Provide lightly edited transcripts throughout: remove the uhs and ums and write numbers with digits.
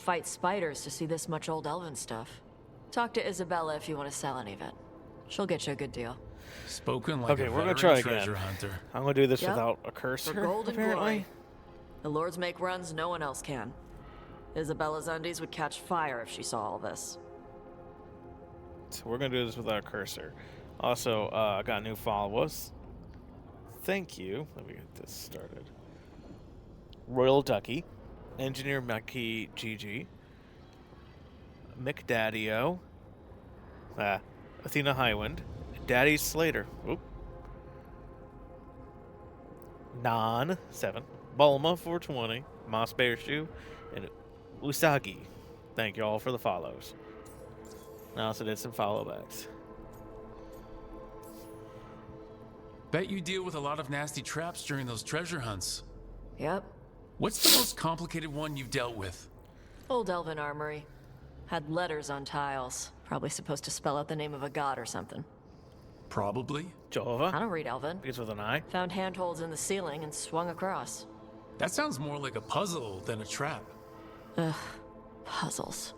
fight spiders to see this much old elven stuff. Talk to Isabella if you want to sell any of it. She'll get you a good deal. Spoken like Okay, a we're gonna veteran try treasure again. hunter. I'm gonna do this Yep. without a cursor, For gold and apparently. glory. The lords make runs no one else can. Isabella's undies would catch fire if she saw all this. So we're gonna do this without a cursor. Also, I got new followers. Thank you. Let me get this started. Royal Ducky, Engineer Mucky GG, McDaddio, Athena Highwind, Daddy Slater, oop, Non 7, Bulma 420, Moss Bearshoe, and Usagi. Thank you all for the follows. I also did some follow backs. Bet you deal with a lot of nasty traps during those treasure hunts. Yep. What's the most complicated one you've dealt with? Old elven armory. Had letters on tiles. Probably supposed to spell out the name of a god or something. Probably. I Jehovah, don't read elven. begins with an I. Found handholds in the ceiling and swung across. That sounds more like a puzzle than a trap. Ugh. Puzzles.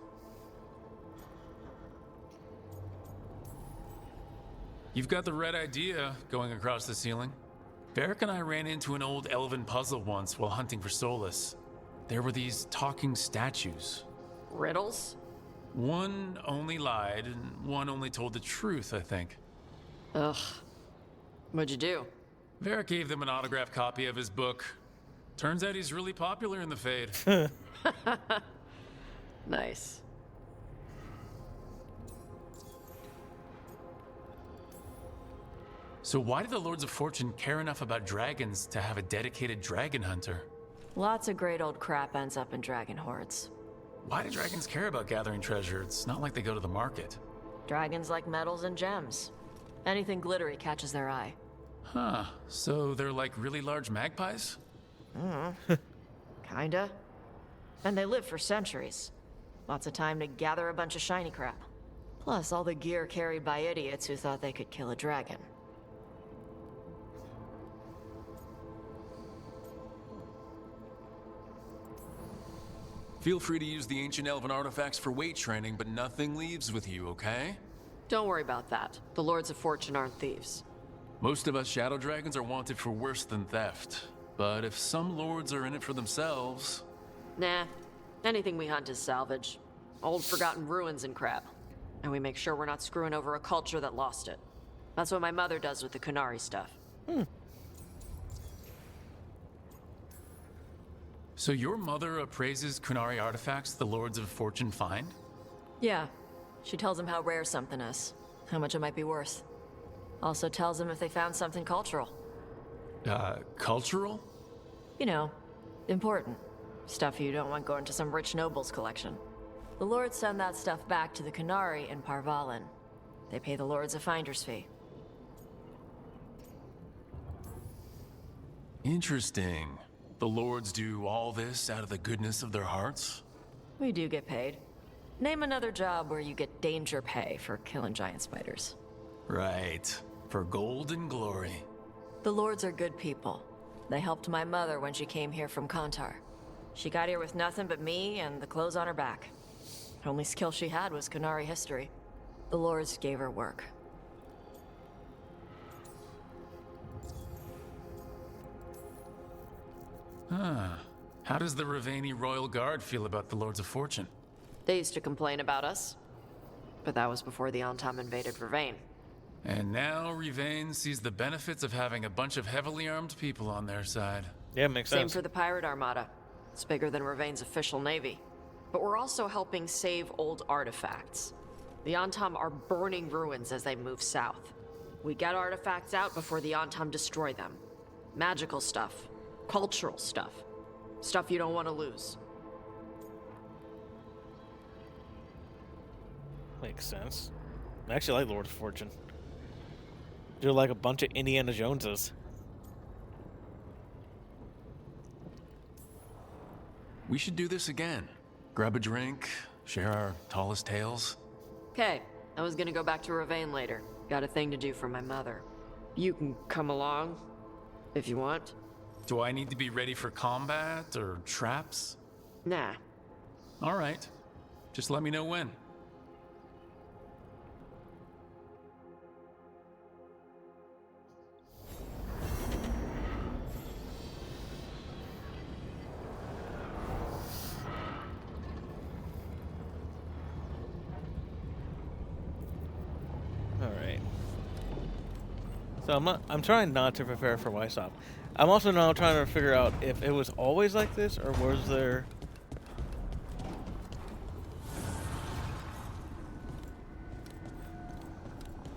You've got the right idea, going across the ceiling. Varric and I ran into an old elven puzzle once while hunting for Solus. There were these talking statues. Riddles? One only lied, and one only told the truth, I think. Ugh. What'd you do? Varric gave them an autographed copy of his book. Turns out he's really popular in the Fade. Nice. So why do the Lords of Fortune care enough about dragons to have a dedicated dragon hunter? Lots of great old crap ends up in dragon hordes. Why do dragons care about gathering treasure? It's not like they go to the market. Dragons like metals and gems. Anything glittery catches their eye. Huh, so they're like really large magpies? Kinda. And they live for centuries. Lots of time to gather a bunch of shiny crap. Plus all the gear carried by idiots who thought they could kill a dragon. Feel free to use the ancient elven artifacts for weight training, but nothing leaves with you, okay? Don't worry about that. The Lords of Fortune aren't thieves. Most of us shadow dragons are wanted for worse than theft. But if some lords are in it for themselves... Nah. Anything we hunt is salvage. Old forgotten ruins and crap. And we make sure we're not screwing over a culture that lost it. That's what my mother does with the Kunari stuff. So your mother appraises Kunari artifacts the Lords of Fortune find? Yeah. She tells them how rare something is. How much it might be worth. Also tells them if they found something cultural. Cultural? You know, important. Stuff you don't want going to some rich noble's collection. The lords send that stuff back to the Kunari in Parvalin. They pay the lords a finder's fee. Interesting. The lords do all this out of the goodness of their hearts? We do get paid. Name another job where you get danger pay for killing giant spiders. Right. For gold and glory. The lords are good people. They helped my mother when she came here from Kantar. She got here with nothing but me and the clothes on her back. The only skill she had was Kunari history. The lords gave her work. How does the Ravani Royal Guard feel about the Lords of Fortune? They used to complain about us. But that was before the Antam invaded Vervain. And now Rivane sees the benefits of having a bunch of heavily armed people on their side. Yeah, makes Same sense. for the Pirate Armada. It's bigger than Ravain's official navy. But we're also helping save old artifacts. The Antam are burning ruins as they move south. We get artifacts out before the Antam destroy them. Magical stuff. Cultural stuff. Stuff you don't want to lose. Makes sense. I actually like Lord of Fortune. They're like a bunch of Indiana Joneses. We should do this again. Grab a drink, share our tallest tales. Okay, I was gonna go back to Ravain later. Got a thing to do for my mother. You can come along, if you want. Do I need to be ready for combat or traps? Nah. All right. Just let me know when. All right. So I'm trying not to prepare for Weissop. I'm also now trying to figure out if it was always like this, or was there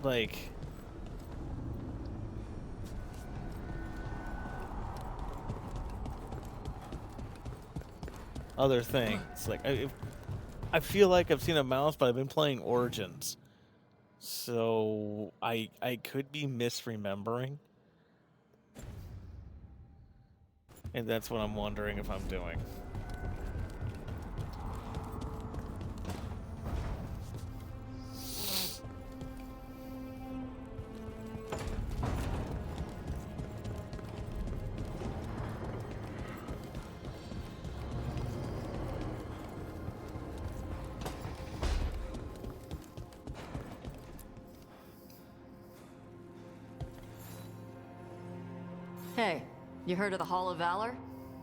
like other things. Like I feel like I've seen a mouse, but I've been playing Origins, so I could be misremembering, and that's what I'm wondering if I'm doing. Hey, you heard of the Hall of Valor?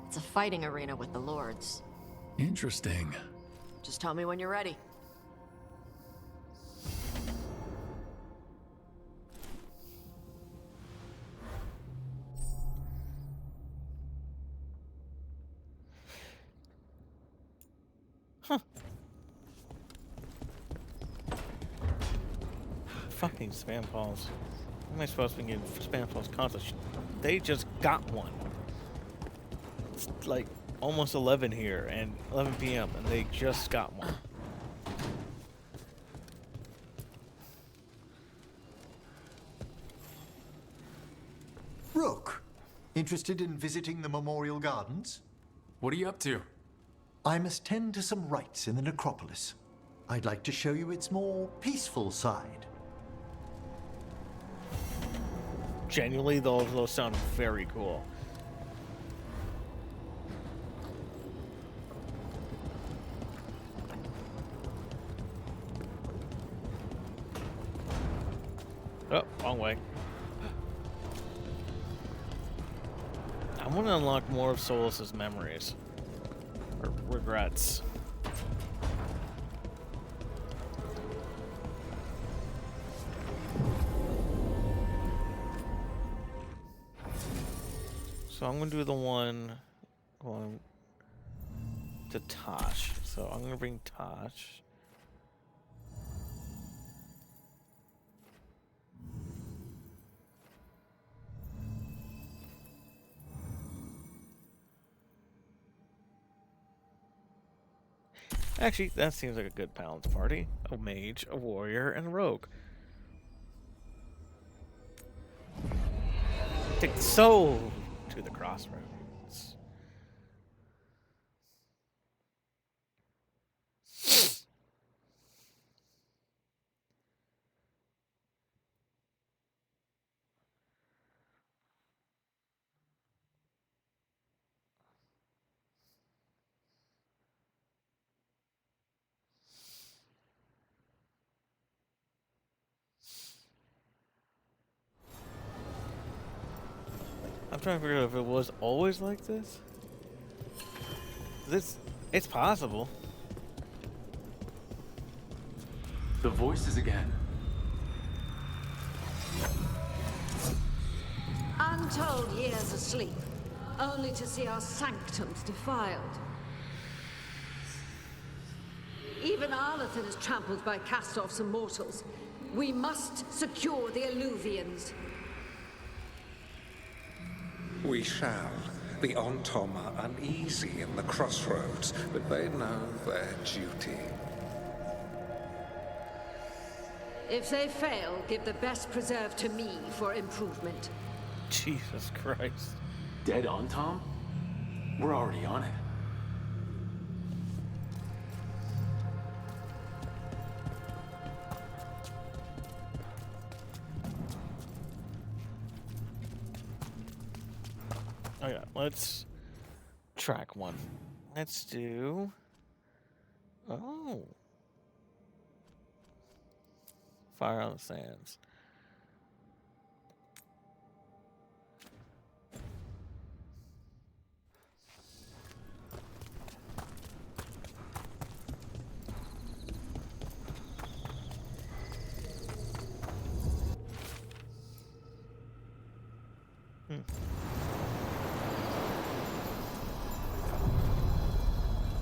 It's a fighting arena with the lords. Interesting. Just tell me when you're ready. Fucking spam calls. How am I supposed to be getting spam calls constantly? They just got one. It's like almost 11 here and 11 p.m. and they just got one. Rook, interested in visiting the Memorial Gardens? What are you up to? I must tend to some rites in the necropolis. I'd like to show you its more peaceful side. Genuinely, those sound very cool. Oh, wrong way. I want to unlock more of Solus's memories. Or regrets. So I'm going to do the one going to Tosh. So I'm going to bring Tosh. Actually, that seems like a good balanced party. A mage, a warrior, and a rogue. Take the soul to the crossroads. I'm trying to figure out if it was always like this. It's possible. The voices again. Untold years asleep, only to see our sanctums defiled. Even Arlathan is trampled by cast-offs and mortals. We must secure the Alluvians. We shall. The Ontom are uneasy in the crossroads, but they know their duty. If they fail, give the best preserve to me for improvement. Jesus Christ. Dead on, Tom? We're already on it. Oh yeah, let's track one. Let's do Oh. Fire on the sands.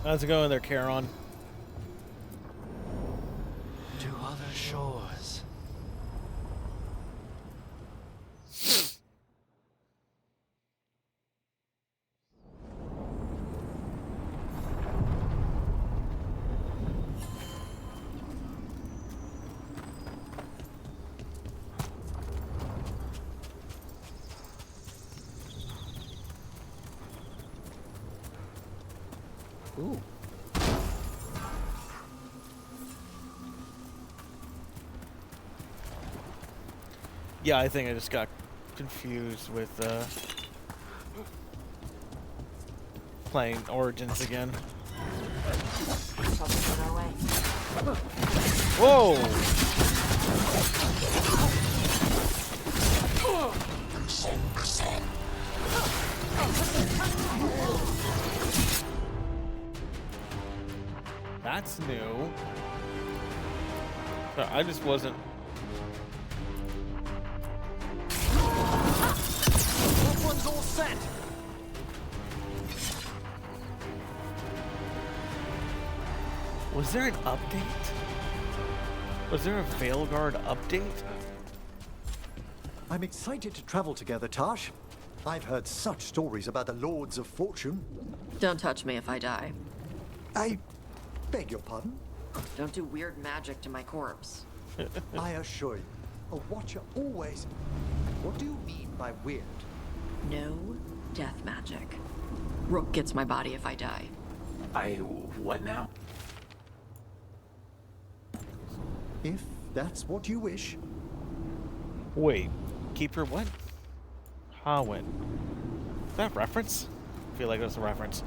How's it going there, Charon? To other shores. Ooh. Yeah, I think I just got confused with playing Origins again. Troubles on our way. Whoa! That's new. I just wasn't. That one's all set. Was there an update? Was there a Veilguard update? I'm excited to travel together, Tash. I've heard such stories about the Lords of Fortune. Don't touch me if I die. I beg your pardon? Don't do weird magic to my corpse. I assure you, a watcher always... What do you mean by weird? No death magic. Rook gets my body if I die. What now? If that's what you wish. Wait, Keeper what? Hawin. Is that a reference? I feel like it was a reference.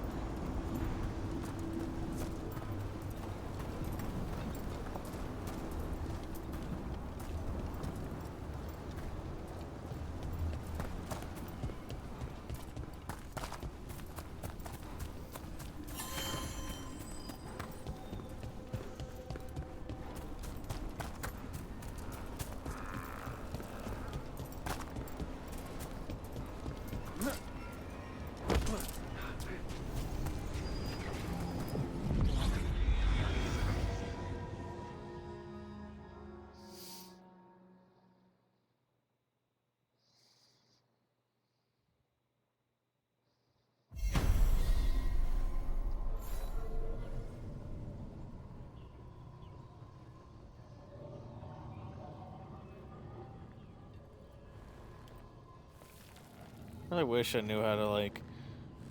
I wish I knew how to, like,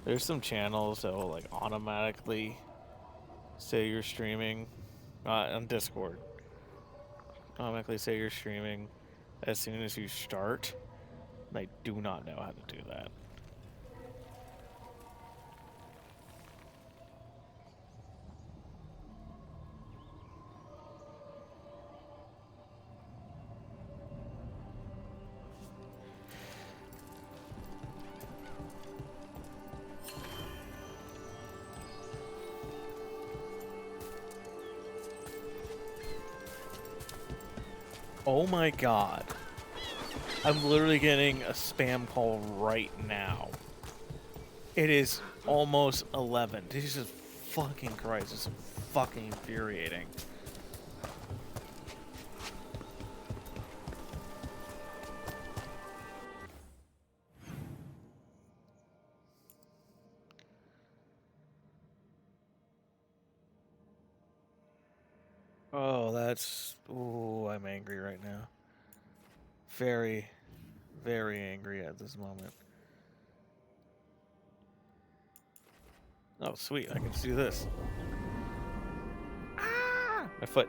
there's some channels that will, like, automatically say you're streaming on Discord. Automatically say you're streaming as soon as you start. And I do not know how to do that. Oh my god. I'm literally getting a spam call right now. It is almost 11. Jesus fucking Christ. It's fucking infuriating. Oh, that's... Ooh, I'm angry right now. Very, very angry at this moment. Oh, sweet. I can just do this. Ah! My foot.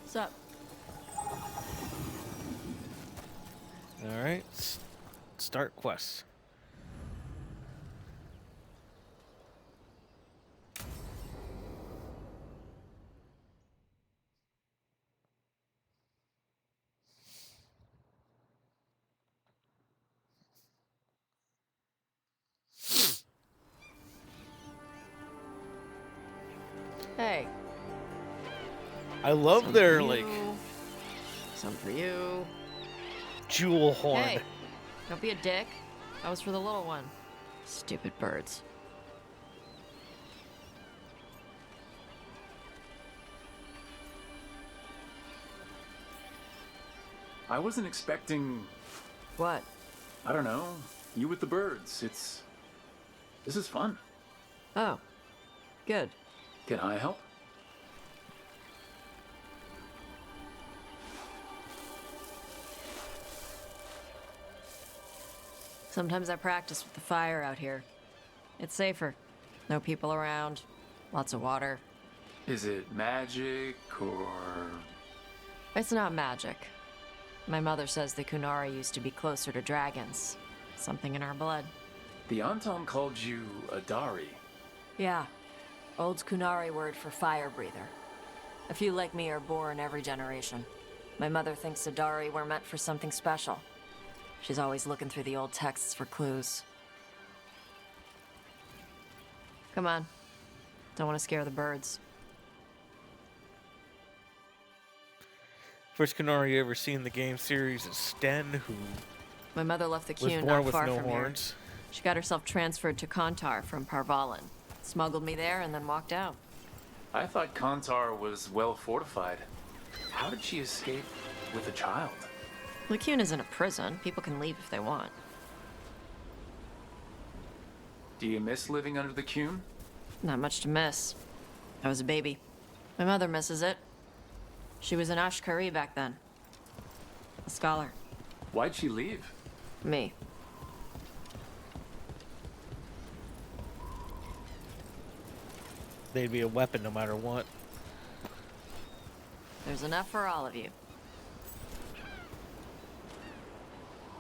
What's up? Alright. Start quest. Hey. I love some their for like you, some for you. jewel horn. Hey, don't be a dick. That was for the little one. Stupid birds. I wasn't expecting, What? I don't know, you with the birds. This is fun. Oh, good. Can I help? Sometimes I practice with the fire out here. It's safer. No people around. Lots of water. Is it magic or... It's not magic. My mother says the Kunari used to be closer to dragons. Something in our blood. The Antom called you a Dari. Yeah. Old Kunari word for fire breather. A few like me are born every generation. My mother thinks Adari were meant for something special. She's always looking through the old texts for clues. Come on. Don't want to scare the birds. First Kunari you ever seen in the game series is Sten, who My mother left the was Kyun born not with far no from horns. here. She got herself transferred to Kontar from Parvalan. Smuggled me there and then walked out. I thought Kontar was well fortified. How did she escape with a child? The Kyun isn't a prison. People can leave if they want. Do you miss living under the Kyun? Not much to miss. I was a baby. My mother misses it. She was an Ashkari back then. A scholar. Why'd she leave? Me. They'd be a weapon no matter what. There's enough for all of you.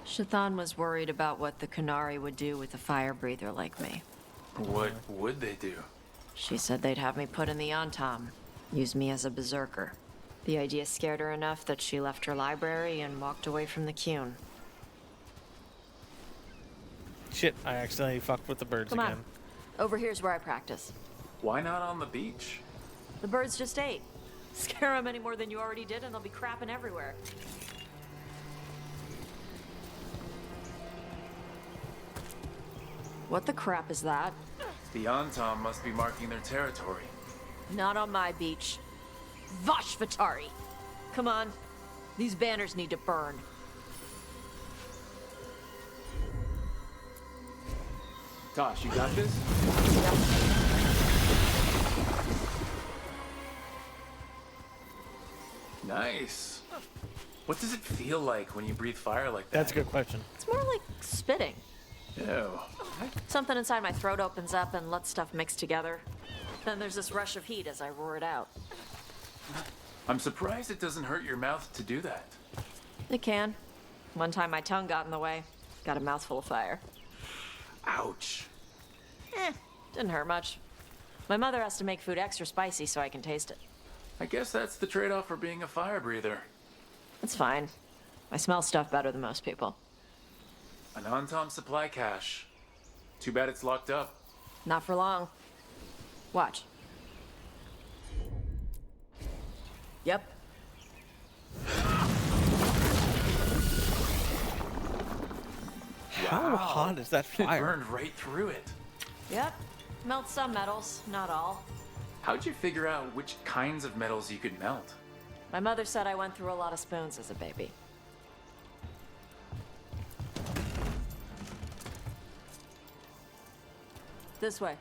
Shathan was worried about what the Kunari would do with a fire breather like me. What would they do? She said they'd have me put in the Antom, use me as a berserker. The idea scared her enough that she left her library and walked away from the Kyun. Shit, I accidentally fucked with the birds Come again. on. Over here's where I practice. Why not on the beach? The birds just ate. Scare them any more than you already did and they'll be crapping everywhere. What the crap is that? The Antom must be marking their territory. Not on my beach. Vashvatari! Come on. These banners need to burn. Tosh, you got this? Nice. What does it feel like when you breathe fire like that? That's a good question. It's more like spitting. Ew. Something inside my throat opens up and lets stuff mix together. Then there's this rush of heat as I roar it out. I'm surprised it doesn't hurt your mouth to do that. It can. One time my tongue got in the way. Got a mouthful of fire. Ouch. Didn't hurt much. My mother has to make food extra spicy so I can taste it. I guess that's the trade-off for being a fire breather. It's fine. I smell stuff better than most people. An Antom supply cache. Too bad it's locked up. Not for long. Watch. Yep. How hot is that It fire? burned right through it. Yep. Melt some metals, not all. How'd you figure out which kinds of metals you could melt? My mother said I went through a lot of spoons as a baby. This way.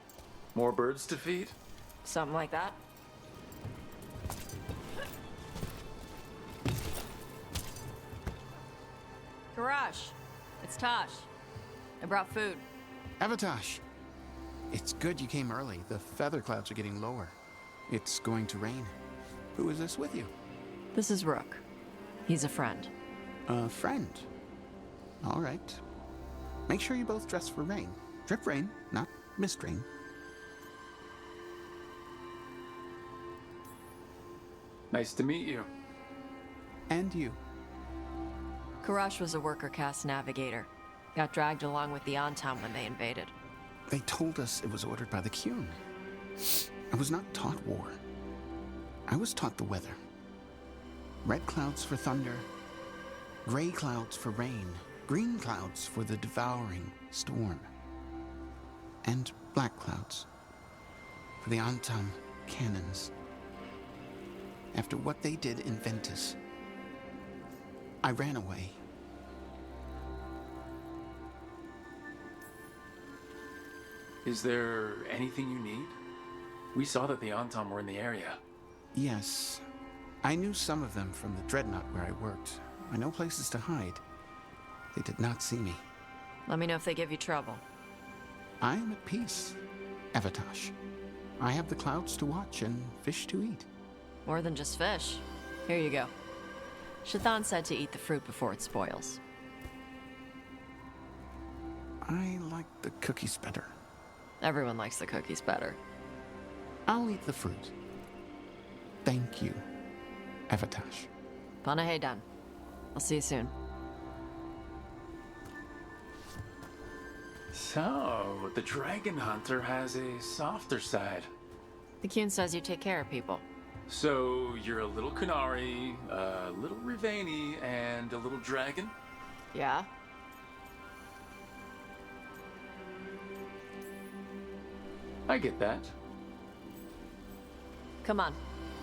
More birds to feed? Something like that. Karash, it's Tosh. I brought food. Avatosh, it's good you came early. The feather clouds are getting lower. It's going to rain. Who is this with you? This is Rook. He's a friend. A friend. All right. Make sure you both dress for rain. Drip rain, not mist rain. Nice to meet you. And you. Karash was a worker caste navigator. Got dragged along with the Antom when they invaded. They told us it was ordered by the Kyun. I was not taught war. I was taught the weather. Red clouds for thunder, gray clouds for rain, green clouds for the devouring storm, and black clouds for the Antam cannons. After what they did in Ventus, I ran away. Is there anything you need? We saw that the Antom were in the area. Yes, I knew some of them from the Dreadnought where I worked. I know places to hide. They did not see me. Let me know if they give you trouble. I am at peace, Evatosh. I have the clouds to watch and fish to eat. More than just fish. Here you go. Shathan said to eat the fruit before it spoils. I like the cookies better. Everyone likes the cookies better. I'll eat the fruit. Thank you, Evatosh. Panahedan. I'll see you soon. So, the Dragon Hunter has a softer side. The Kyun says you take care of people. So, you're a little Kunari, a little Rivani, and a little dragon? Yeah? I get that. Come on.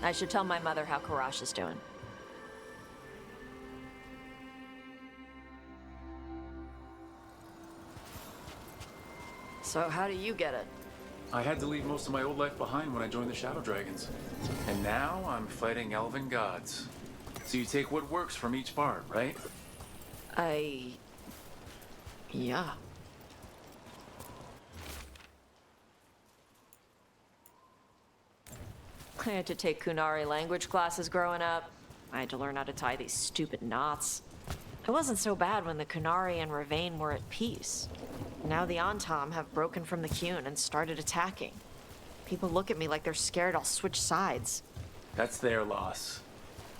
I should tell my mother how Karash is doing. So how do you get it? I had to leave most of my old life behind when I joined the Shadow Dragons. And now I'm fighting elven gods. So you take what works from each part, right? Yeah. I had to take Kunari language classes growing up. I had to learn how to tie these stupid knots. It wasn't so bad when the Kunari and Ravain were at peace. Now the Antam have broken from the Kyun and started attacking. People look at me like they're scared I'll switch sides. That's their loss.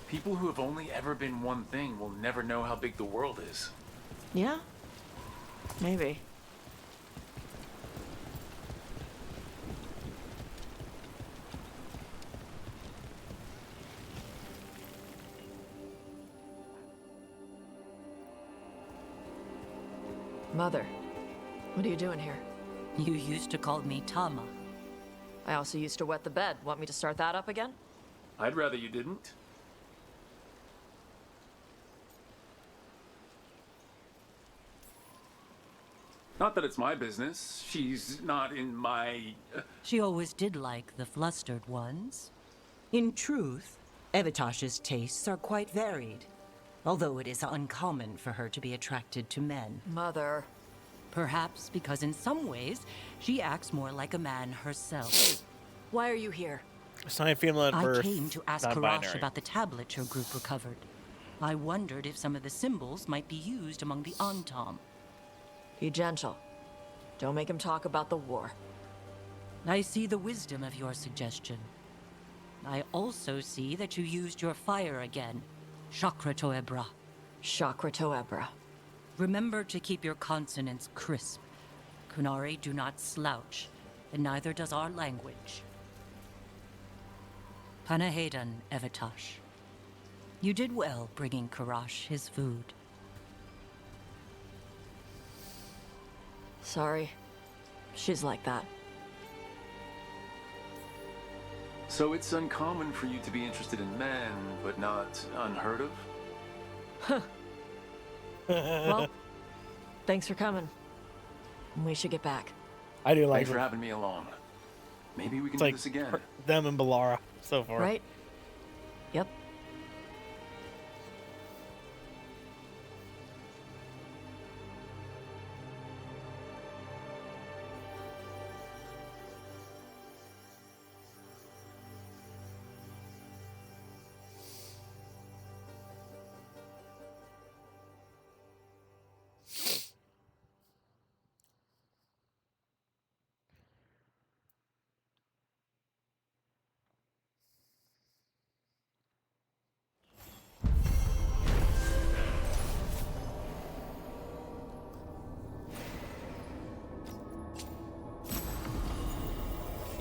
People who have only ever been one thing will never know how big the world is. Yeah? Maybe. Mother, what are you doing here? You used to call me Tama. I also used to wet the bed. Want me to start that up again? I'd rather you didn't. Not that it's my business. She's not in my... She always did like the flustered ones. In truth, Evatosh's tastes are quite varied, although it is uncommon for her to be attracted to men. Mother. Perhaps because in some ways, she acts more like a man herself. Why are you here? Assigned female at I birth. came to ask not Karash binary. about the tablet your group recovered. I wondered if some of the symbols might be used among the Antam. Be gentle. Don't make him talk about the war. I see the wisdom of your suggestion. I also see that you used your fire again, Chakra Toebra. Chakra Toebra. Remember to keep your consonants crisp. Kunari do not slouch, and neither does our language. Panahedan, Evatosh. You did well bringing Karash his food. Sorry. She's like that. So it's uncommon for you to be interested in men, but not unheard of? Well, thanks for coming. We should get back. I do like Thanks for them. having me along. Maybe we can It's do like this again. them and Balara so far. Right? Yep.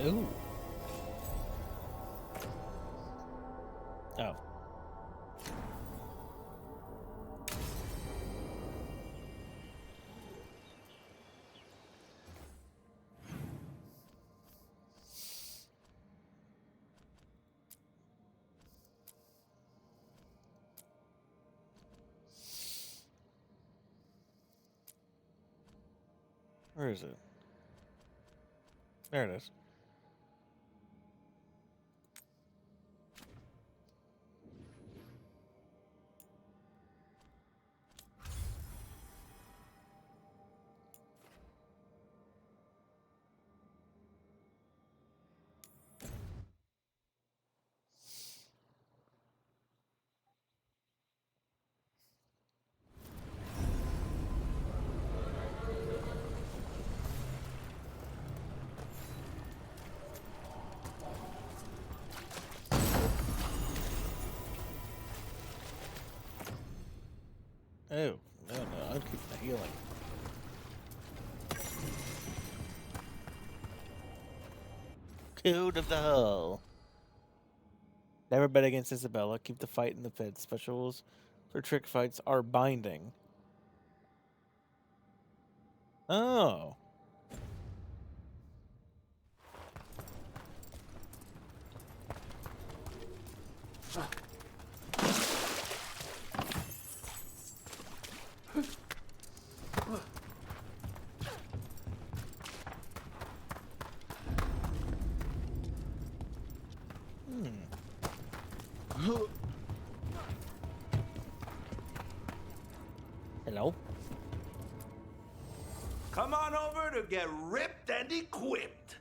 Ooh. Where is it? There it is. Oh, no, I'll keep the healing. Code of the Hull. Never bet against Isabella. Keep the fight in the pit. Specials for trick fights are binding. Oh. Hello? Come on over to get ripped and equipped.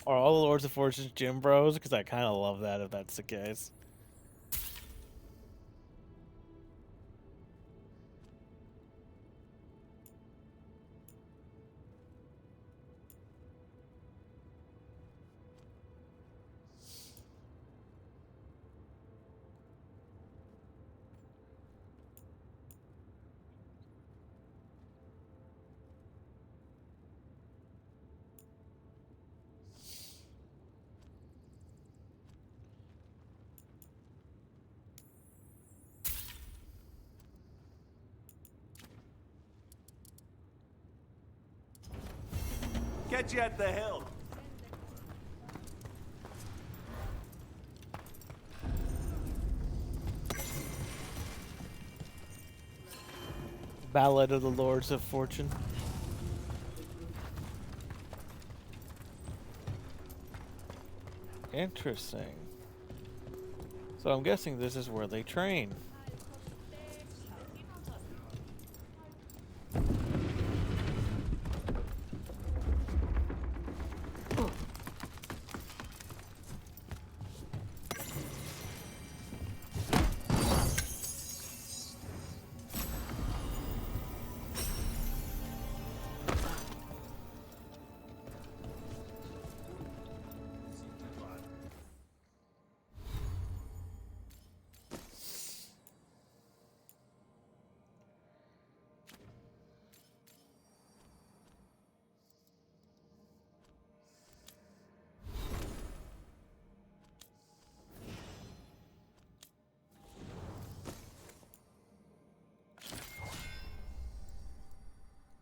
Are all the Lords of Fortune's gym bros? Because I kind of love that if that's the case. Get you at the hill. Ballad of the Lords of Fortune. Interesting. So I'm guessing this is where they train.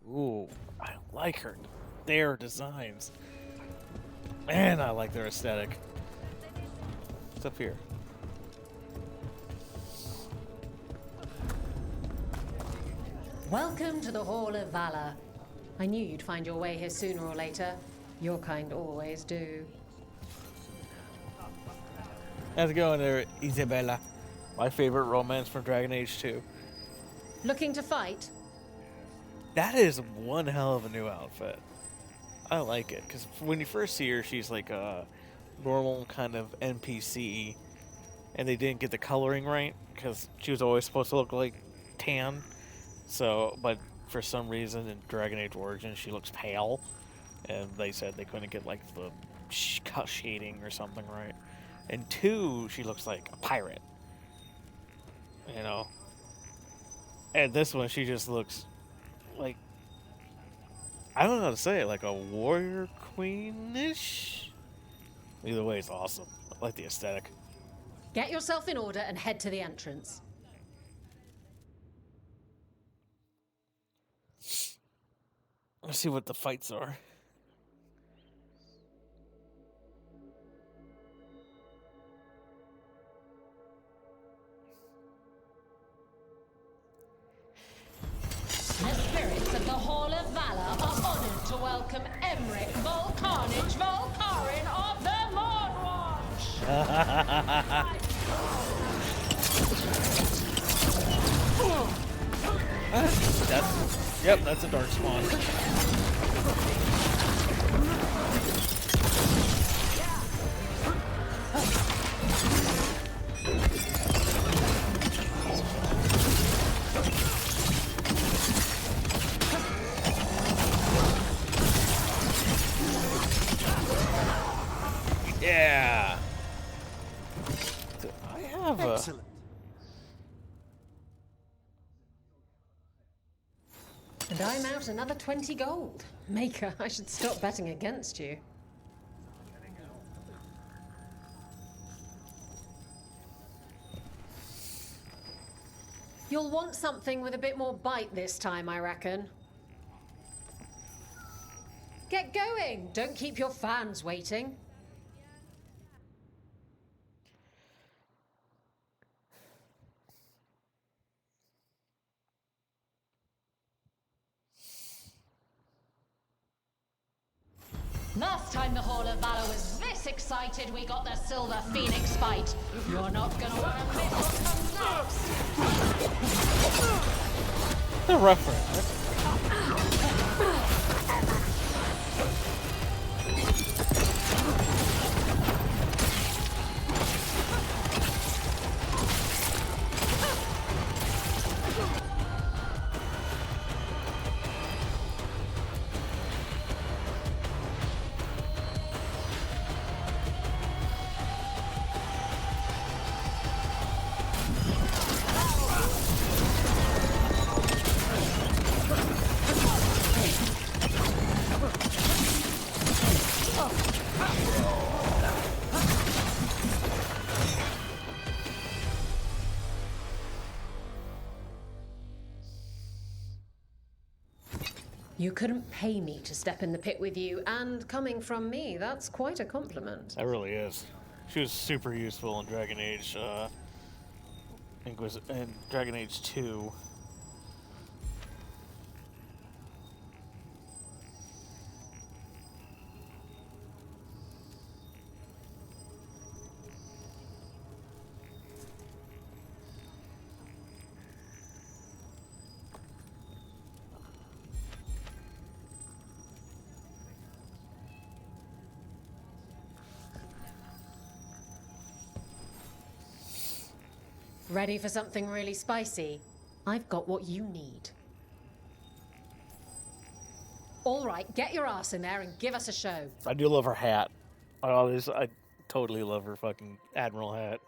Ooh, I like their designs. Man, I like their aesthetic. What's up here? Welcome to the Hall of Valor. I knew you'd find your way here sooner or later. Your kind always do. How's it going there, Isabella? My favorite romance from Dragon Age 2. Looking to fight? That is one hell of a new outfit. I like it, because when you first see her, she's like a normal kind of NPC, and they didn't get the coloring right, because she was always supposed to look like tan. So, but for some reason in Dragon Age Origins, she looks pale, and they said they couldn't get like the shading or something right. And 2, she looks like a pirate, you know. And this one, she just looks like, I don't know how to say it, like a warrior queen-ish? Either way, it's awesome. I like the aesthetic. Get yourself in order and head to the entrance. Let's see what the fights are. The Hall of Valor are honored to welcome Emmerich Volcarnage Volcarin of the Mordwatch. Yep, that's a dark spawn. Yeah. I have a... Excellent. And I'm out another 20 gold. Maker, I should stop betting against you. You'll want something with a bit more bite this time, I reckon. Get going! Don't keep your fans waiting. Last time the Hall of Valor was this excited, we got the Silver Phoenix fight. You're not gonna want to miss what comes next. The reference. You couldn't pay me to step in the pit with you, and coming from me, that's quite a compliment. That really is. She was super useful in Dragon Age, I think it was in Dragon Age 2. Ready for something really spicy? I've got what you need. All right, get your ass in there and give us a show. I do love her hat. I totally love her fucking Admiral hat.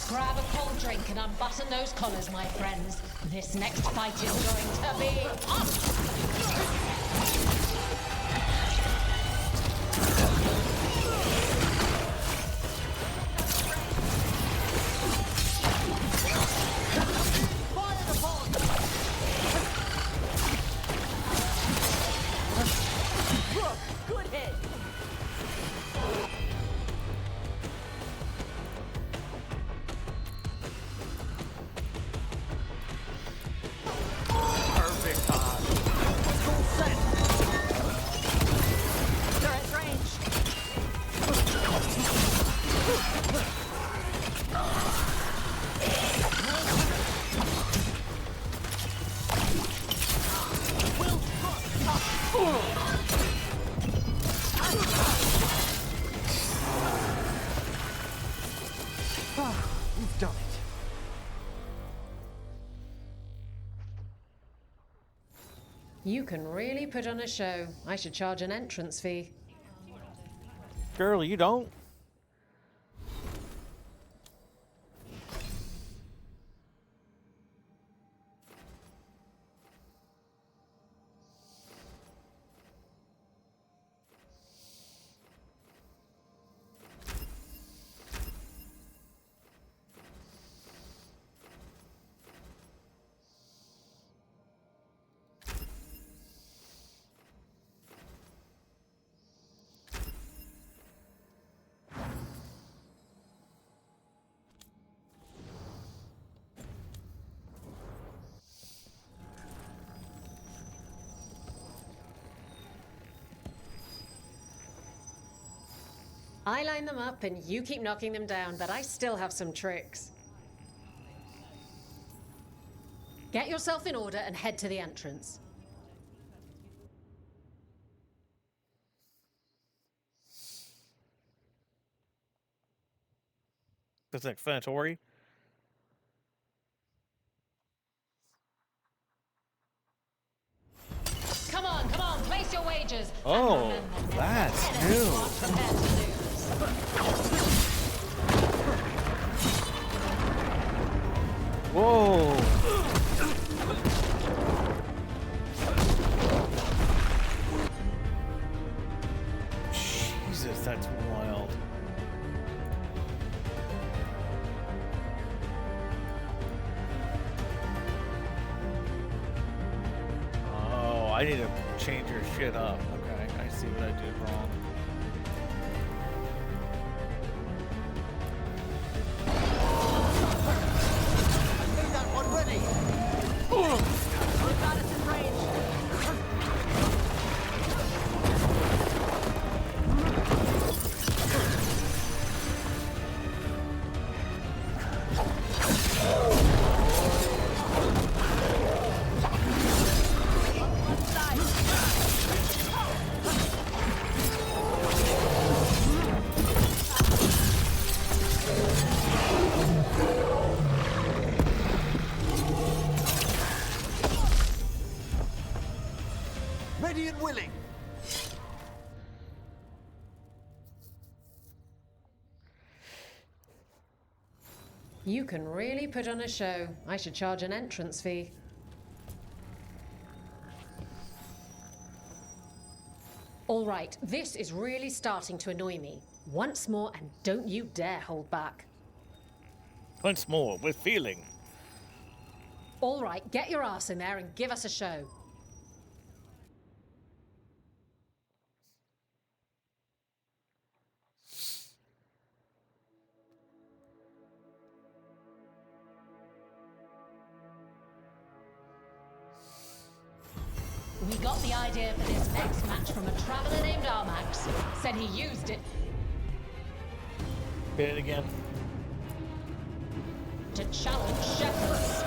Grab a cold drink and unbutton those collars, my friends. This next fight is going to be on. Good hit! Perfect time. Full set! They're at range! We've done it. You can really put on a show. I should charge an entrance fee. Girl, you don't? I line them up and you keep knocking them down, but I still have some tricks. Get yourself in order and head to the entrance. That's explanatory. Come on, place your wagers. Oh, that's new. Whoa. Jesus, that's wild. Oh, I need to change your shit up. Okay, I see what I did wrong. Made that one ready. We've got us in range. Ready and willing. You can really put on a show. I should charge an entrance fee. All right, this is really starting to annoy me. Once more, and don't you dare hold back. Once more, with feeling. All right, get your ass in there and give us a show. We got the idea for this next match from a traveler named Armax. Said he used it Hit it again. to challenge shepherds.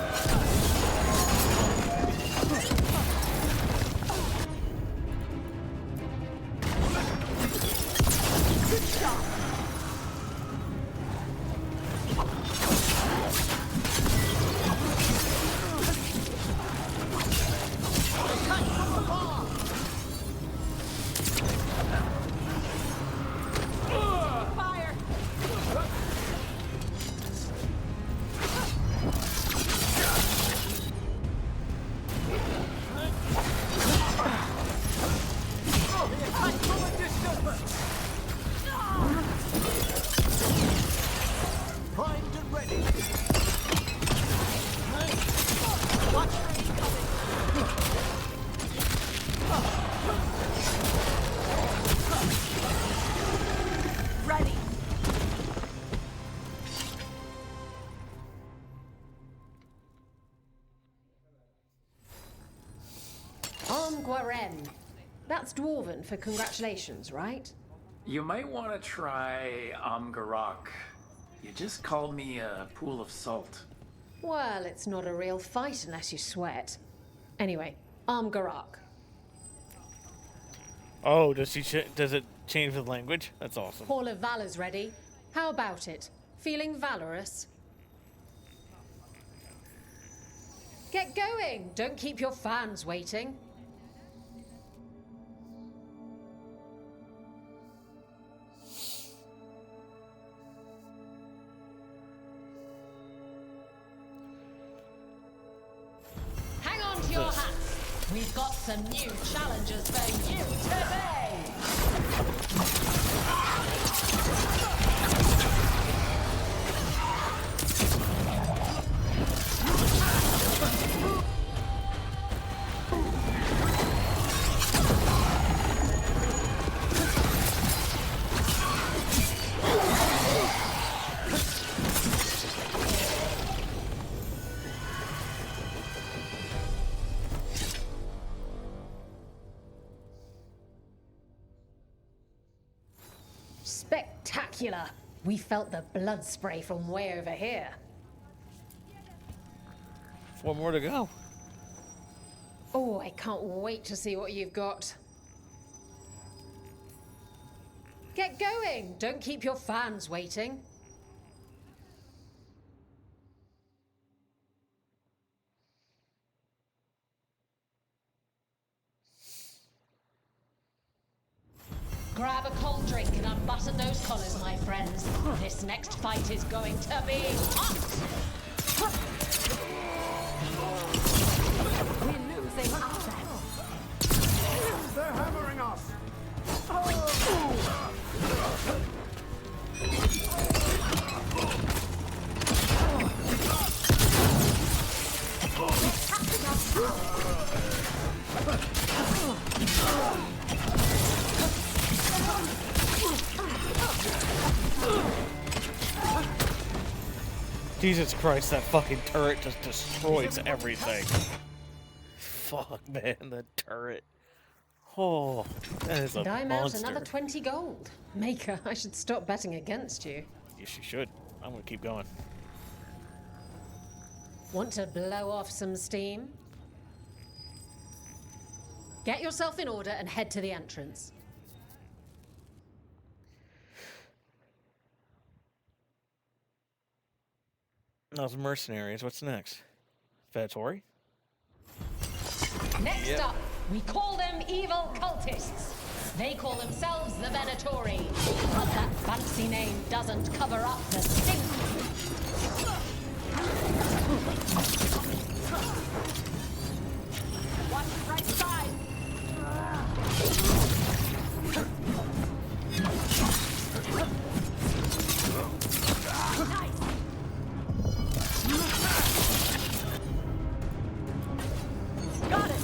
Good shot. Fire. Primed and ready. Watch for incoming. Ready. Guaren. That's Dwarven for congratulations, right? You might want to try Amgarak. You just called me a pool of salt. Well, it's not a real fight unless you sweat. Anyway, Garak. Oh, does it change the language? That's awesome. Hall of Valor's ready. How about it? Feeling valorous? Get going! Don't keep your fans waiting. Hang on to your hats. We've got some new challengers for you today. Spectacular! We felt the blood spray from way over here. 4 more to go. Oh, I can't wait to see what you've got. Get going! Don't keep your fans waiting. Grab a cold drink and unbutton those collars, my friends. This next fight is going to be hot! We're losing offense. They're hammering us! Jesus Christ, that fucking turret just destroys everything. Fuck, man, the turret. Oh, that is a And I'm monster. out another 20 gold. Maker, I should stop betting against you. Yes, you should. I'm gonna keep going. Want to blow off some steam? Get yourself in order and head to the entrance. Those mercenaries, what's next? Vetori? Next up, we call them evil cultists. They call themselves the Venatori, but that fancy name doesn't cover up the stink. Watch the right side. Got it.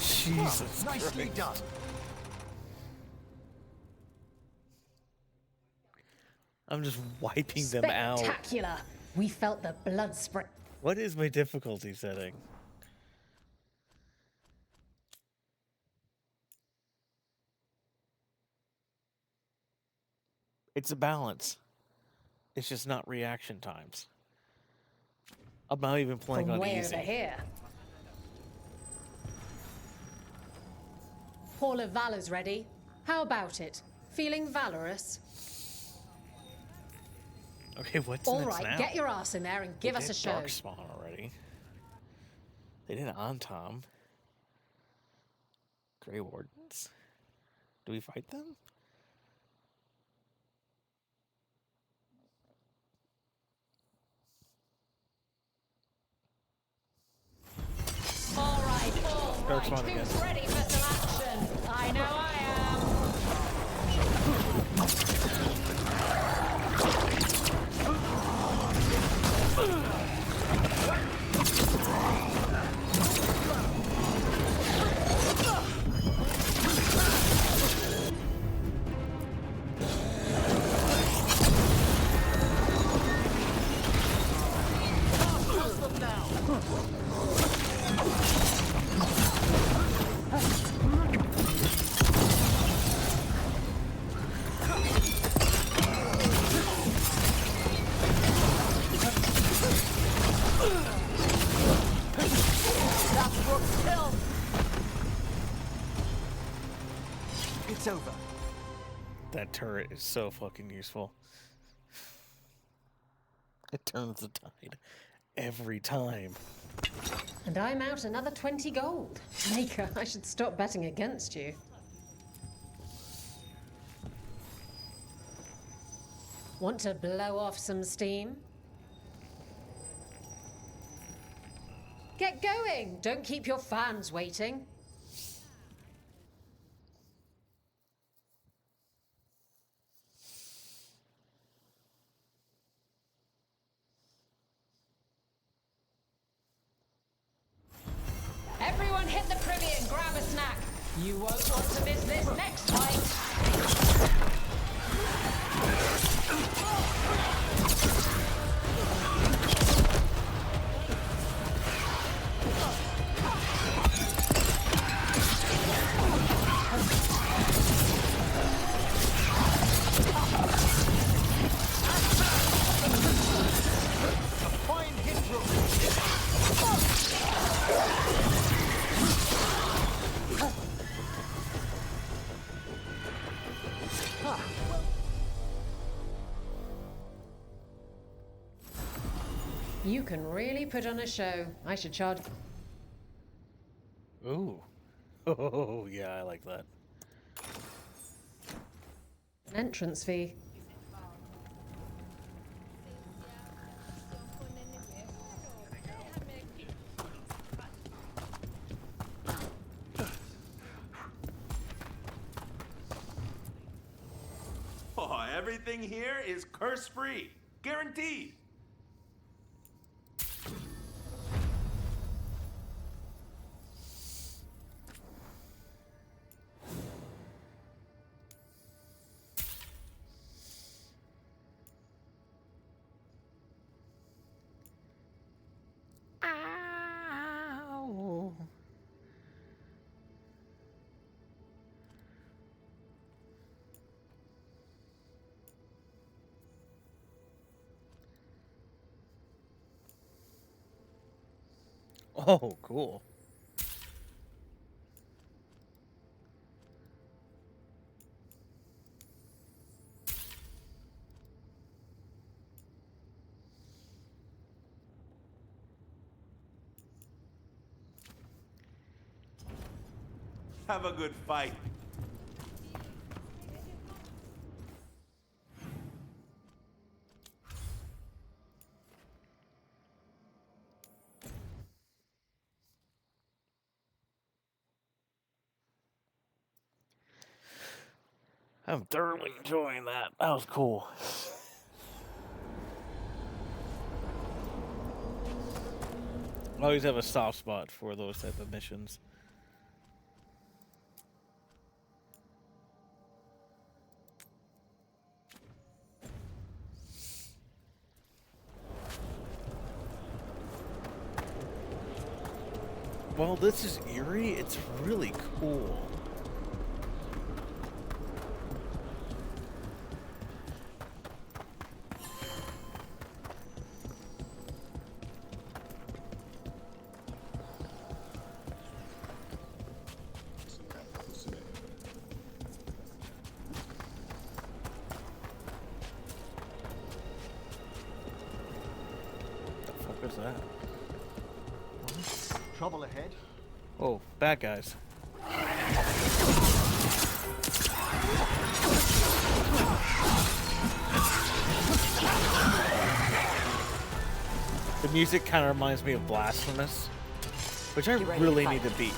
Jesus Nicely Christ. done. I'm just wiping them out. Spectacular! We felt the blood spray. What is my difficulty setting? It's a balance. It's just not reaction times. I'm not even playing From on way easy. over here. Hall of Valor's ready. How about it? Feeling valorous? Okay, what's All next right, now? get your ass in there and give They us a did show. Darkspawn already. They did Antom. Grey Wardens. Do we fight them? All right, Darkspawn again. who's ready for some action? I know I am. It's over. That turret is so fucking useful. It turns the tide every time. And I'm out another 20 gold. Maker, I should stop betting against you. Want to blow off some steam? Get going! Don't keep your fans waiting. Everyone hit the privy and grab a snack. You won't want to miss this next fight. You can really put on a show. I should charge Ooh. Oh, yeah, I like that. an entrance fee. Oh, everything here is curse-free. Guaranteed. Ow. Oh, cool. Have a good fight. I'm thoroughly enjoying that. That was cool. I always have a soft spot for those type of missions. Well, this is eerie. It's really cool. What the fuck is that? Trouble ahead. Oh, bad guys. The music kind of reminds me of Blasphemous, which I really need to beat.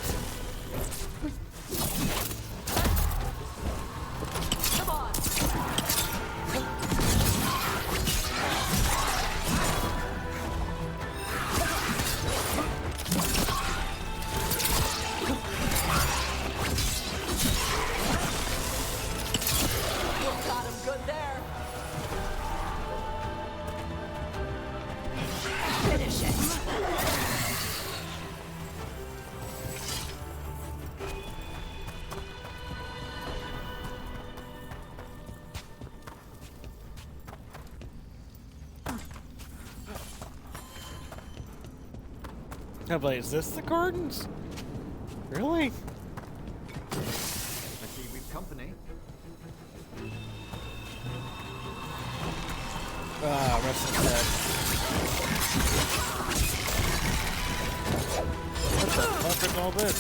I'm like, is this the gardens? Really? I see we've company. Ah, rest in dead. What the fuck is all this?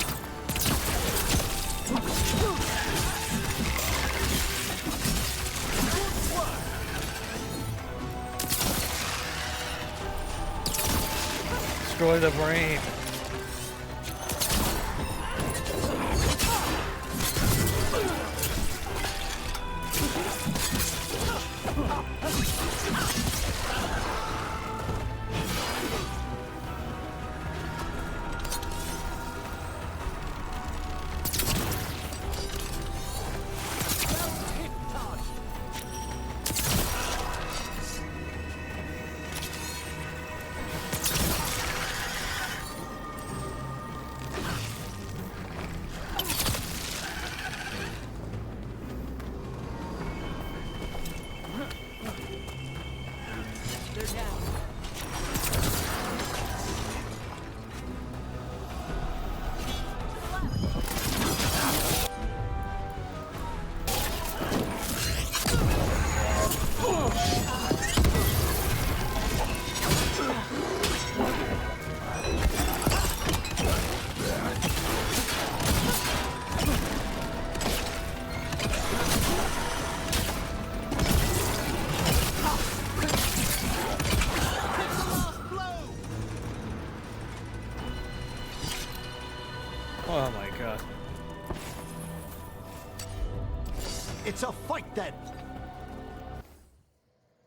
Destroy the brain. Oh my god. It's a fight then!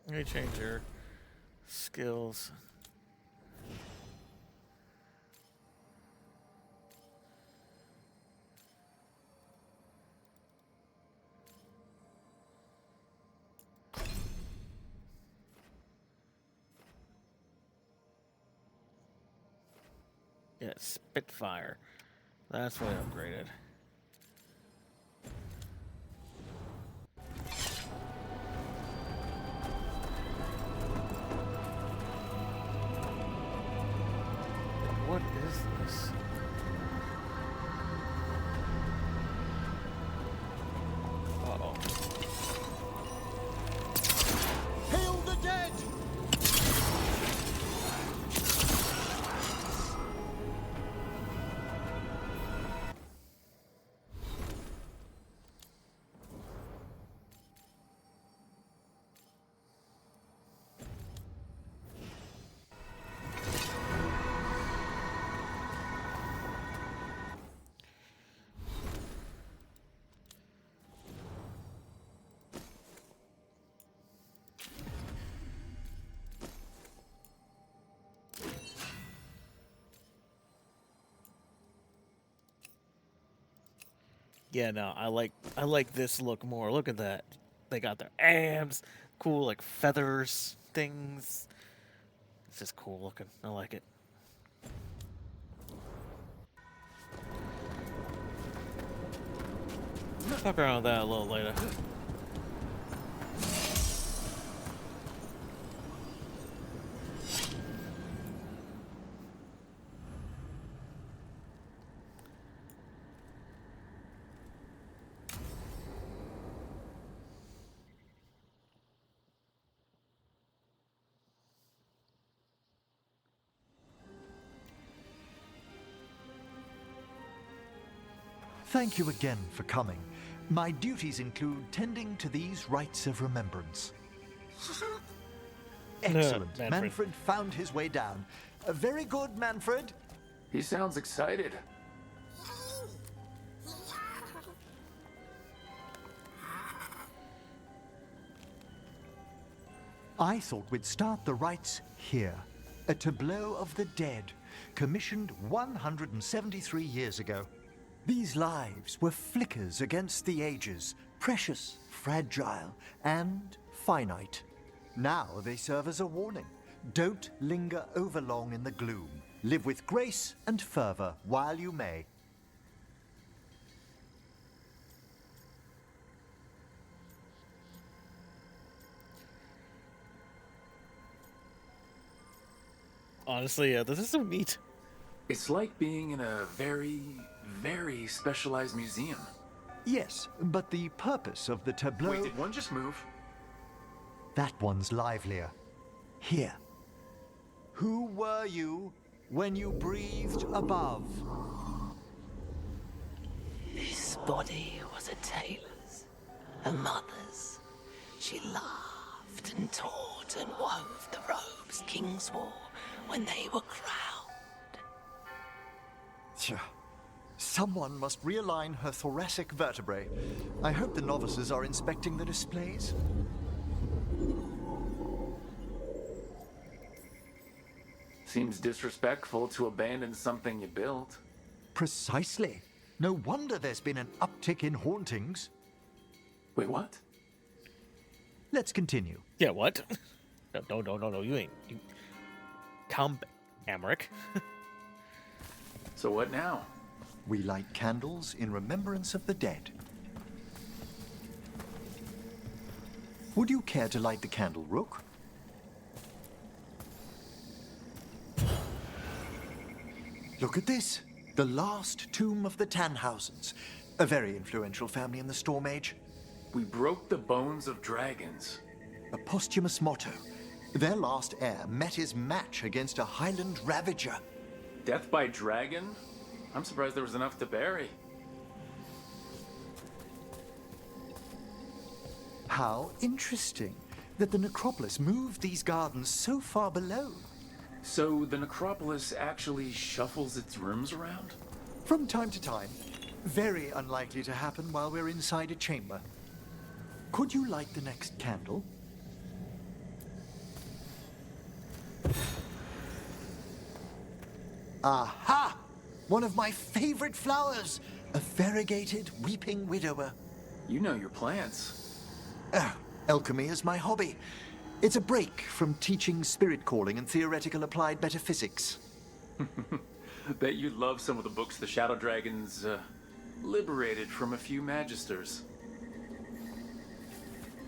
Let me change your skills. Yeah, Spitfire. That's what I upgraded. What is this? Uh-oh. Hail the dead! Yeah, no, I like this look more. Look at that. They got their arms, cool like feathers, things. It's just cool looking. I like it. Fuck around with that a little later. Thank you again for coming. My duties include tending to these rites of remembrance. Excellent. Manfred found his way down. Very good, Manfred. He sounds excited. I thought we'd start the rites here. A tableau of the dead, commissioned 173 years ago. These lives were flickers against the ages, precious, fragile, and finite. Now they serve as a warning. Don't linger overlong in the gloom. Live with grace and fervor while you may. Honestly, yeah, this is so neat. It's like being in a very, very specialized museum. Yes, but the purpose of the tableau... Wait, did one just move? That one's livelier. Here. Who were you when you breathed above? This body was a tailor's, a mother's. She laughed and taught and wove the robes kings wore when they were crowned. Someone must realign her thoracic vertebrae. I hope the novices are inspecting the displays. Seems disrespectful to abandon something you built. Precisely. No wonder there's been an uptick in hauntings. Wait, what? Let's continue. Yeah, what? No, you ain't. Come, Amric. So what now? We light candles in remembrance of the dead. Would you care to light the candle, Rook? Look at this. The last tomb of the Tannhausens. A very influential family in the Storm Age. We broke the bones of dragons. A posthumous motto. Their last heir met his match against a Highland Ravager. Death by dragon? I'm surprised there was enough to bury. How interesting that the necropolis moved these gardens so far below. So the necropolis actually shuffles its rooms around? From time to time. Very unlikely to happen while we're inside a chamber. Could you light the next candle? Aha! One of my favorite flowers! A variegated weeping widower. You know your plants. Alchemy is my hobby. It's a break from teaching spirit calling and theoretical applied metaphysics. Bet you love some of the books the Shadow Dragons, liberated from a few magisters.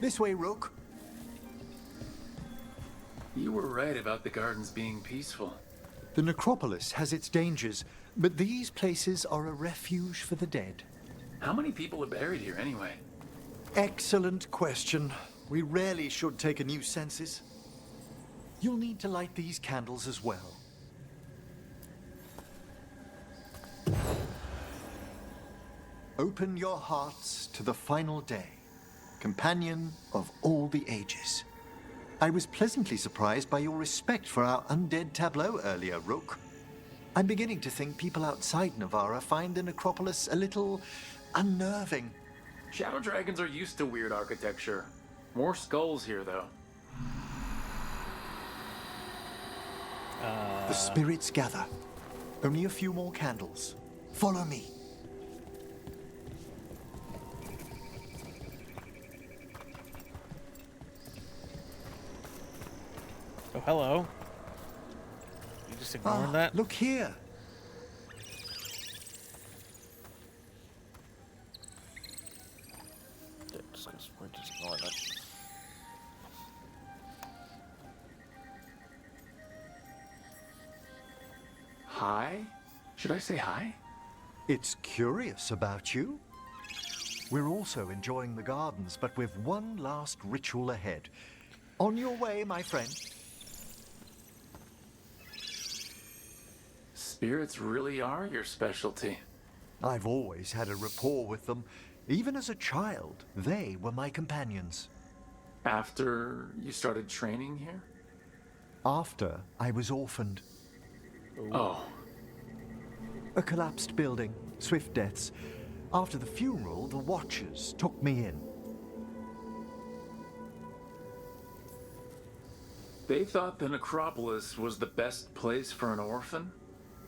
This way, Rook. You were right about the gardens being peaceful. The necropolis has its dangers, but these places are a refuge for the dead. How many people are buried here anyway? Excellent question. We rarely should take a new census. You'll need to light these candles as well. Open your hearts to the final day, companion of all the ages. I was pleasantly surprised by your respect for our undead tableau earlier, Rook. I'm beginning to think people outside Navarra find the necropolis a little unnerving. Shadow Dragons are used to weird architecture. More skulls here, though. The spirits gather. Only a few more candles. Follow me. Oh, hello. You just ignoring that? Look here. Yeah, we're just ignoring that. Hi? Should I say hi? It's curious about you. We're also enjoying the gardens, but with one last ritual ahead. On your way, my friend. Spirits really are your specialty. I've always had a rapport with them. Even as a child, they were my companions. After you started training here? After I was orphaned. Oh. A collapsed building, swift deaths. After the funeral, the Watchers took me in. They thought the necropolis was the best place for an orphan?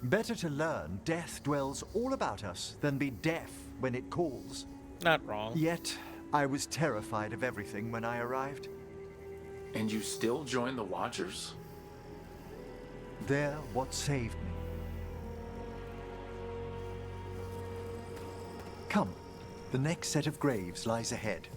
Better to learn death dwells all about us than be deaf when it calls. Not wrong. Yet, I was terrified of everything when I arrived. And you still joined the Watchers? They're what saved me. Come, the next set of graves lies ahead.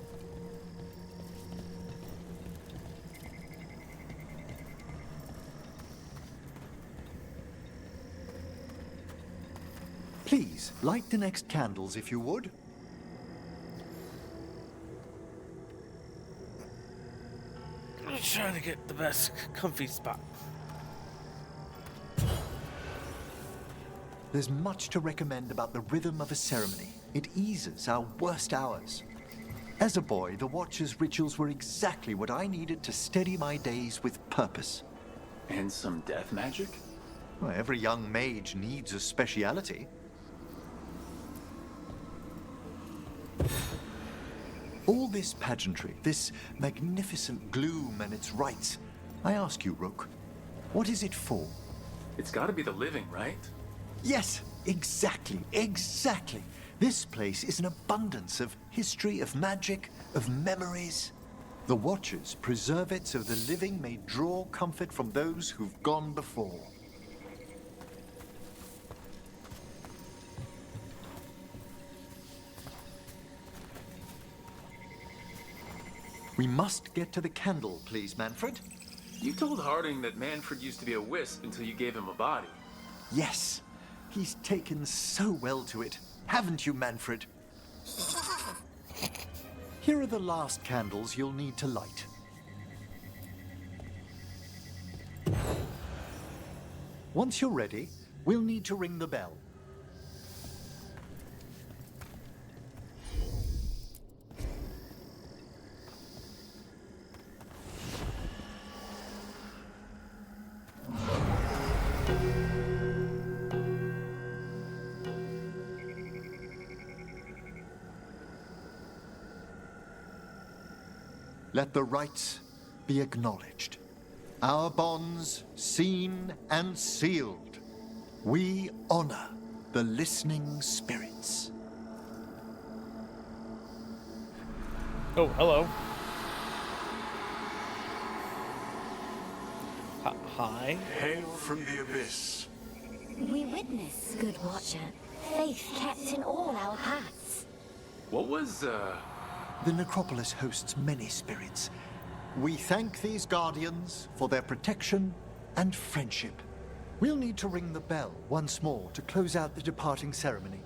Please, light the next candles if you would. I'm just trying to get the best comfy spot. There's much to recommend about the rhythm of a ceremony. It eases our worst hours. As a boy, the Watcher's rituals were exactly what I needed to steady my days with purpose. And some death magic? Well, every young mage needs a speciality. All this pageantry, this magnificent gloom and its rites. I ask you, Rook, what is it for? It's gotta be the living, right? Yes, exactly, exactly. This place is an abundance of history, of magic, of memories. The Watchers preserve it so the living may draw comfort from those who've gone before. We must get to the candle, please, Manfred. You told Harding that Manfred used to be a wisp until you gave him a body. Yes, he's taken so well to it. Haven't you, Manfred? Here are the last candles you'll need to light. Once you're ready, we'll need to ring the bell. let the rites be acknowledged. Our bonds seen and sealed. We honor the listening spirits. Oh, hello. Hi. Hail from the abyss. We witness, good watcher, faith kept in all our paths. What was, The necropolis hosts many spirits. We thank these guardians for their protection and friendship. We'll need to ring the bell once more to close out the departing ceremony.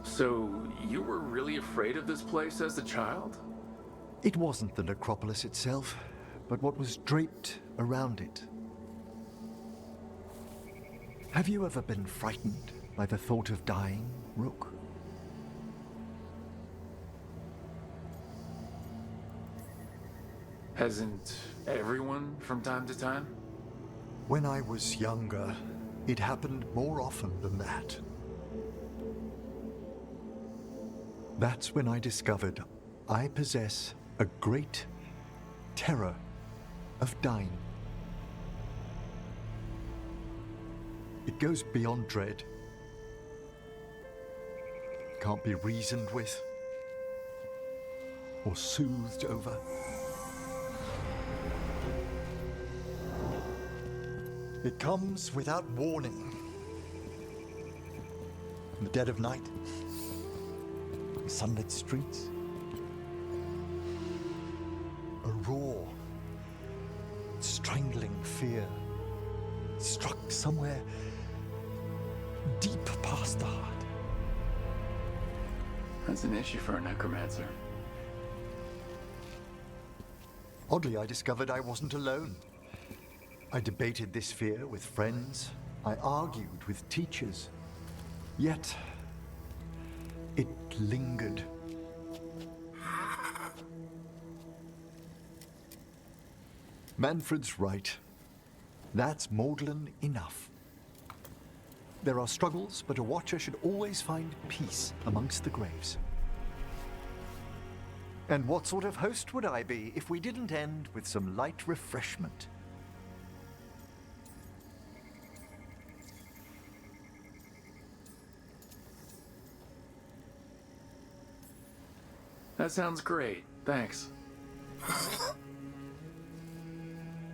So, you were really afraid of this place as a child? It wasn't the necropolis itself, but what was draped around it. Have you ever been frightened by the thought of dying, Rook? Hasn't everyone from time to time? When I was younger, it happened more often than that. That's when I discovered I possess a great terror of dying. It goes beyond dread. Can't be reasoned with or soothed over. It comes without warning. In the dead of night, in sunlit streets, a raw, strangling fear struck somewhere deep past the heart. That's an issue for a necromancer. Oddly, I discovered I wasn't alone. I debated this fear with friends. I argued with teachers. Yet, it lingered. Manfred's right. That's maudlin enough. There are struggles, but a watcher should always find peace amongst the graves. And what sort of host would I be if we didn't end with some light refreshment? That sounds great. Thanks.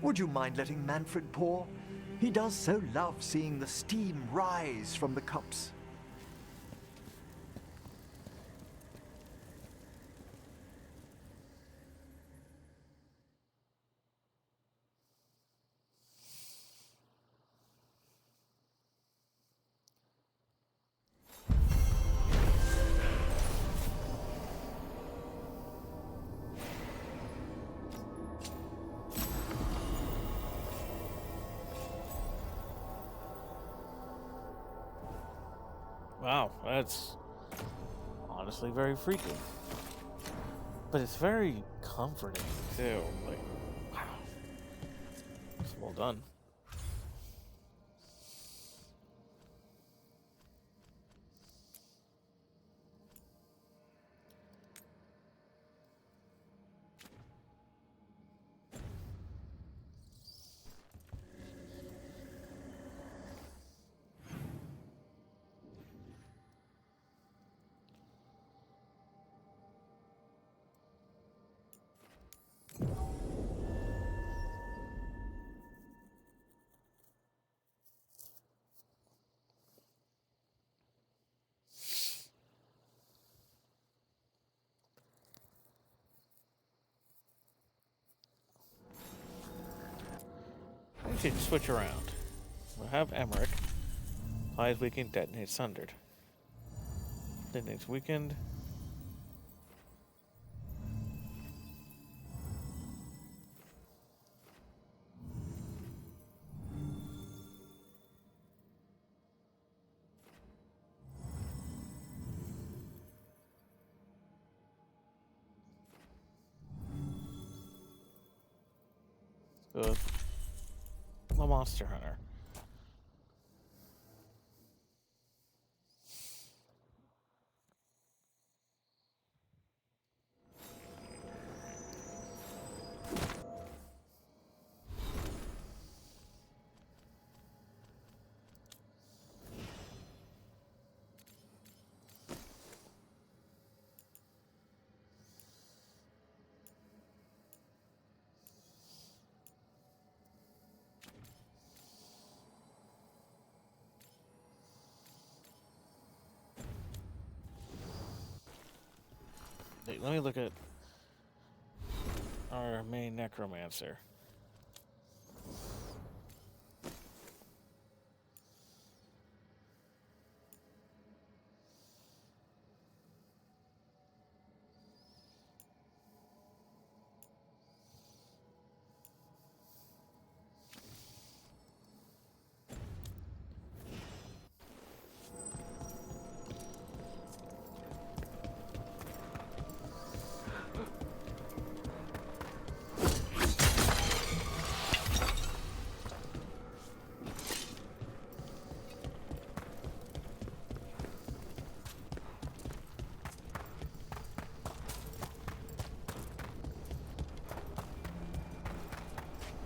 Would you mind letting Manfred pour? He does so love seeing the steam rise from the cups. Wow, that's honestly very freaky. But it's very comforting, too. Like, wow. It's well done. I should switch around. We'll have Emmerich. Applies weakened, detonates sundered. Detonates weakened. go with the Monster Hunter. Wait, let me look at our main necromancer.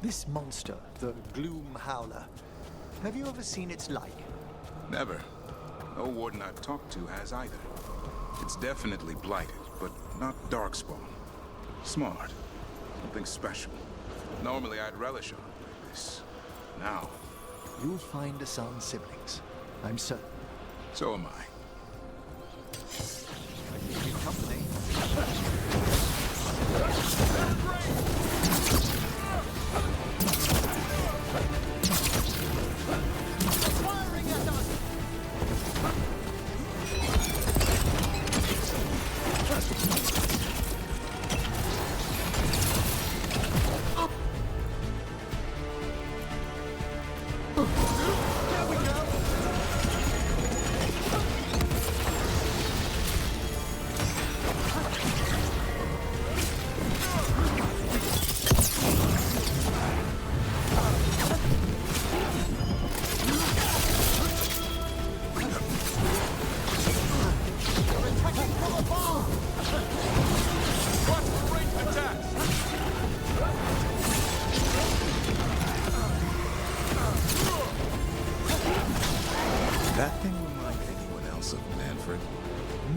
This monster, the Gloom Howler, have you ever seen its like? Never. No warden I've talked to has either. It's definitely blighted, but not darkspawn. Smart. Something special. Normally I'd relish on like this. Now... You'll find Asan's siblings. I'm certain. So am I. I keep you company.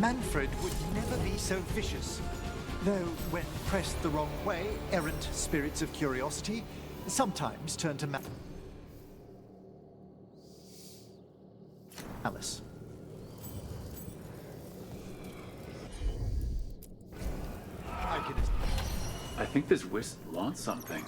Manfred would never be so vicious. Though, when pressed the wrong way, errant spirits of curiosity sometimes turn to Alice. I think this wisp wants something.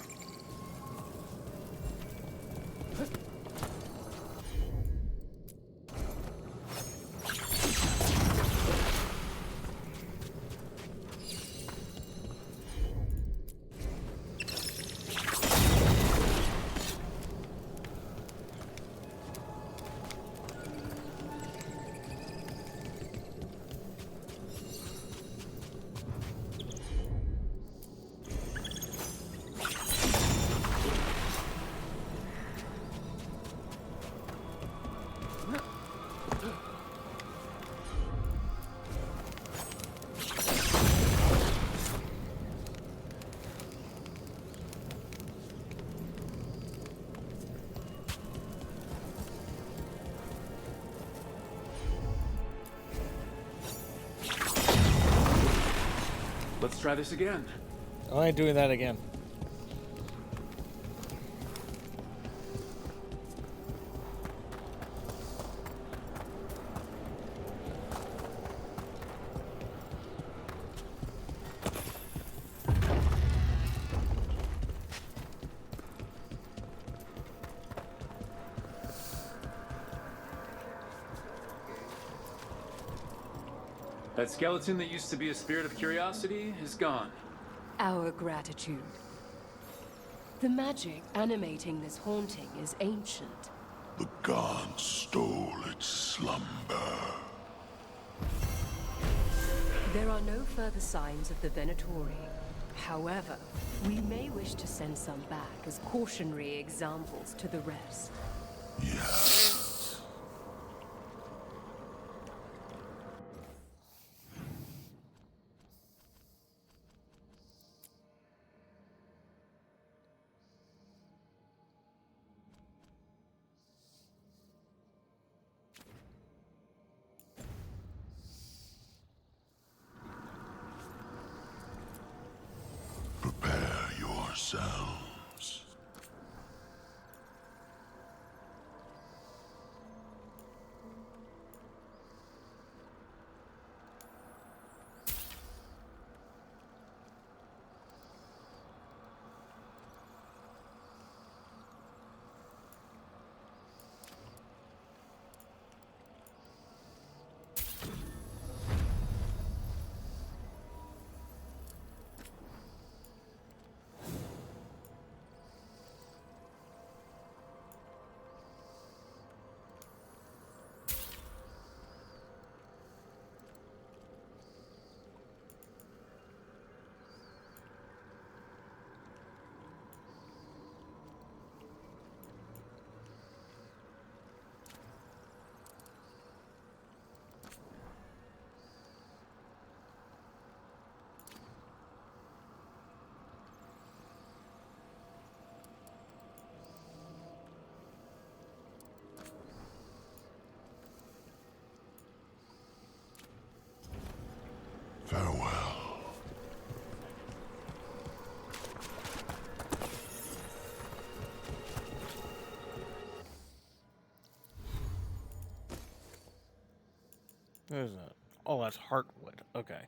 Let's try this again. I ain't doing that again. That skeleton that used to be a spirit of curiosity is gone. Our gratitude. The magic animating this haunting is ancient. The gods stole its slumber. There are no further signs of the Venatori. However, we may wish to send some back as cautionary examples to the rest. Prepare yourselves. Farewell. Where's that? Oh, that's Heartwood. Okay.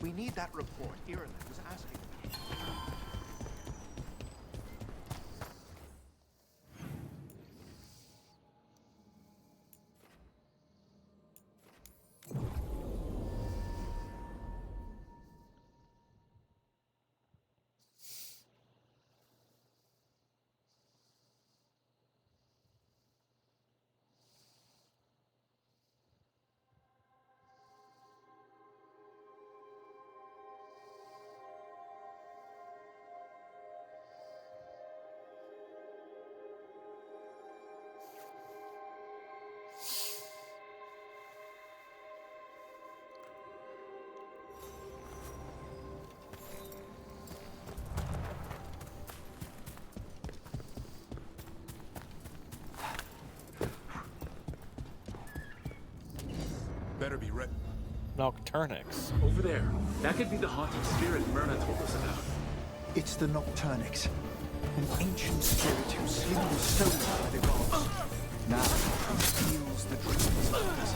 We need that report Ireland was asking about. Better be ready. Nocturnix. Over there. That could be the haunting spirit Myrna told us about. It's the Nocturnix, an ancient spirit who slew the soul by the gods. Now he steals the dreams of us.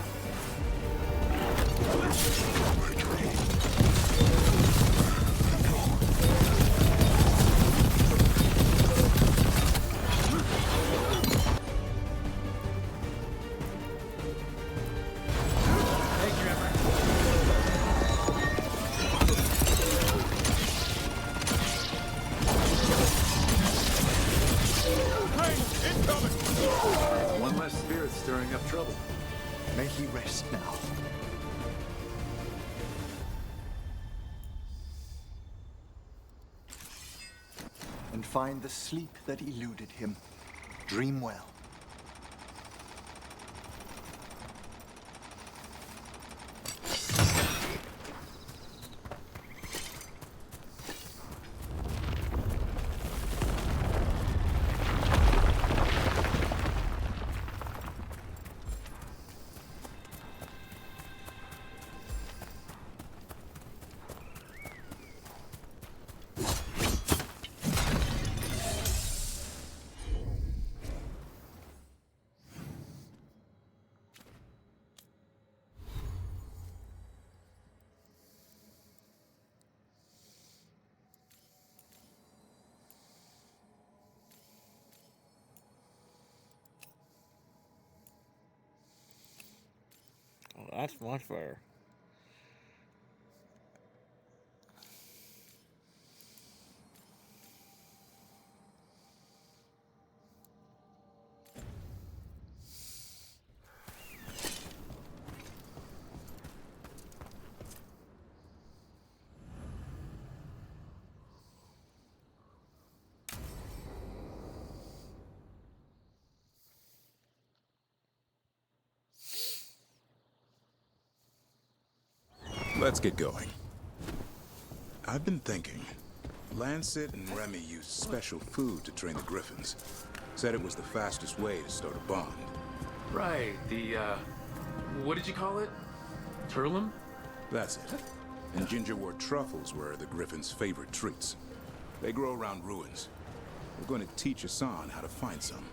One less spirit stirring up trouble. May he and find the sleep that eluded him. Dream well. Oh, that's much better. Let's get going. I've been thinking. Lancet and Remy used special food to train the Griffins. Said it was the fastest way to start a bond. Right, what did you call it? Turlum? That's it. And gingerwort truffles were the Griffins' favorite treats. They grow around ruins. We're going to teach Hassan how to find some.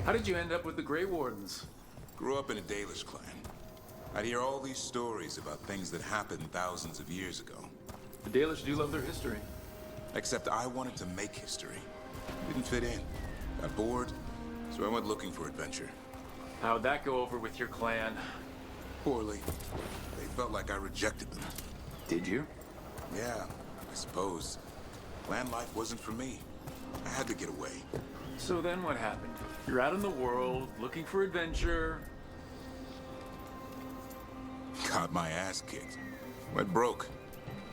How did you end up with the Grey Wardens? Grew up in a Dalish clan. I'd hear all these stories about things that happened thousands of years ago. The Dalish do love their history. Except I wanted to make history. Didn't fit in. Got bored, so I went looking for adventure. How'd that go over with your clan? Poorly. They felt like I rejected them. Did you? Yeah, I suppose. Clan life wasn't for me. I had to get away. So then what happened? You're out in the world, looking for adventure. Got my ass kicked. Went broke.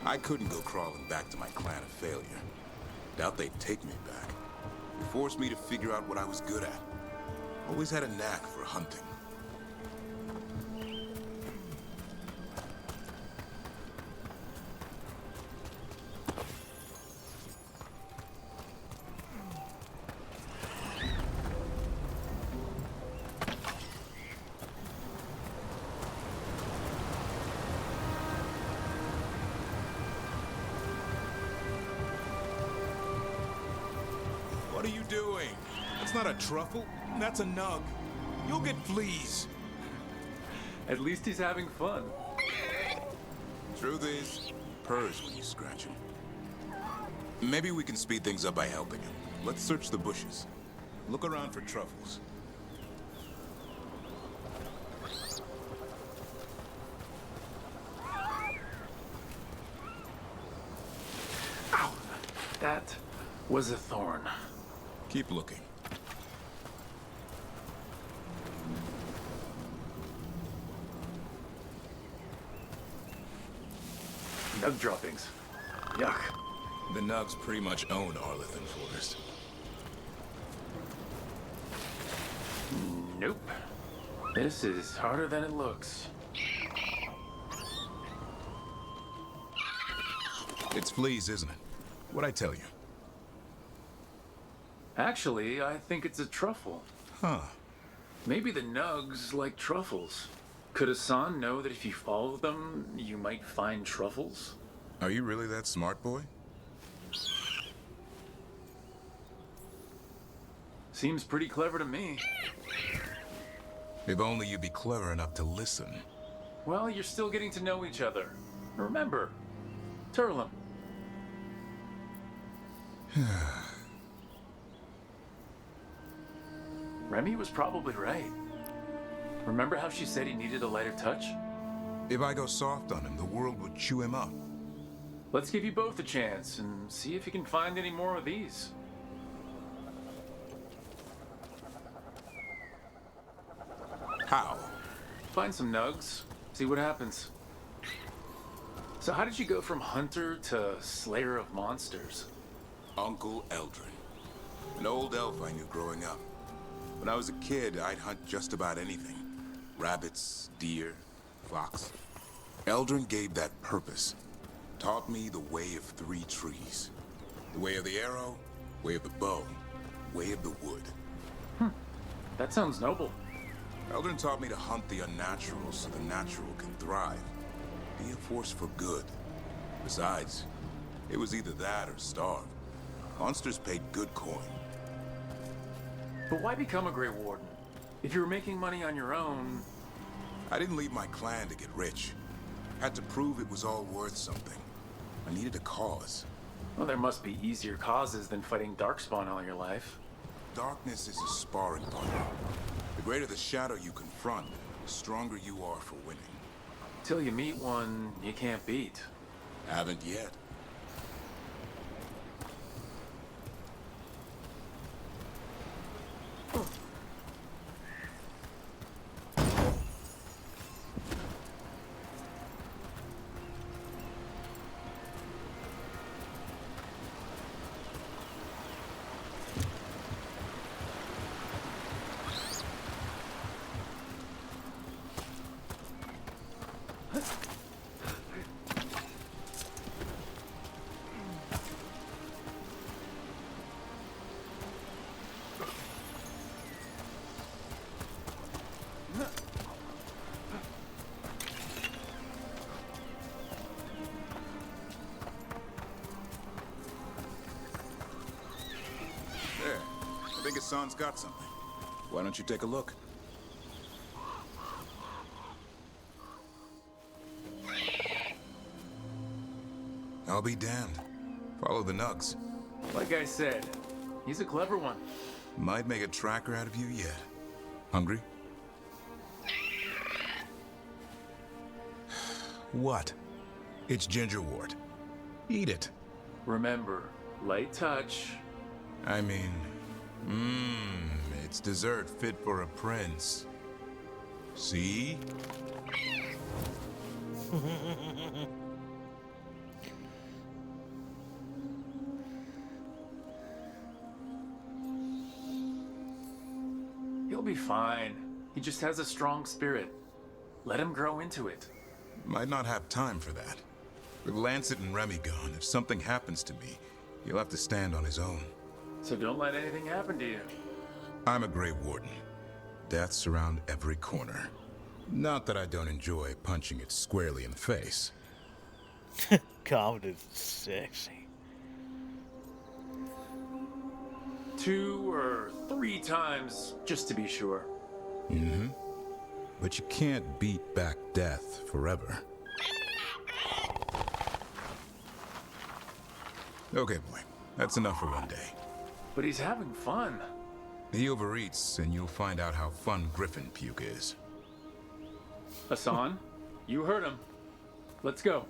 I couldn't go crawling back to my clan of failure. Doubt they'd take me back. They forced me to figure out what I was good at. Always had a knack for hunting. What are you doing? That's not a truffle. That's a nug. You'll get fleas. At least he's having fun. Truth is, purrs when you scratch him. Maybe we can speed things up by helping him. Let's search the bushes. Look around for truffles. Ow! That was a thorn. Keep looking. Nug droppings. Yuck. The Nugs pretty much own Arlithan Forest. Nope. This is harder than it looks. It's fleas, isn't it? What'd I tell you? Actually, I think it's a truffle. Huh. Maybe the Nugs like truffles. Could Hassan know that if you follow them, you might find truffles? Are you really that smart, boy? Seems pretty clever to me. If only you'd be clever enough to listen. Well, you're still getting to know each other. Remember, Turlum. Remy was probably right. Remember how she said he needed a lighter touch? If I go soft on him, the world would chew him up. Let's give you both a chance and see if you can find any more of these. How? Find some nugs, see what happens. So how did you go from hunter to slayer of monsters? Uncle Eldrin. An old elf I knew growing up. When I was a kid, I'd hunt just about anything. Rabbits, deer, fox. Eldrin gave that purpose. Taught me the way of 3 trees. The way of the arrow, way of the bow, way of the wood. That sounds noble. Eldrin taught me to hunt the unnatural so the natural can thrive. Be a force for good. Besides, it was either that or starve. Monsters paid good coin. But why become a Grey Warden? If you were making money on your own... I didn't leave my clan to get rich. Had to prove it was all worth something. I needed a cause. Well, there must be easier causes than fighting Darkspawn all your life. Darkness is a sparring partner. The greater the shadow you confront, the stronger you are for winning. Till you meet one you can't beat. Haven't yet. There. I think Hassan's got something. Why don't you take a look? I'll be damned. Follow the nugs. Like I said, he's a clever one. Might make a tracker out of you yet. Hungry? What? It's gingerwort. Eat it. Remember, light touch. I mean, it's dessert fit for a prince. See? He'll be fine. He just has a strong spirit. Let him grow into it. Might not have time for that. With Lancet and Remy gone, if something happens to me, he'll have to stand on his own. So don't let anything happen to you. I'm a Grey Warden. Death's around every corner. Not that I don't enjoy punching it squarely in the face. Confidence is sexy. 2 or 3 times, just to be sure. Mm-hmm. But you can't beat back death forever. Okay, boy. That's enough for one day. But he's having fun. He overeats, and you'll find out how fun Griffin puke is. Hassan, you heard him. Let's go.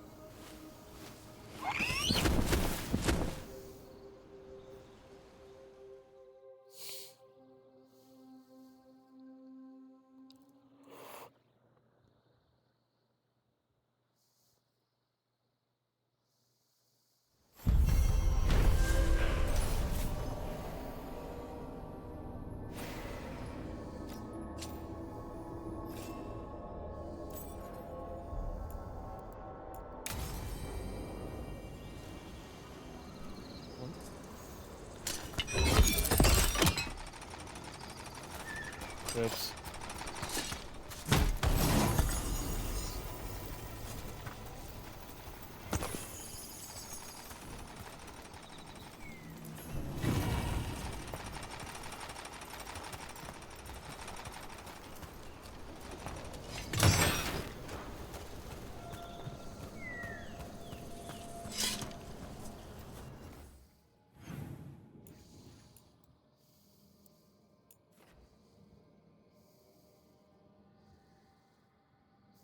Oops.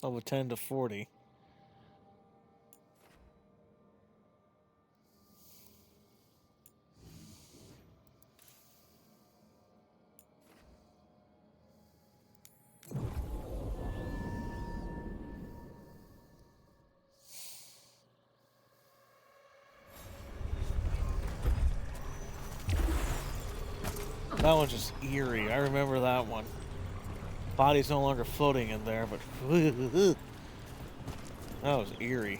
Level 10 to 40. That one's just eerie. I remember that one. Body's no longer floating in there, but that was eerie.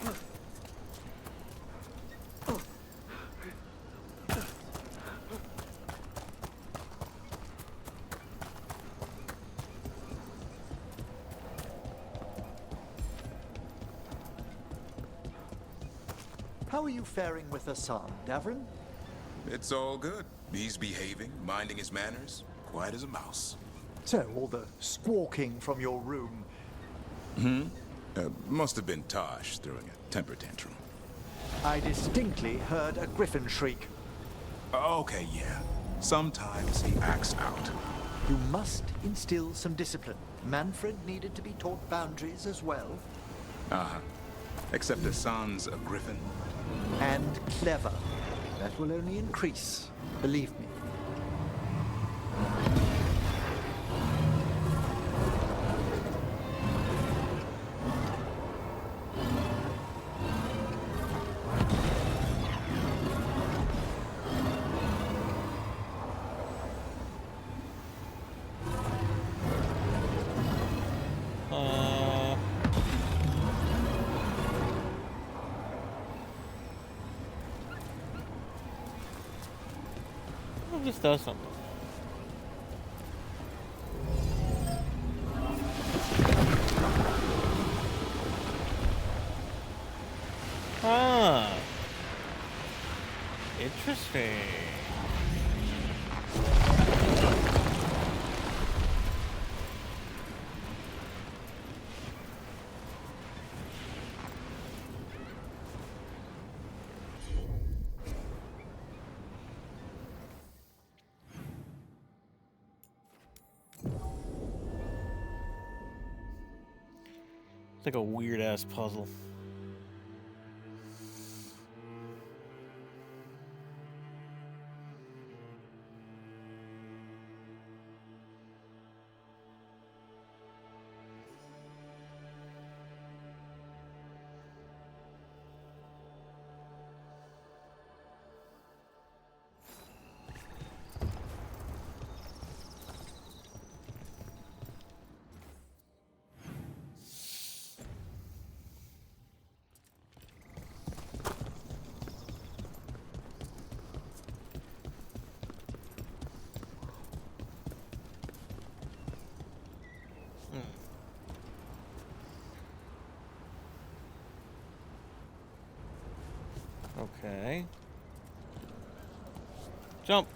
How are you faring with Hassan, Davrin? It's all good. He's behaving, minding his manners, quiet as a mouse. So, all the squawking from your room. Must have been Tosh throwing a temper tantrum. I distinctly heard a griffin shriek. Okay, yeah. Sometimes he acts out. You must instill some discipline. Manfred needed to be taught boundaries as well. Uh-huh. Except Hassan's a griffin. And clever. That will only increase, believe me. Just does something. Ah, interesting. It's like a weird-ass puzzle. Okay. Jump.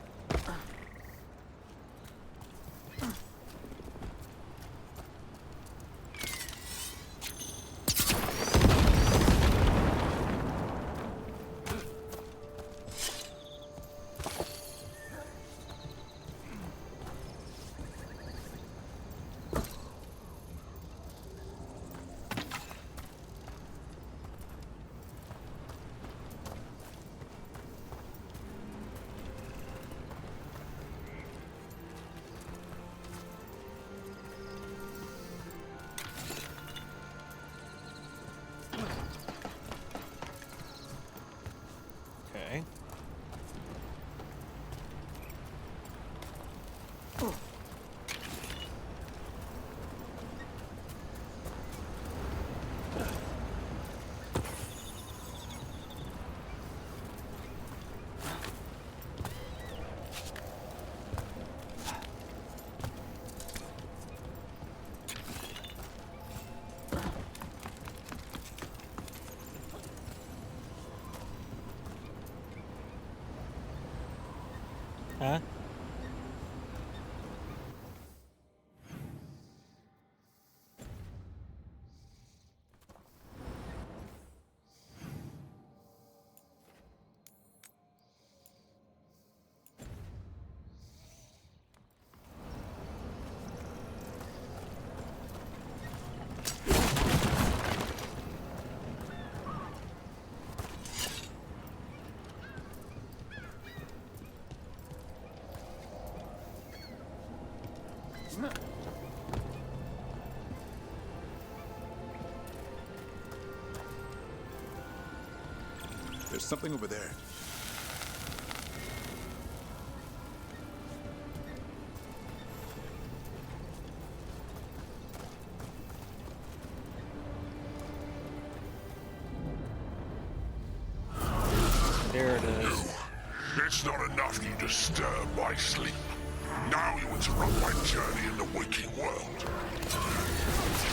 Okay. Huh? There's something over there. There it is. It's not enough you disturb my sleep. Now you interrupt my journey in the waking world.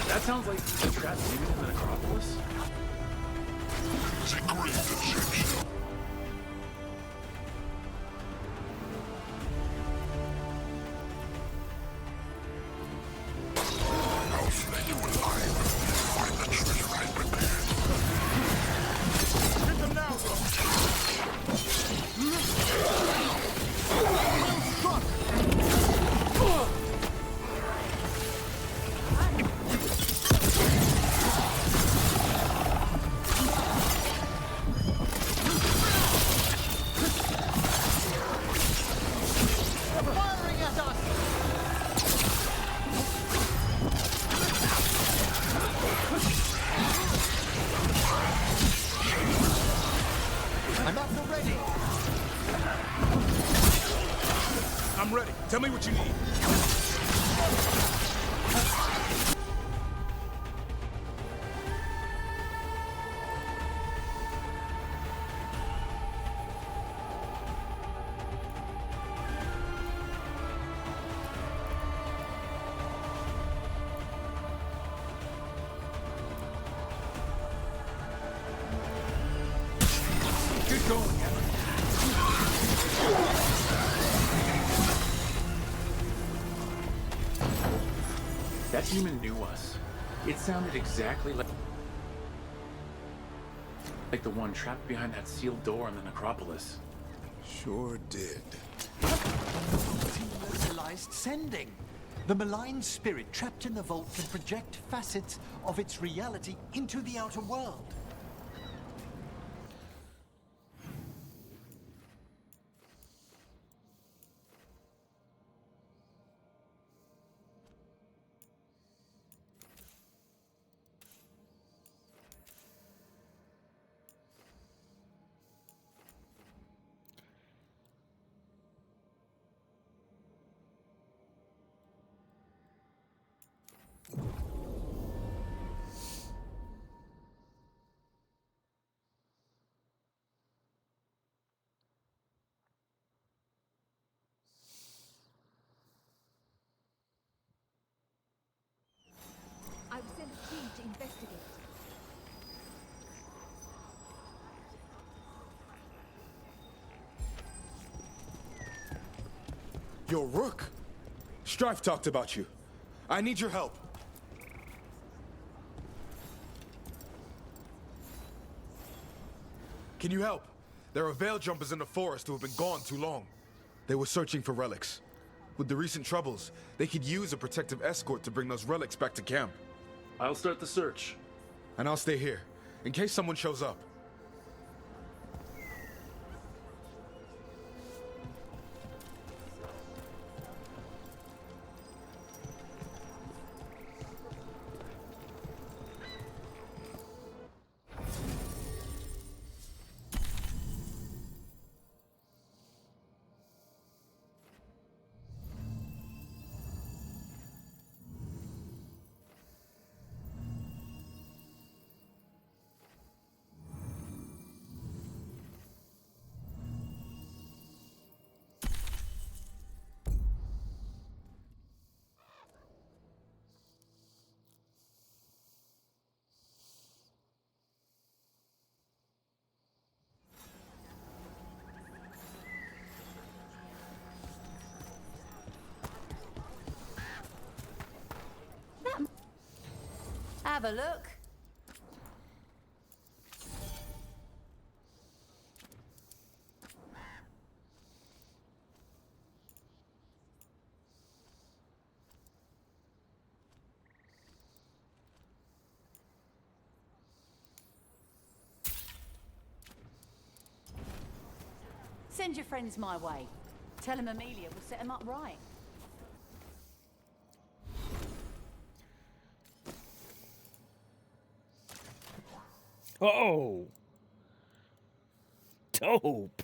That sounds like the trap demon in the necropolis. The great deception. I'll flay you alive if you find the treasure I prepared. Hit them now! I'm up and ready. I'm ready. Tell me what you need. Good going, Evan. That demon knew us. It sounded exactly like the one trapped behind that sealed door in the necropolis. Sure did. Localized sending. The malign spirit trapped in the vault can project facets of its reality into the outer world. I've sent a team to investigate. Yo, Rook. Strife talked about you. I need your help. Can you help? There are veil jumpers in the forest who have been gone too long. They were searching for relics. With the recent troubles, they could use a protective escort to bring those relics back to camp. I'll start the search. And I'll stay here, in case someone shows up. Have a look. Send your friends my way. Tell them Amelia will set them up right. Oh. Dope.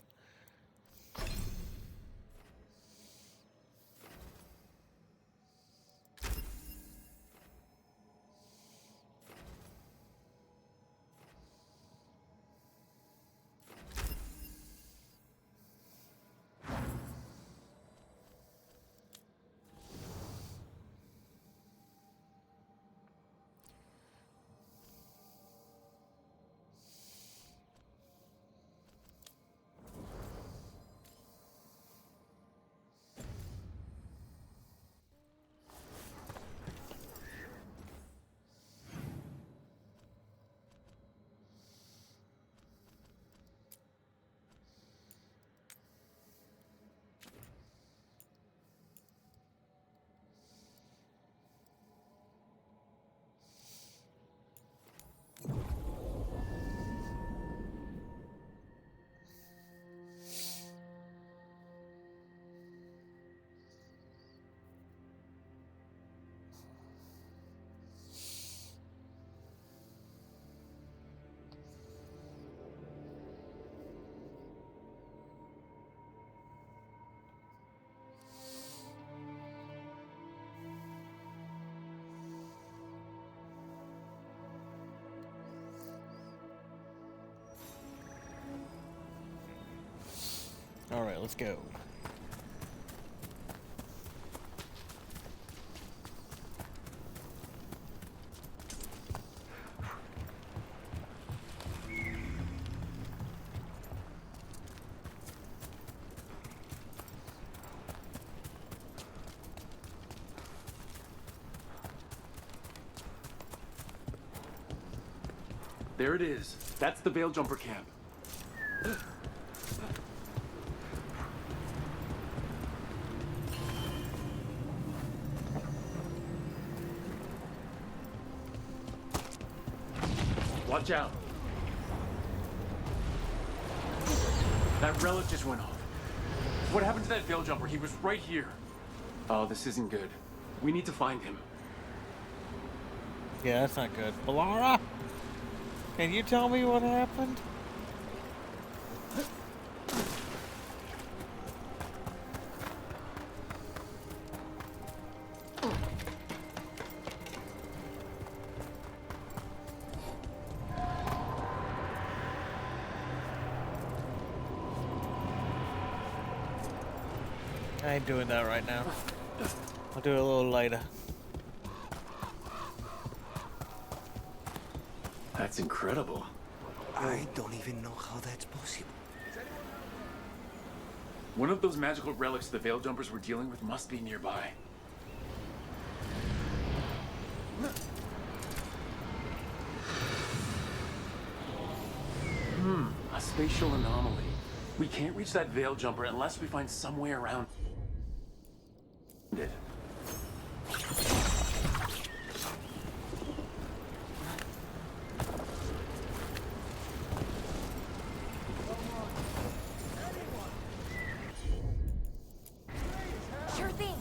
All right, let's go. There it is. That's the Veil Jumper camp. Watch out. That relic just went off. What happened to that Veil Jumper? He was right here. Oh, this isn't good. We need to find him. Yeah, that's not good. Balara, can you tell me what happened? I ain't doing that right now. I'll do it a little later. That's incredible. I don't even know how that's possible. One of those magical relics the Veil Jumpers were dealing with must be nearby. A spatial anomaly. We can't reach that Veil Jumper unless we find some way around it. Sure thing.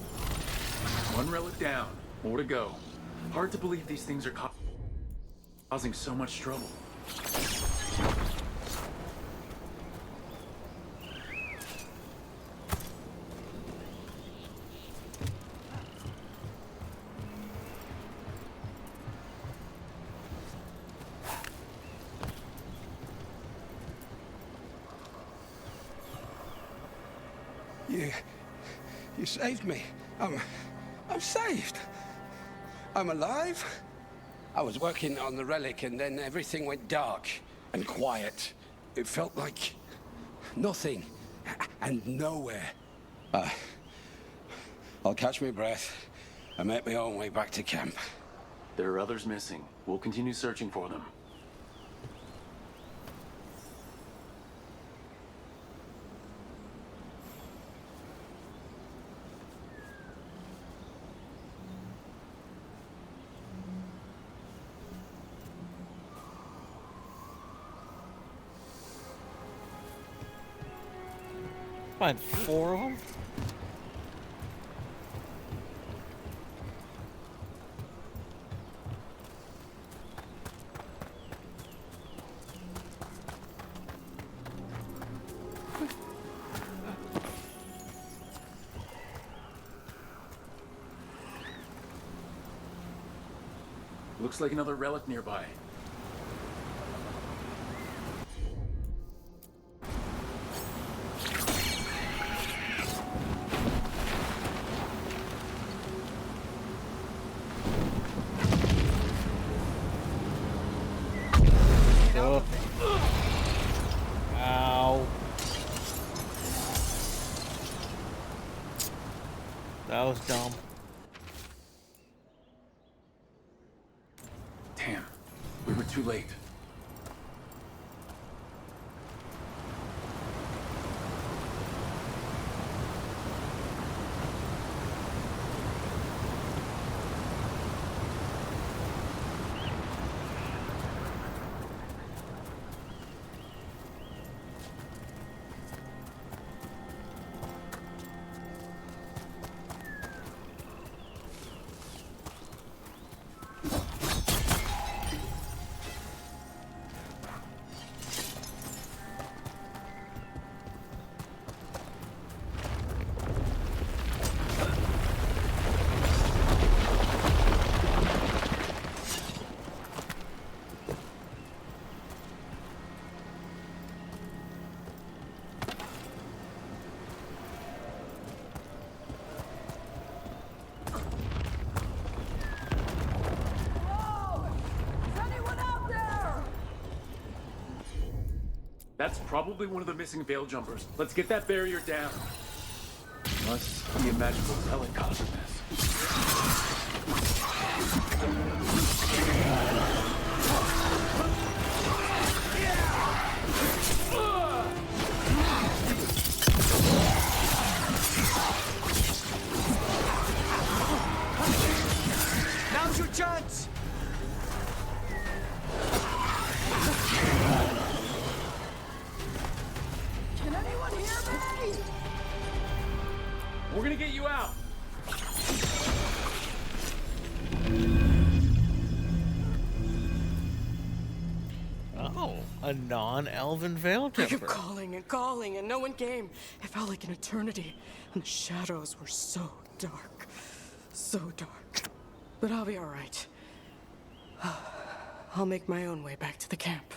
One relic down. More to go. Hard to believe these things are causing so much trouble. You saved me. I'm saved. I'm alive. I was working on the relic and then everything went dark and quiet. It felt like nothing and nowhere. I'll catch my breath and make my own way back to camp. There are others missing. We'll continue searching for them. Find 4 of them? Looks like another relic nearby. Oh. Ow. That was dumb. Damn, we were too late. That's probably one of the missing veil jumpers. Let's get that barrier down. Must be a magical pellet causing this. Now's your chance! Can anyone hear me? We're gonna get you out. Oh, a non-elven veil I kept jumper. calling and calling, and no one came. It felt like an eternity, and the shadows were so dark. So dark. But I'll be all right. I'll make my own way back to the camp.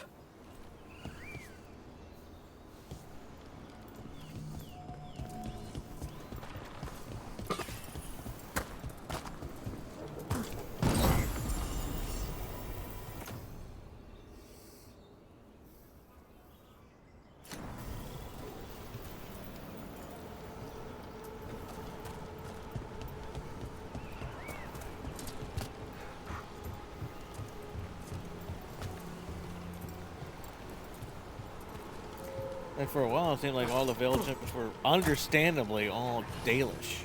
And for a while, it seemed like all the veil jumpers were understandably all Dalish.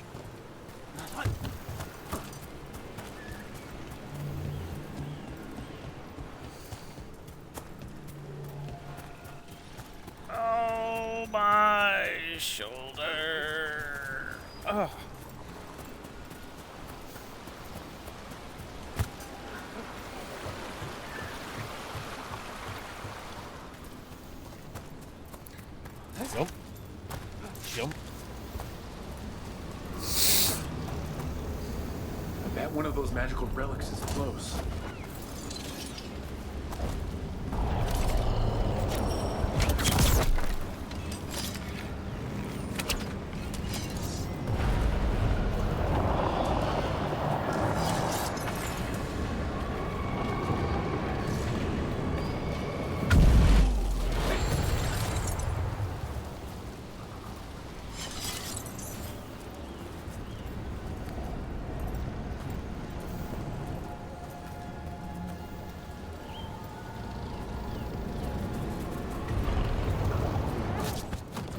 Oh, my shoulder. Ugh. Jump. Jump. I bet one of those magical relics is close.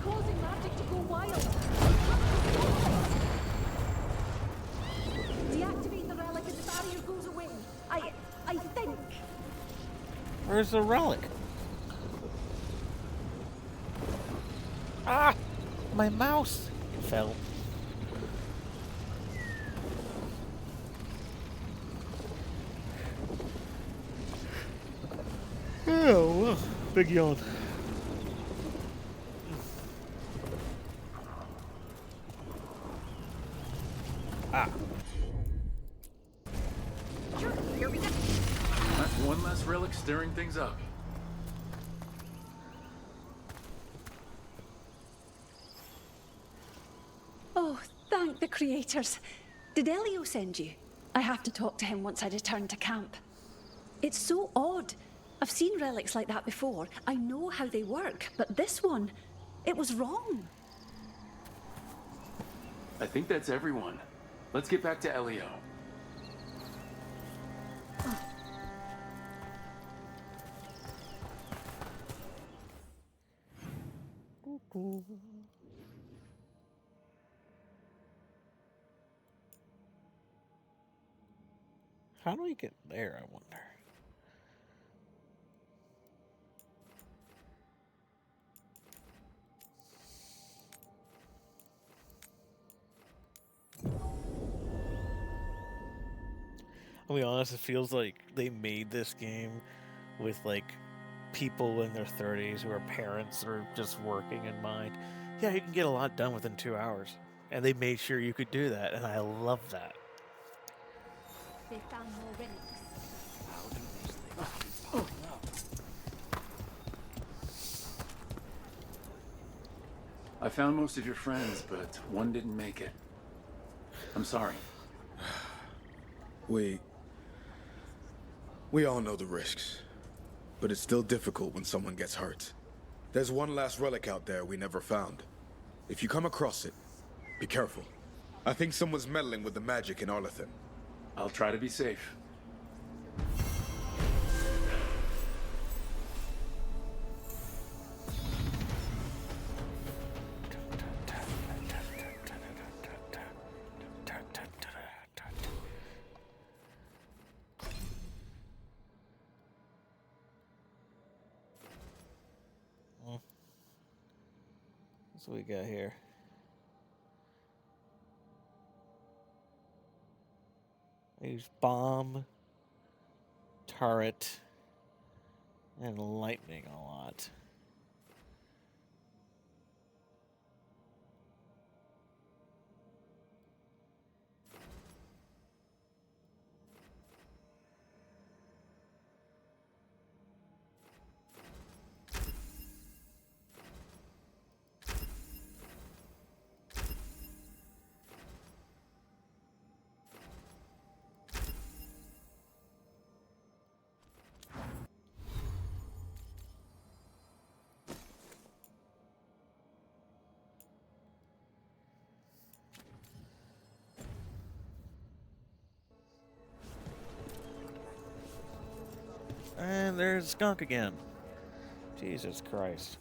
Causing magic to go wild. Deactivate the relic as the barrier goes away. I think. Where's the relic? Ah! My mouse fell. Oh, big yawn. Ah. Here we go. thank the creators. Did Elio send you? I have to talk to him once I return to camp. It's so odd. I've seen relics like that before. I know how they work, but this one, it was wrong. I think that's everyone. Let's get back to Elio. How do we get there, I wonder? I'll be honest, it feels like they made this game with like people in their 30s who are parents or just working in mind. Yeah, you can get a lot done within 2 hours. And they made sure you could do that, and I love that. They found more relics. I found most of your friends, but one didn't make it. I'm sorry. We all know the risks, but it's still difficult when someone gets hurt. There's one last relic out there we never found. If you come across it, be careful. I think someone's meddling with the magic in Arlathan. I'll try to be safe. What we got here? I use bomb, turret, and lightning a lot. And there's a skunk again. Jesus Christ.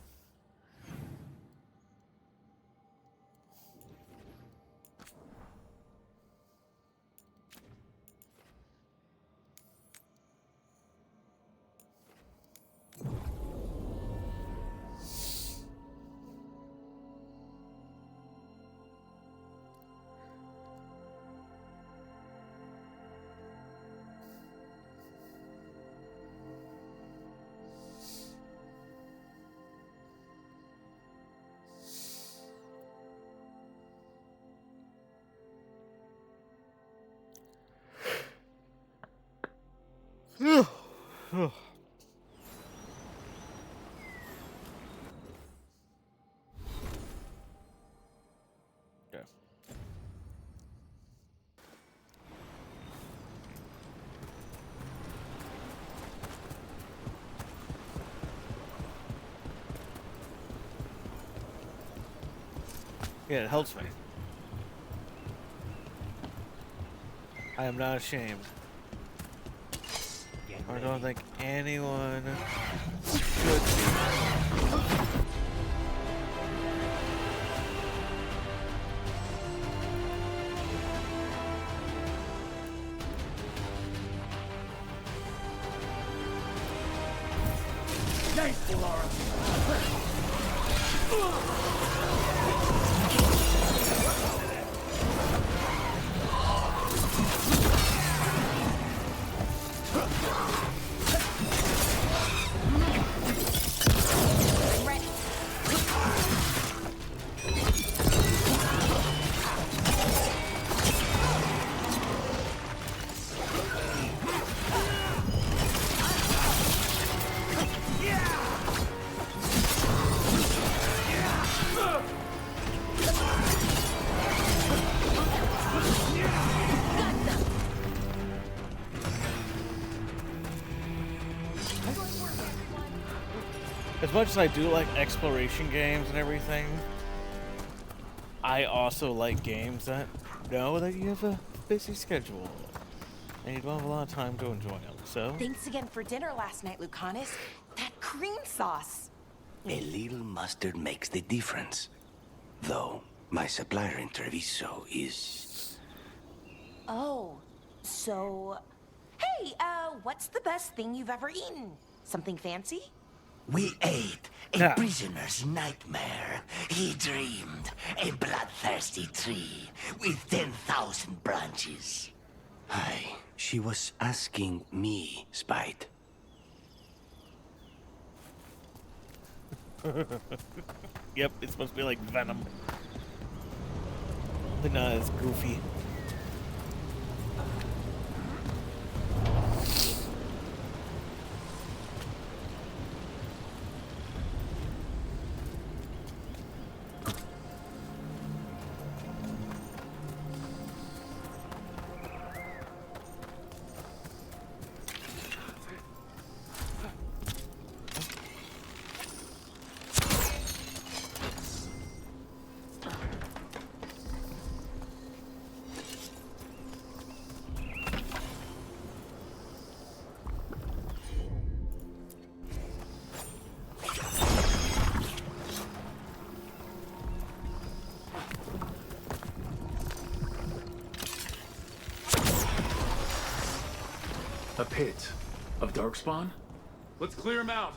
Okay. Yeah, it helps me. I am not ashamed. I don't think anyone should be. Nice, Laura. much as I do like exploration games and everything, I also like games that know that you have a busy schedule and you don't have a lot of time to enjoy them. So Thanks again for dinner last night, Lucanus. That cream sauce. A little mustard makes the difference. Though, my supplier in Treviso is... Oh, so... Hey, what's the best thing you've ever eaten? Something fancy? We ate a prisoner's nightmare. He dreamed a bloodthirsty tree with 10,000 branches. Aye, she was asking me, Spite. Yep, it's supposed to be like Venom. But not as goofy. A pit of darkspawn? Let's clear him out.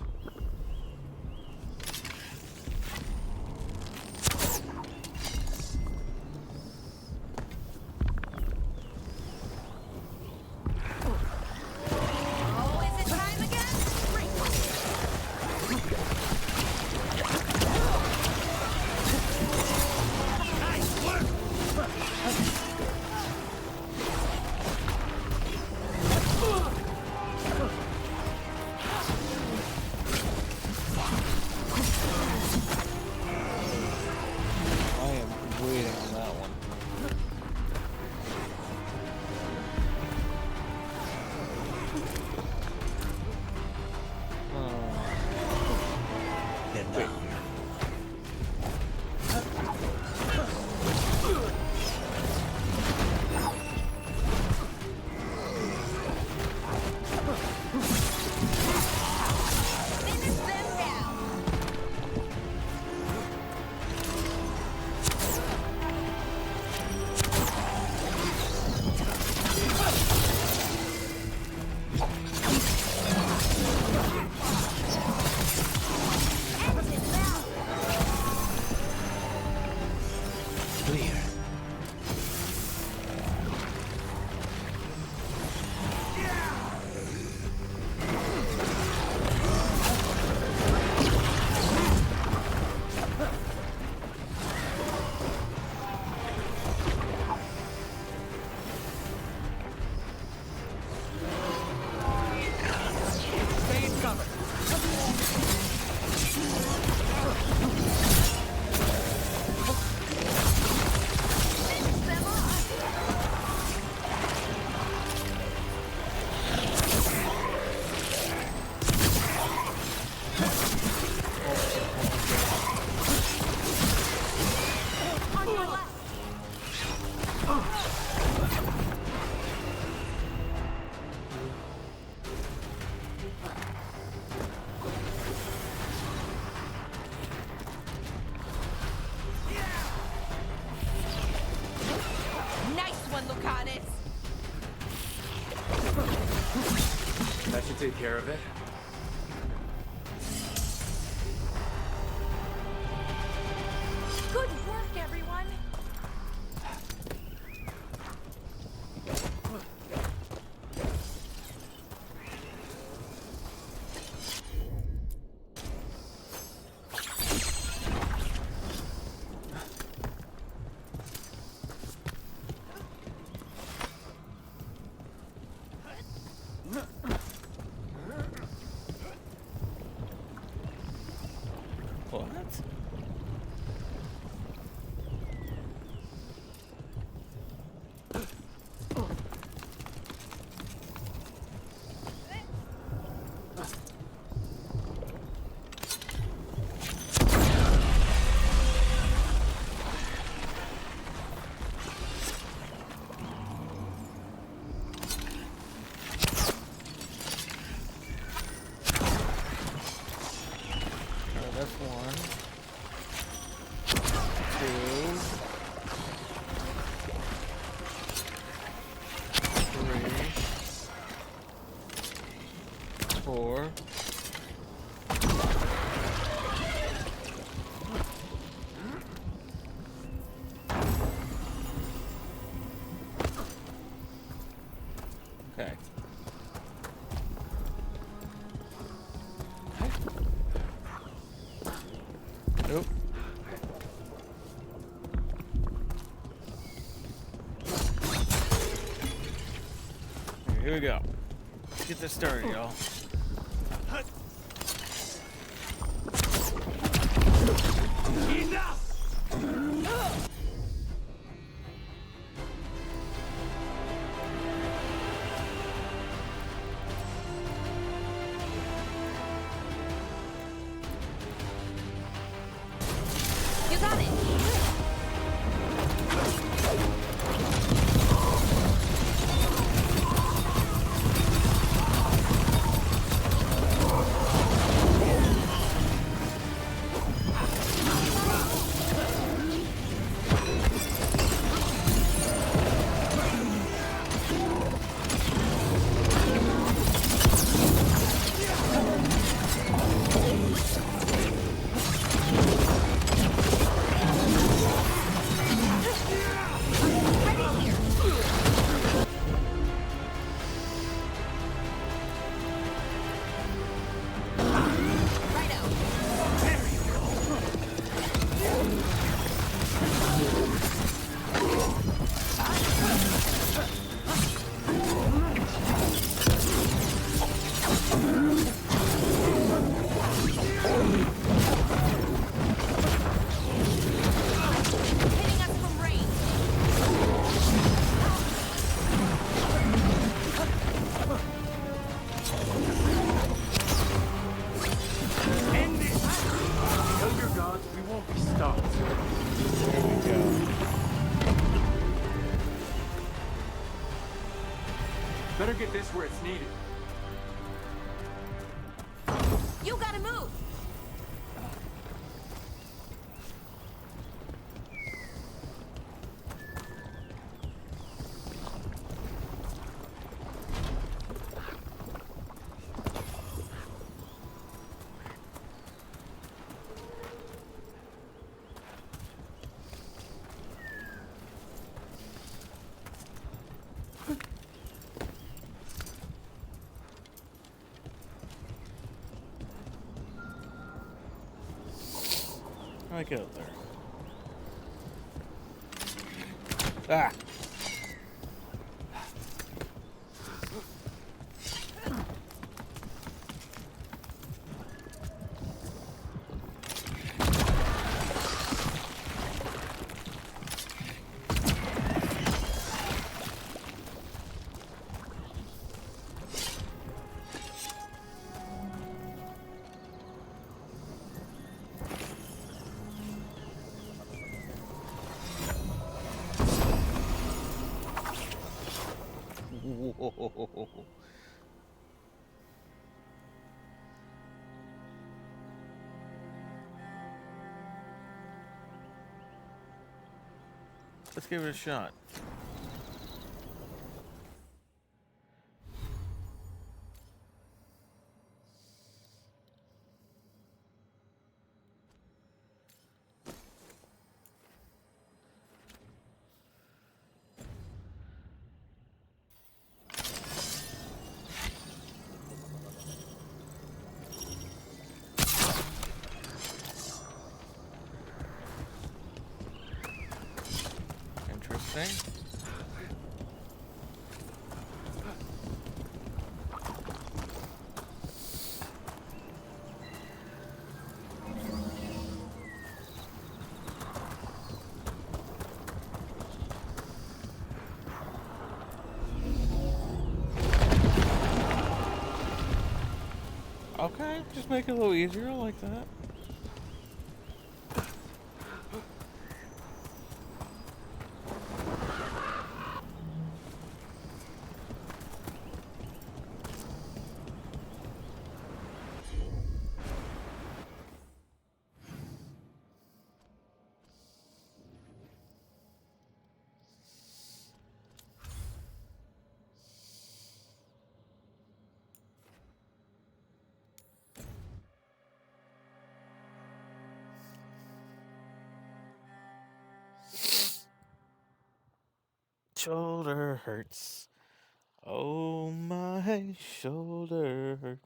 That should take care of it. Good work, everyone. That's one. Two. Three. Four. Okay. Nope. Okay, here we go. Let's get this started, y'all. You got it. Better get this where it's needed. You gotta move. I get up there. Ah! Whoa. Let's give it a shot. Interesting. Okay, just make it a little easier like that. shoulder hurts. Oh, my shoulder hurts.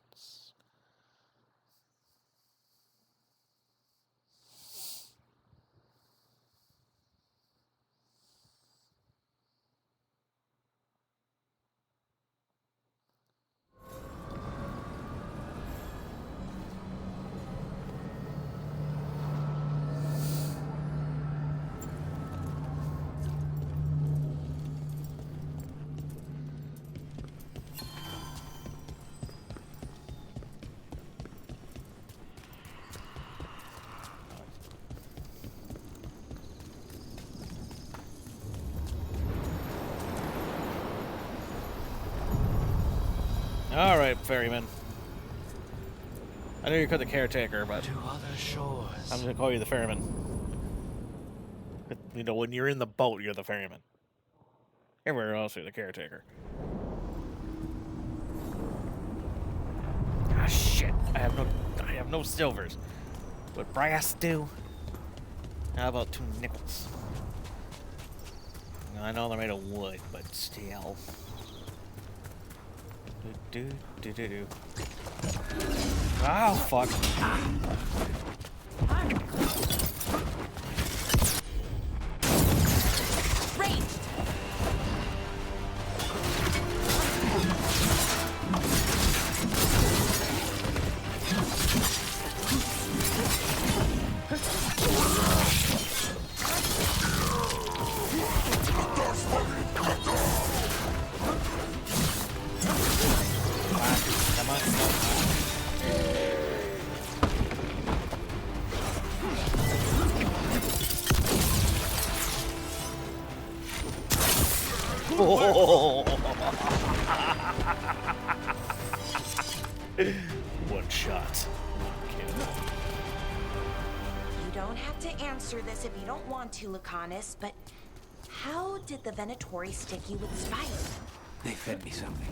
All right, ferryman. I know you're called the caretaker, but To other shores. I'm gonna call you the ferryman. You know, when you're in the boat, you're the ferryman. Everywhere else, you're the caretaker. Ah, shit! I have no silvers. But brass do. How about 2 nickels? I know they're made of wood, but still. Oh, fuck. Ranged. Come on, come on. Oh. One shot. You don't have to answer this if you don't want to, Lucanus, but how did the Venatori stick you with spice? They fed me something.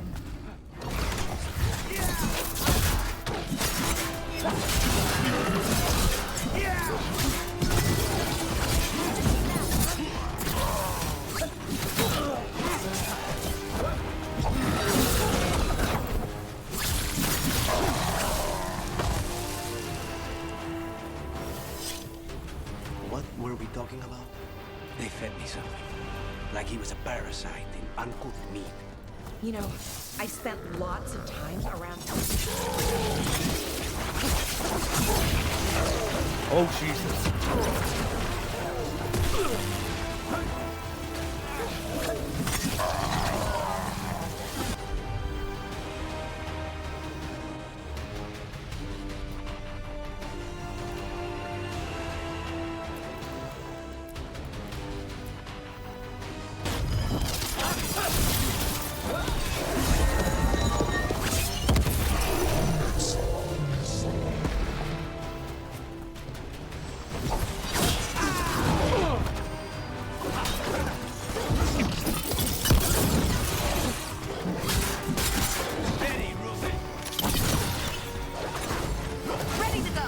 What were we talking about? They fed me something. Like he was a parasite in uncooked meat. You know, I spent lots of time around. Oh, Jesus. Ready to go.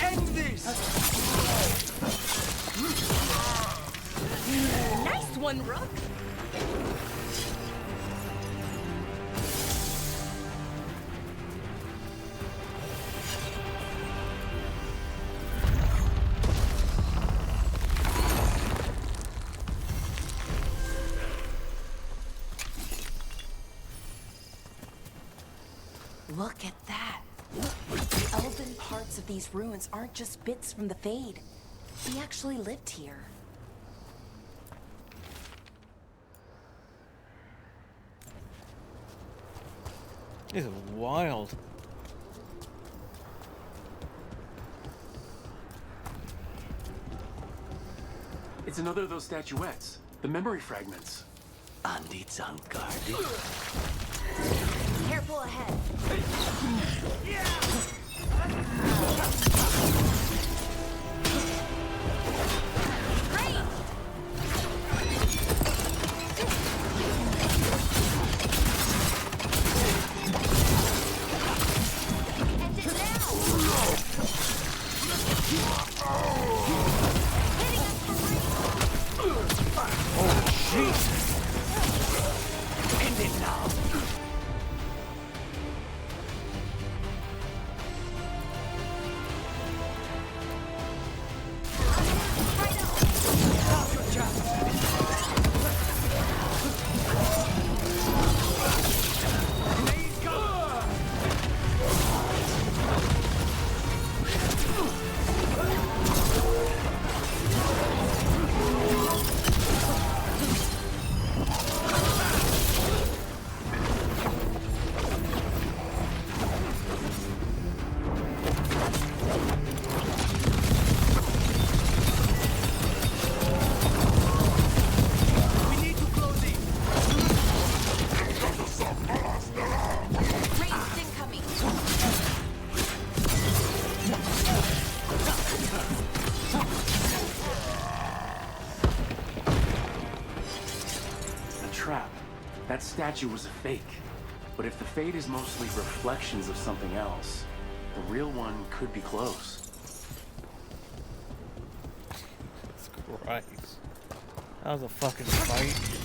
End this! Nice one, Rook. Look at that. The elven parts of these ruins aren't just bits from the Fade. He actually lived here. This is wild. It's another of those statuettes. The memory fragments. And it's unguarded. Careful ahead. End it now. That statue was a fake. But if the fade is mostly reflections of something else, the real one could be close. Jesus Christ. That was a fucking fight.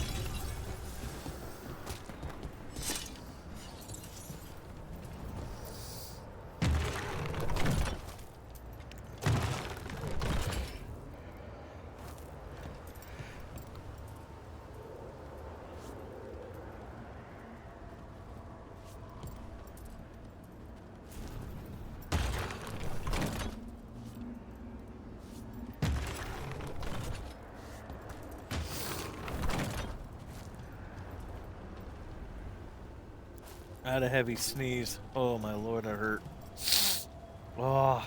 I had a heavy sneeze. Oh my lord, that hurt. Oh.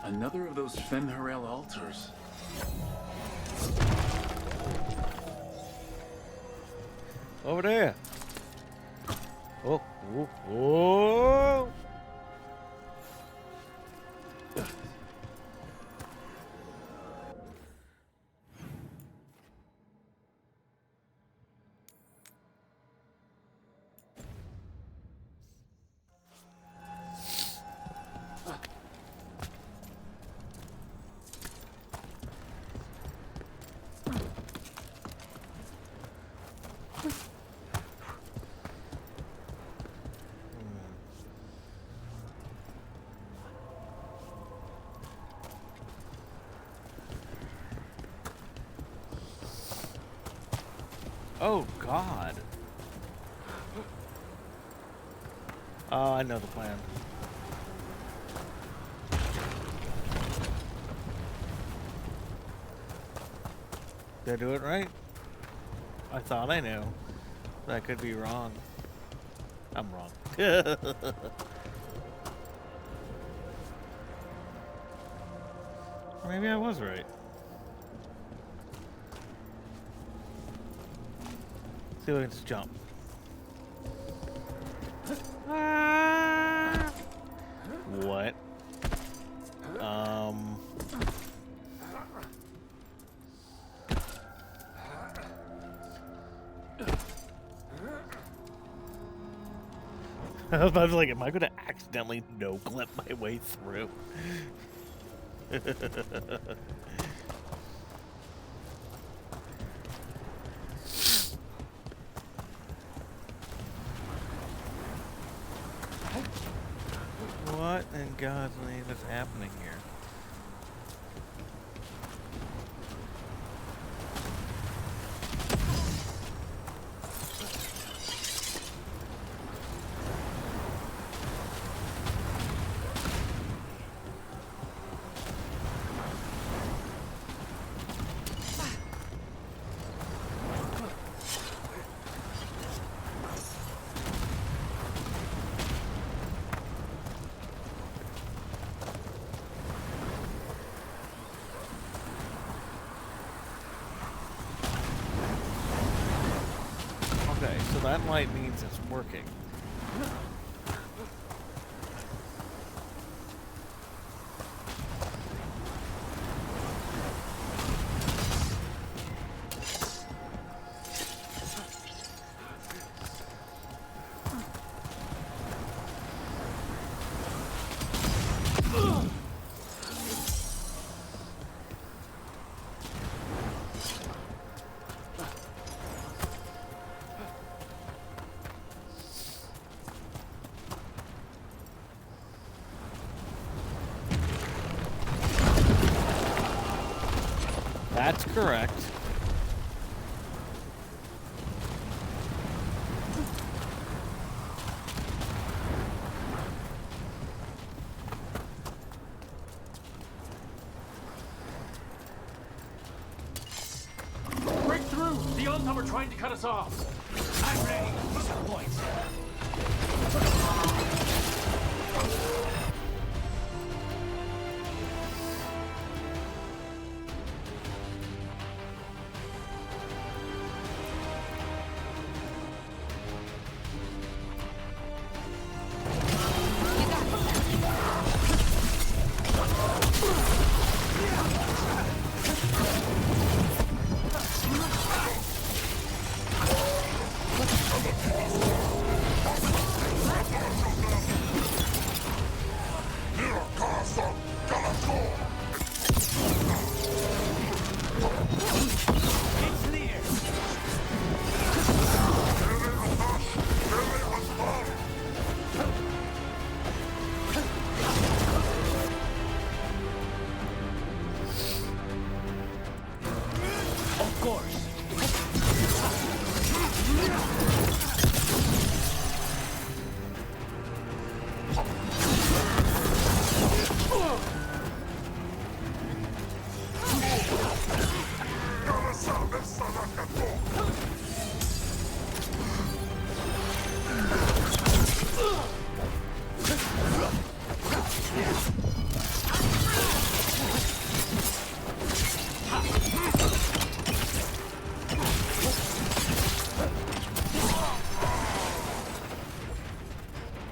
Another of those Fen'Harel altars. Over there. Oh, oh, oh. Oh, God. Oh, I know the plan. Did I do it right? I thought I knew. That could be wrong. I'm wrong. Or maybe I was right. See if I can just jump. What? I was like, am I going to accidentally no-clip my way through? What in God's name is happening here? So that light means it's working. That's correct. Break through! The Untom are trying to cut us off! I'm ready! Some points.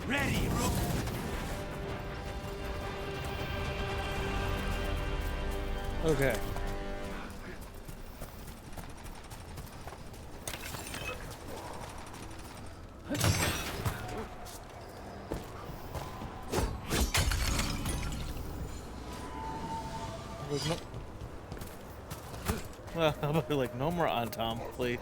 Ready, Rook. Okay. I'll be like, no more on Tom, please.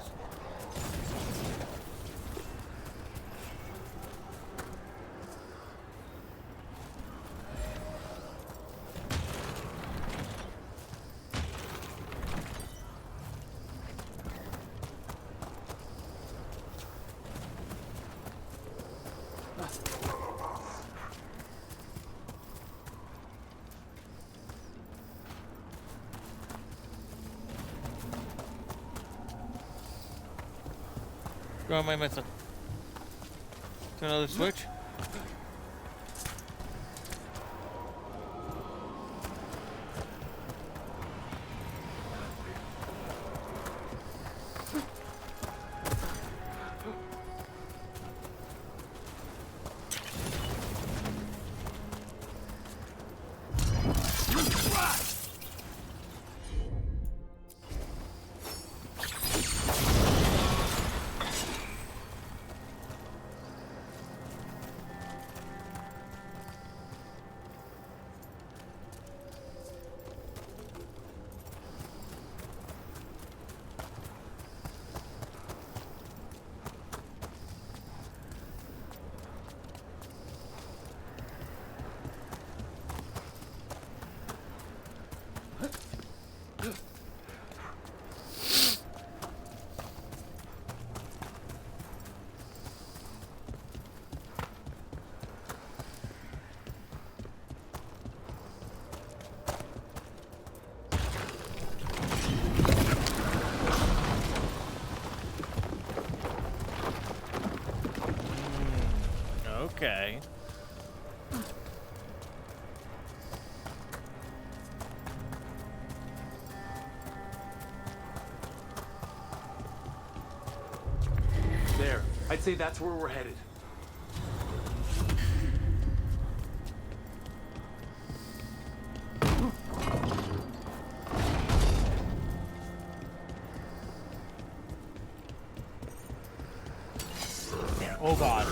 What am I missing? Is there another switch? Okay. There. I'd say that's where we're headed. Oh God.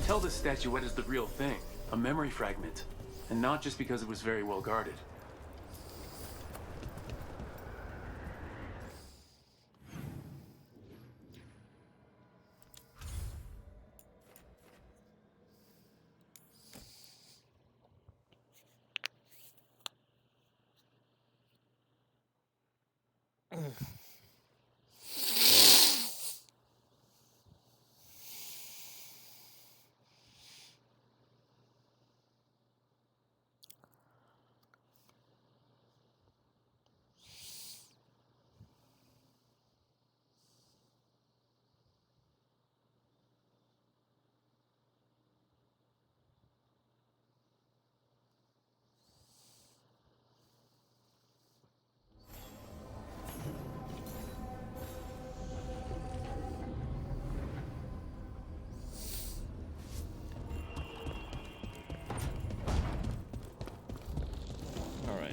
Tell this statuette is the real thing, a memory fragment, and not just because it was very well guarded.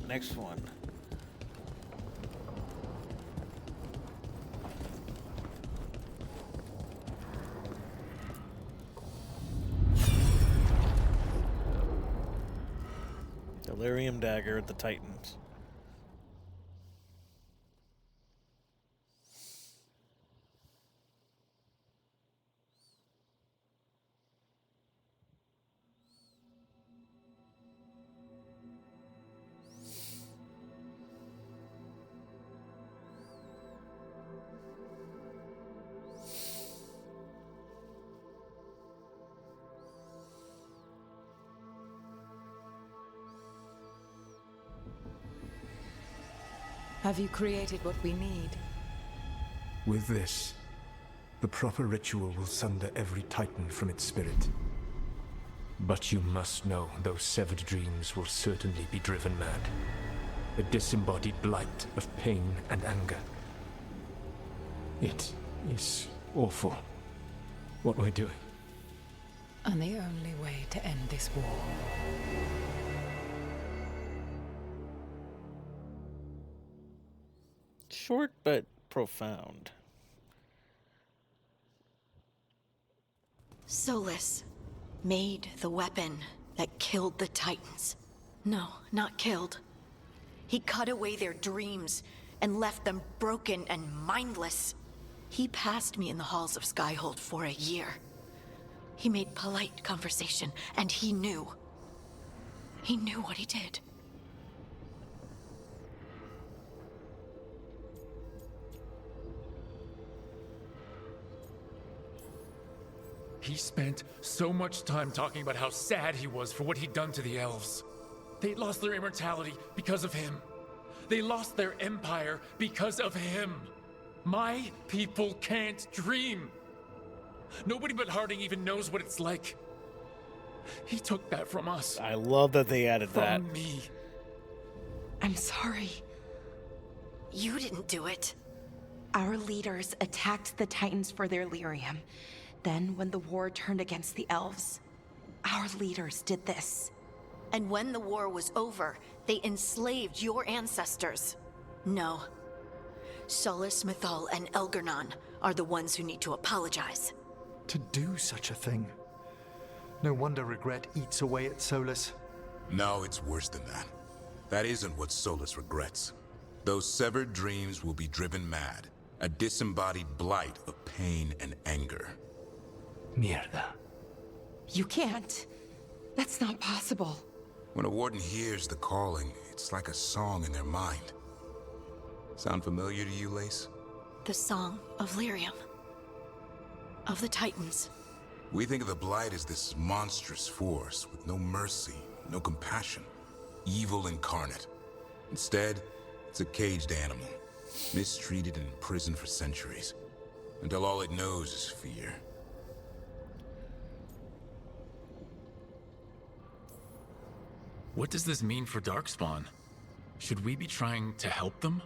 next one. Delirium Dagger, the Titans. Have you created what we need? With this, the proper ritual will sunder every Titan from its spirit. But you must know those severed dreams will certainly be driven mad. A disembodied blight of pain and anger. It is awful what we're doing. And the only way to end this war. Short but profound. Solus made the weapon that killed the Titans. No, not killed. He cut away their dreams and left them broken and mindless. He passed me in the halls of Skyhold for a year. He made polite conversation, and he knew. He knew what he did. He spent so much time talking about how sad he was for what he'd done to the elves. They lost their immortality because of him. They lost their empire because of him. My people can't dream. Nobody but Harding even knows what it's like. He took that from us. I love that they added that. From me. I'm sorry. You didn't do it. Our leaders attacked the Titans for their lyrium. Then, when the war turned against the elves, our leaders did this. And when the war was over, they enslaved your ancestors. No. Solus, Mythal, and Elgar'nan are the ones who need to apologize. To do such a thing. No wonder regret eats away at Solus. No, it's worse than that. That isn't what Solus regrets. Those severed dreams will be driven mad. A disembodied blight of pain and anger. Mierda. You can't. That's not possible. When a warden hears the calling, it's like a song in their mind. Sound familiar to you, Lace? The song of lyrium. Of the Titans. We think of the Blight as this monstrous force with no mercy, no compassion. Evil incarnate. Instead, it's a caged animal. Mistreated and imprisoned for centuries. Until all it knows is fear. What does this mean for Darkspawn? Should we be trying to help them?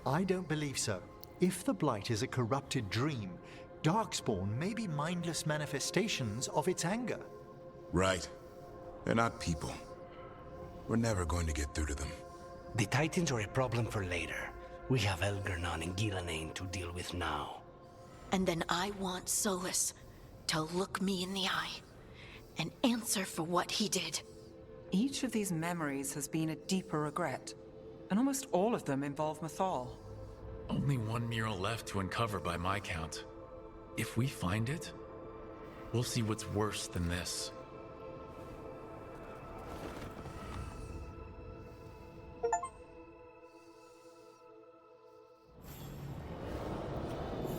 I don't believe so. If the Blight is a corrupted dream, Darkspawn may be mindless manifestations of its anger. Right. They're not people. We're never going to get through to them. The Titans are a problem for later. We have Elgar'nan and Gillenane to deal with now. And then I want Solus to look me in the eye and answer for what he did. Each of these memories has been a deeper regret, and almost all of them involve Mythal. Only one mural left to uncover by my count. If we find it, we'll see what's worse than this.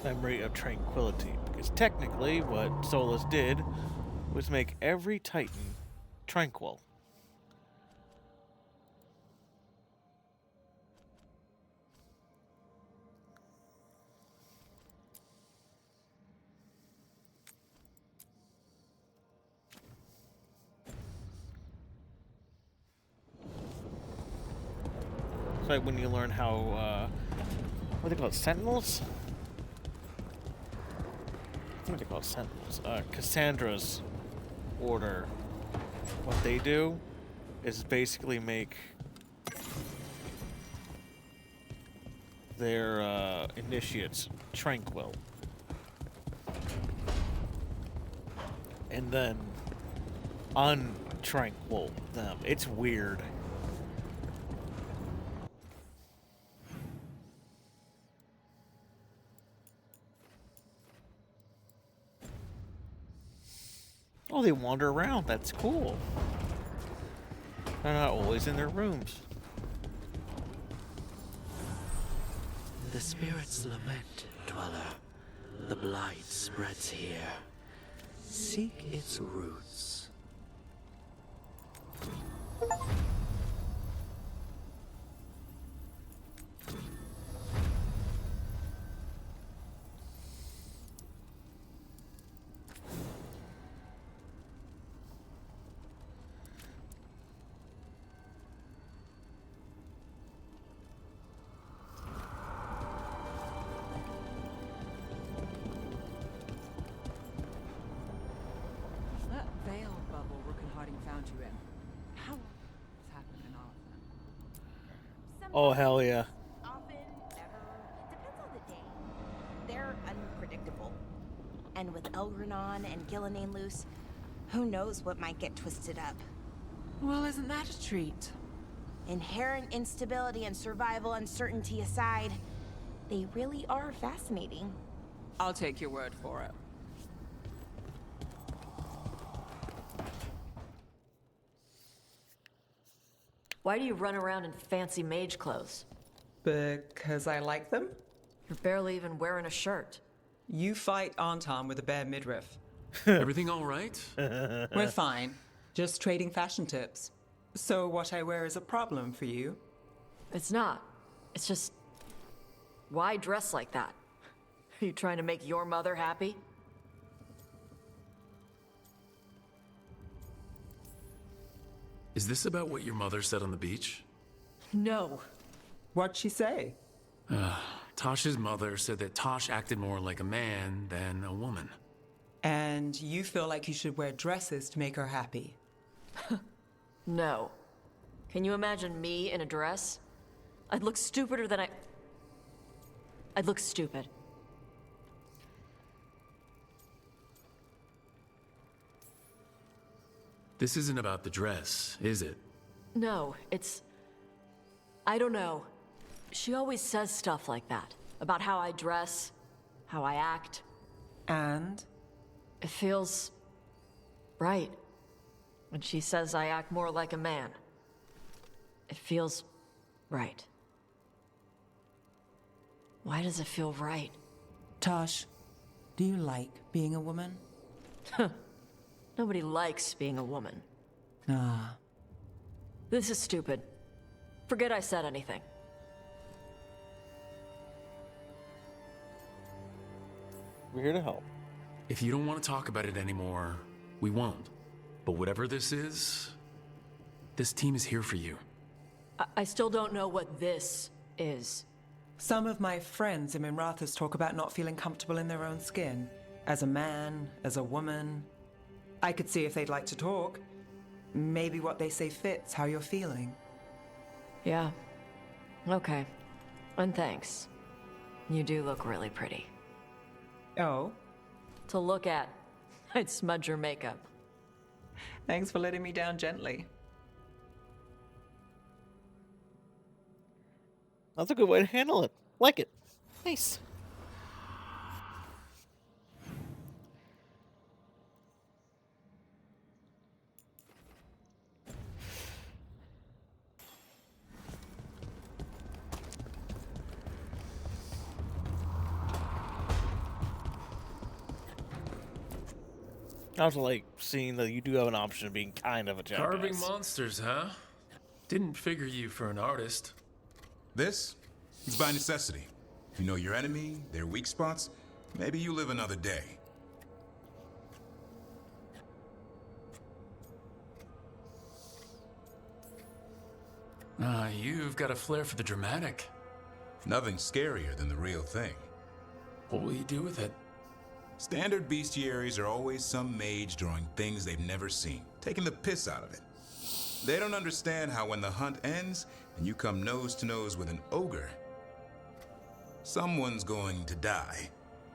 Memory of Tranquility, because technically what Solus did was make every Titan tranquil. It's like when you learn how, what are they called, Sentinels? I think they call it Sentinels. Cassandra's order. What they do is basically make their initiates tranquil. And then untranquil them. It's weird. Oh, they wander around. That's cool. They're not always in their rooms. The spirits lament, dweller. The blight spreads here. Seek its roots. That veil bubble Rook and Harding found you in. How long has happened in all of them? Oh, hell yeah. Often, never. Depends on the day. They're unpredictable. And with Elgranon and Gillenane loose, who knows what might get twisted up. Well, isn't that a treat? Inherent instability and survival uncertainty aside, they really are fascinating. I'll take your word for it. Why do you run around in fancy mage clothes? Because I like them? You're barely even wearing a shirt. You fight Anton with a bare midriff. Everything all right? We're fine. Just trading fashion tips. So what I wear is a problem for you? It's not. It's just... Why dress like that? Are you trying to make your mother happy? Is this about what your mother said on the beach? No. What'd she say? Tosh's mother said that Tosh acted more like a man than a woman. And you feel like you should wear dresses to make her happy? No. Can you imagine me in a dress? I'd look stupider than I'd look stupid. This isn't about the dress, is it? No, it's... I don't know. She always says stuff like that. About how I dress, how I act. And? It feels... right. When she says I act more like a man. It feels... right. Why does it feel right? Tosh, do you like being a woman? Nobody likes being a woman. Ah. This is stupid. Forget I said anything. We're here to help. If you don't want to talk about it anymore, we won't. But whatever this is, this team is here for you. I still don't know what this is. Some of my friends in Minrathous talk about not feeling comfortable in their own skin. As a man, as a woman. I could see if they'd like to talk. Maybe what they say fits how you're feeling. Yeah. Okay. And thanks. You do look really pretty. Oh? To look at. I'd smudge your makeup. Thanks for letting me down gently. That's a good way to handle it. Like it. Nice. I was like seeing that you do have an option of being kind of a jackass. Carving monsters, huh? Didn't figure you for an artist. This? It's by necessity. You know your enemy, their weak spots, maybe you live another day. You've got a flair for the dramatic. Nothing scarier than the real thing. What will you do with it? Standard bestiaries are always some mage drawing things they've never seen, taking the piss out of it. They don't understand how when the hunt ends and you come nose to nose with an ogre, Someone's going to die.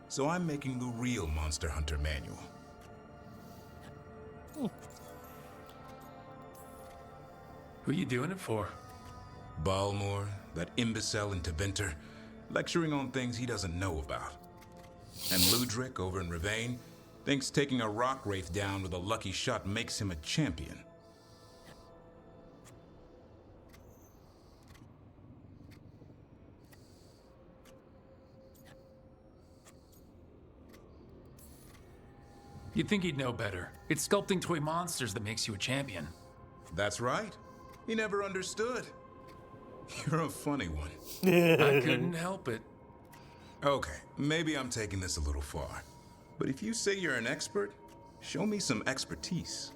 So I'm making the real Monster Hunter manual. Who you doing it for? Balmore, that imbecile in Tevinter, lecturing on things he doesn't know about. And Ludric over in Ravane thinks taking a rock wraith down with a lucky shot makes him a champion. You'd think he'd know better. It's sculpting toy monsters that makes you a champion. That's right. He never understood. You're a funny one. I couldn't help it. Okay, maybe I'm taking this a little far. But if you say you're an expert, show me some expertise.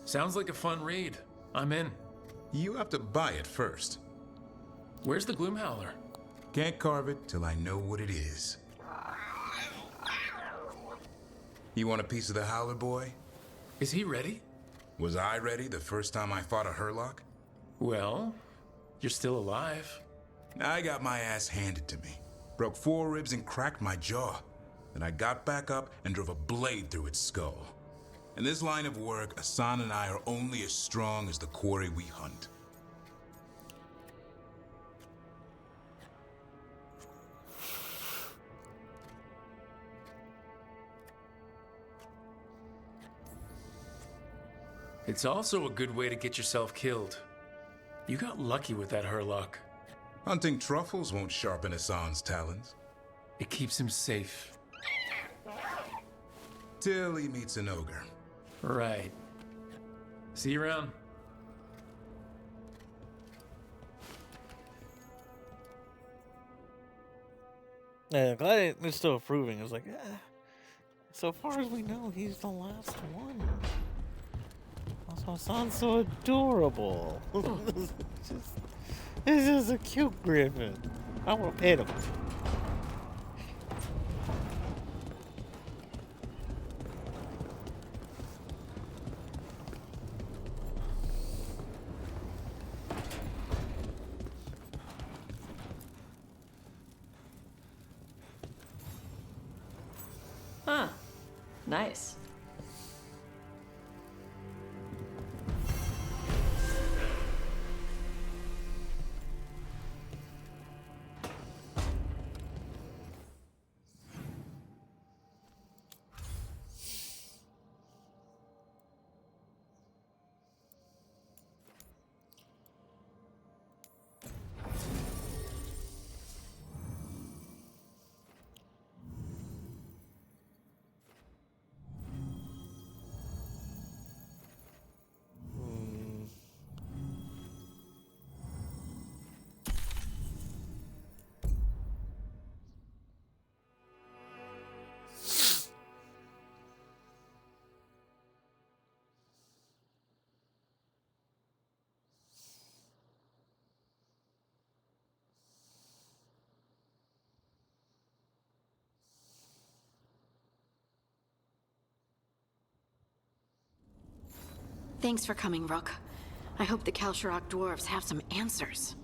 Sounds like a fun read. I'm in. You have to buy it first. Where's the Gloomhowler? Can't carve it till I know what it is. You want a piece of the Howler boy? Is he ready? Was I ready the first time I fought a Hurlock? Well, you're still alive. I got my ass handed to me. Broke 4 ribs and cracked my jaw. Then I got back up and drove a blade through its skull. In this line of work, Asan and I are only as strong as the quarry we hunt. It's also a good way to get yourself killed. You got lucky with that Hurlock. Hunting truffles won't sharpen Asan's talons. It keeps him safe. Till he meets an ogre. Right. See you around. Yeah, glad they're still approving. I was like, so far as we know, he's the last one. Also, sounds so adorable. It's just a cute griffin. I want to pet him. Huh. Nice. Thanks for coming, Rook. I hope the Kalsharok dwarves have some answers.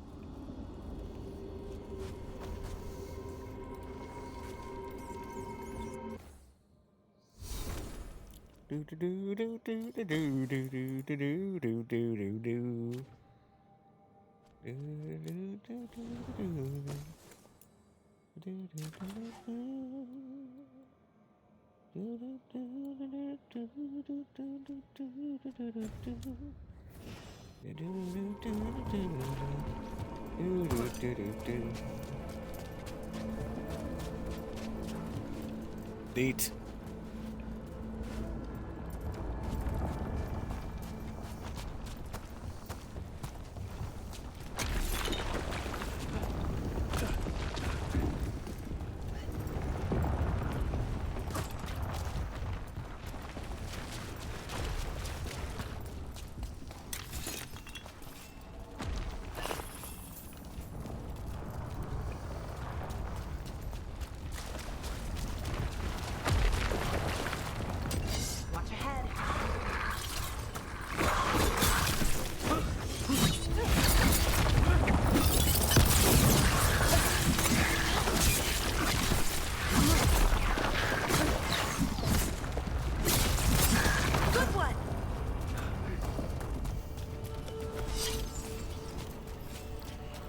Deet.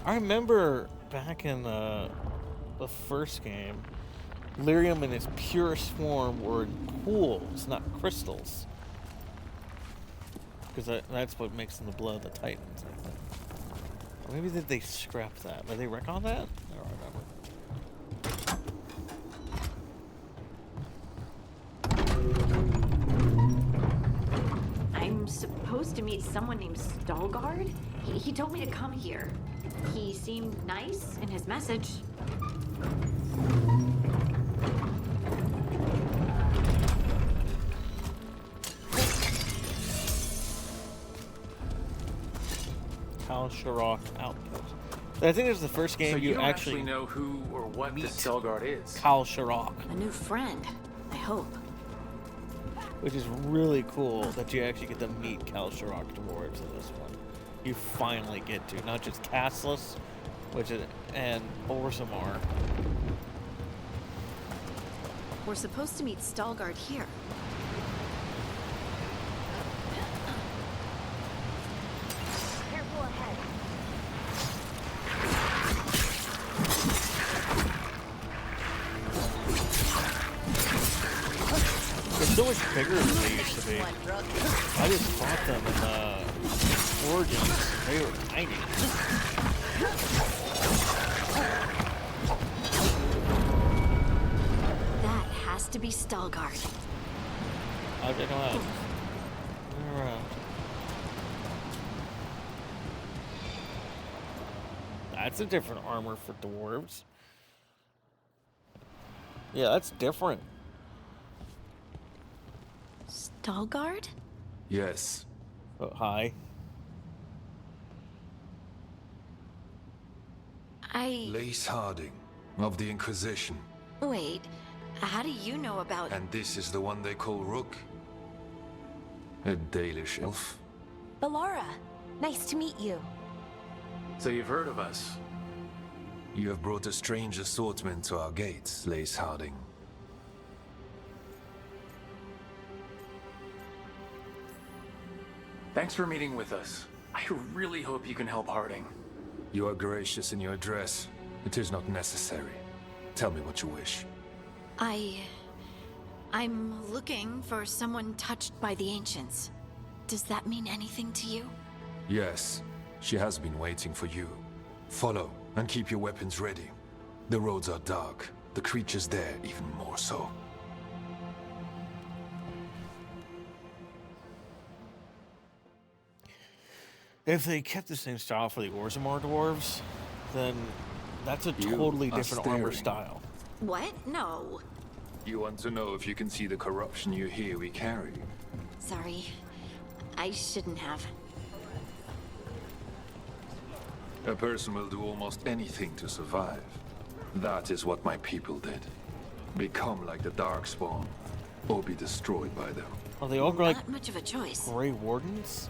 I remember back in the first game, lyrium in its purest form were in pools, not crystals. Because that's what makes them the blood of the Titans, I think. Or maybe did they scrap that? Did they wreck on that? I don't remember. I'm supposed to meet someone named Veilguard? He told me to come here. He seemed nice in his message. Kal Sharok Outpost. I think this is the first game so you don't actually know who or what this Veilguard is. Kal Sharok. A new friend, I hope. Which is really cool that you actually get to meet Kal Sharok dwarves in this one. You finally get to, not just Castless, and Orzammar. We're supposed to meet Veilguard here. Careful ahead. They're so much bigger than they used to be. I just fought them in Origins. They were tiny. That has to be Veilguard. I'll check them out. They're around. That's a different armor for dwarves. Yeah, that's different. Veilguard? Yes. Oh, hi. Lace Harding, of the Inquisition. Wait, how do you know about... And this is the one they call Rook? A Dalish elf? Bellara, nice to meet you. So you've heard of us? You have brought a strange assortment to our gates, Lace Harding. Thanks for meeting with us. I really hope you can help Harding. You are gracious in your address. It is not necessary. Tell me what you wish. I'm looking for someone touched by the Ancients. Does that mean anything to you? Yes, she has been waiting for you. Follow, and keep your weapons ready. The roads are dark. The creatures there even more so. If they kept the same style for the Orzammar dwarves, then that's a totally different armor style. What? No. You want to know if you can see the corruption you hear we carry? Sorry. I shouldn't have. A person will do almost anything to survive. That is what my people did. Become like the Darkspawn, or be destroyed by them. Are they all like Not much of a choice. Grey Wardens?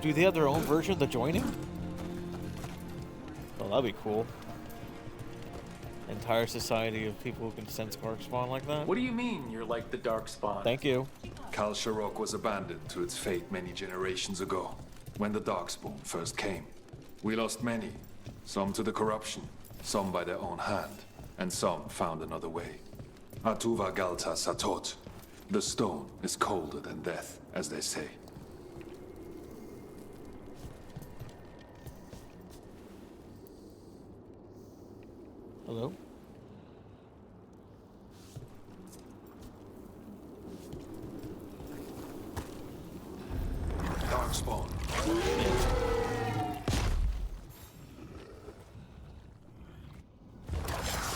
Do they have their own version of the joining? Well, that'd be cool. Entire society of people who can sense Darkspawn like that? What do you mean you're like the Darkspawn? Thank you. Kal Sharok was abandoned to its fate many generations ago, when the Darkspawn first came. We lost many, some to the corruption, some by their own hand, and some found another way. Atuva Galta Satot. The stone is colder than death, as they say. Hello? Darkspawn.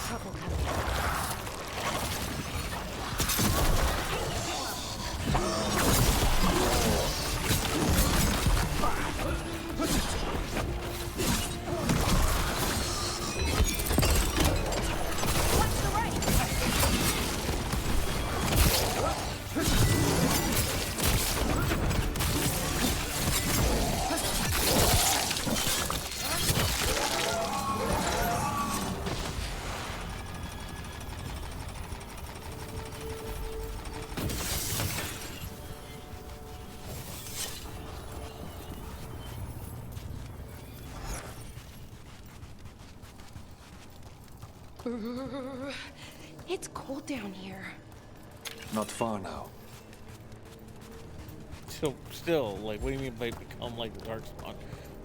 Trouble It's cold down here. Not far now. Still, like, what do you mean by become like the Darkspawn?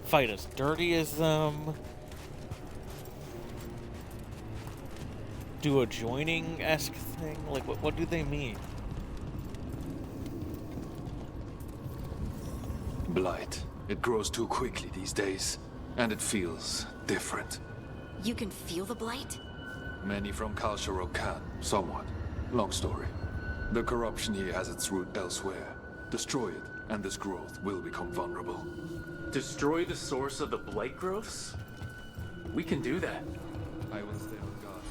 Fight as dirty as them? Do a joining-esque thing? Like, what do they mean? Blight. It grows too quickly these days, and it feels different. You can feel the blight? Many from Kalsharok can, somewhat. Long story. The corruption here has its root elsewhere. Destroy it, and this growth will become vulnerable. Destroy the source of the blight growths? We can do that. I will stay on guard.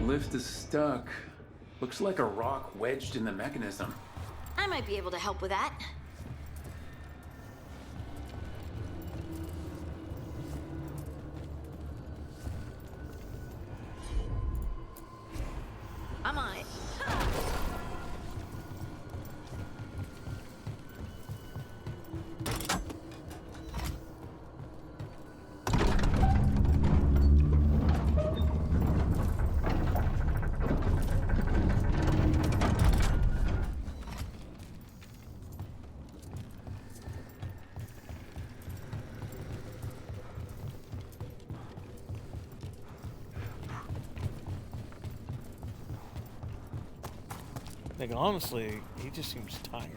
Lift is stuck. Looks like a rock wedged in the mechanism. I might be able to help with that. I'm on it. Like, honestly, he just seems tired.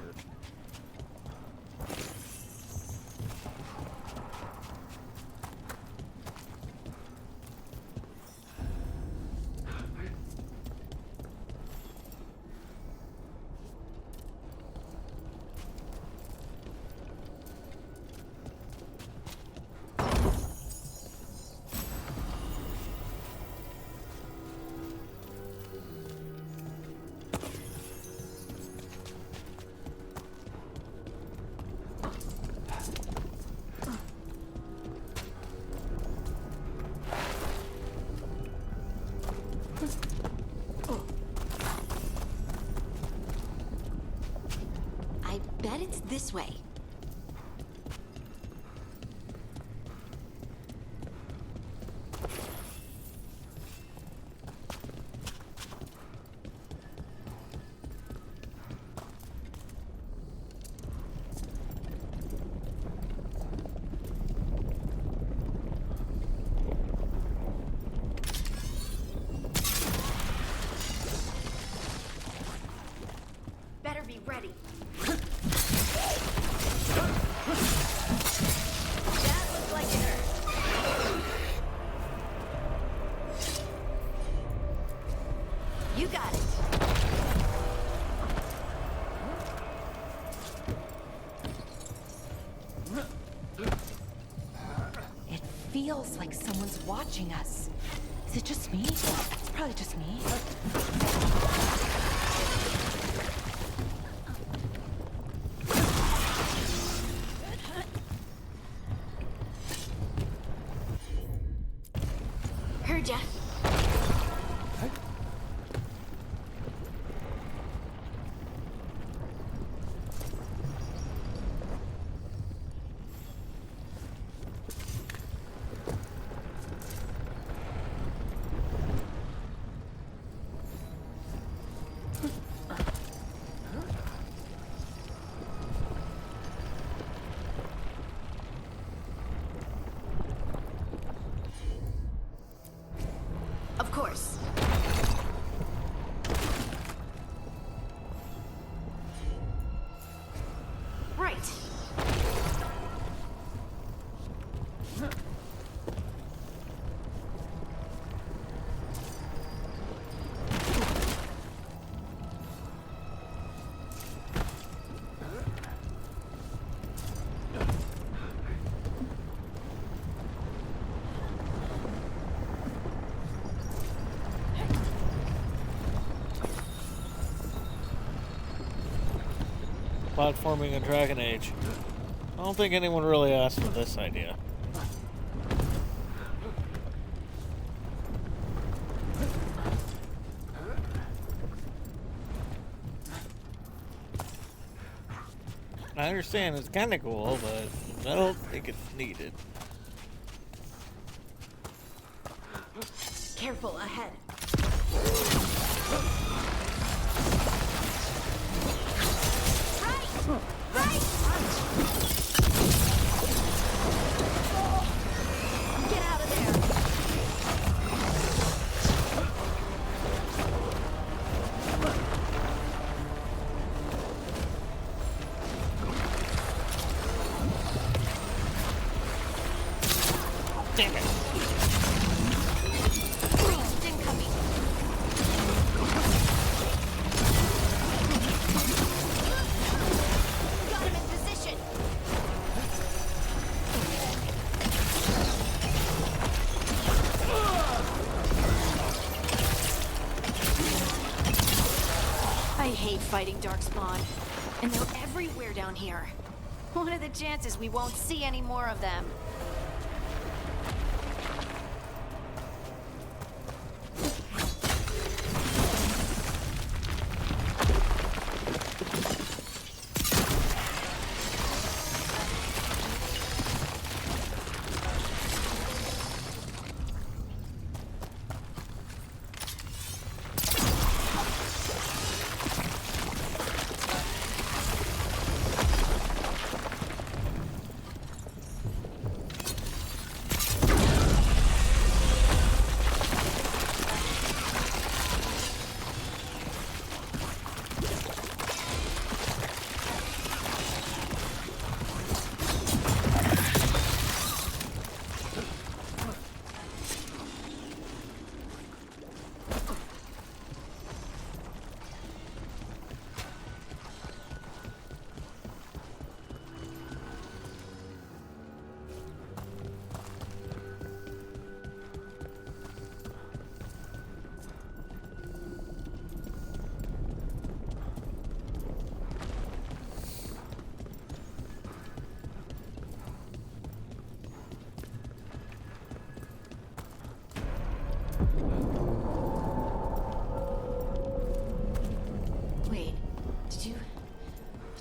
I bet it's this way. Better be ready. That looks like it hurt. You got it. It feels like someone's watching us. Is it just me? It's probably just me. Heard ya. platforming in Dragon Age. I don't think anyone really asked for this idea. I understand it's kind of cool, but I don't think it's needed. Careful, ahead. Right! Get out of there! Damn it! Fighting Darkspawn, and they're everywhere down here. What are the chances we won't see any more of them?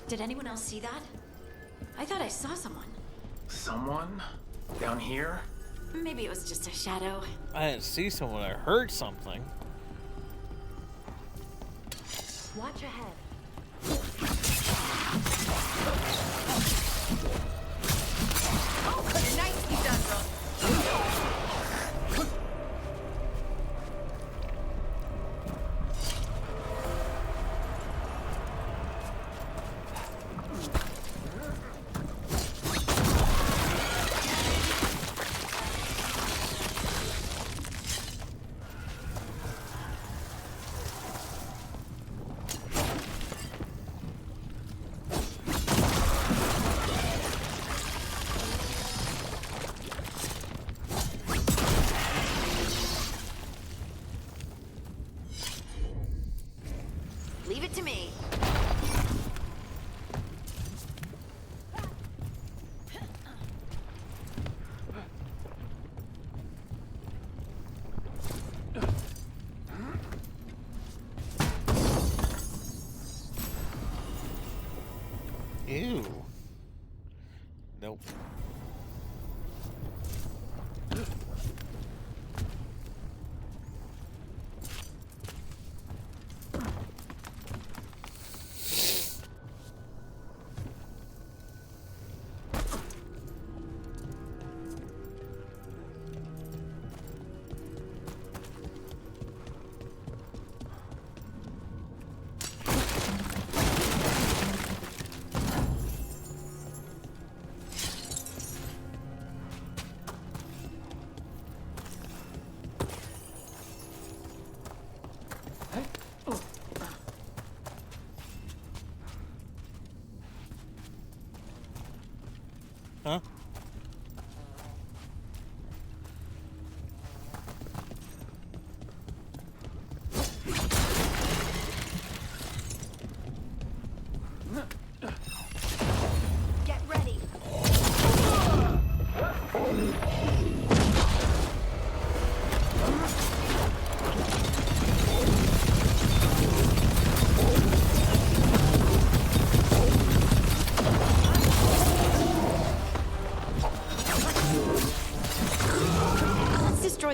Did anyone else see that? I thought I saw someone. Someone? Down here? Maybe it was just a shadow. I didn't see someone, I heard something. Watch ahead. Oh, nicely done, bro. Leave it to me. Ew. Nope. Huh?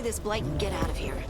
this blight and get out of here.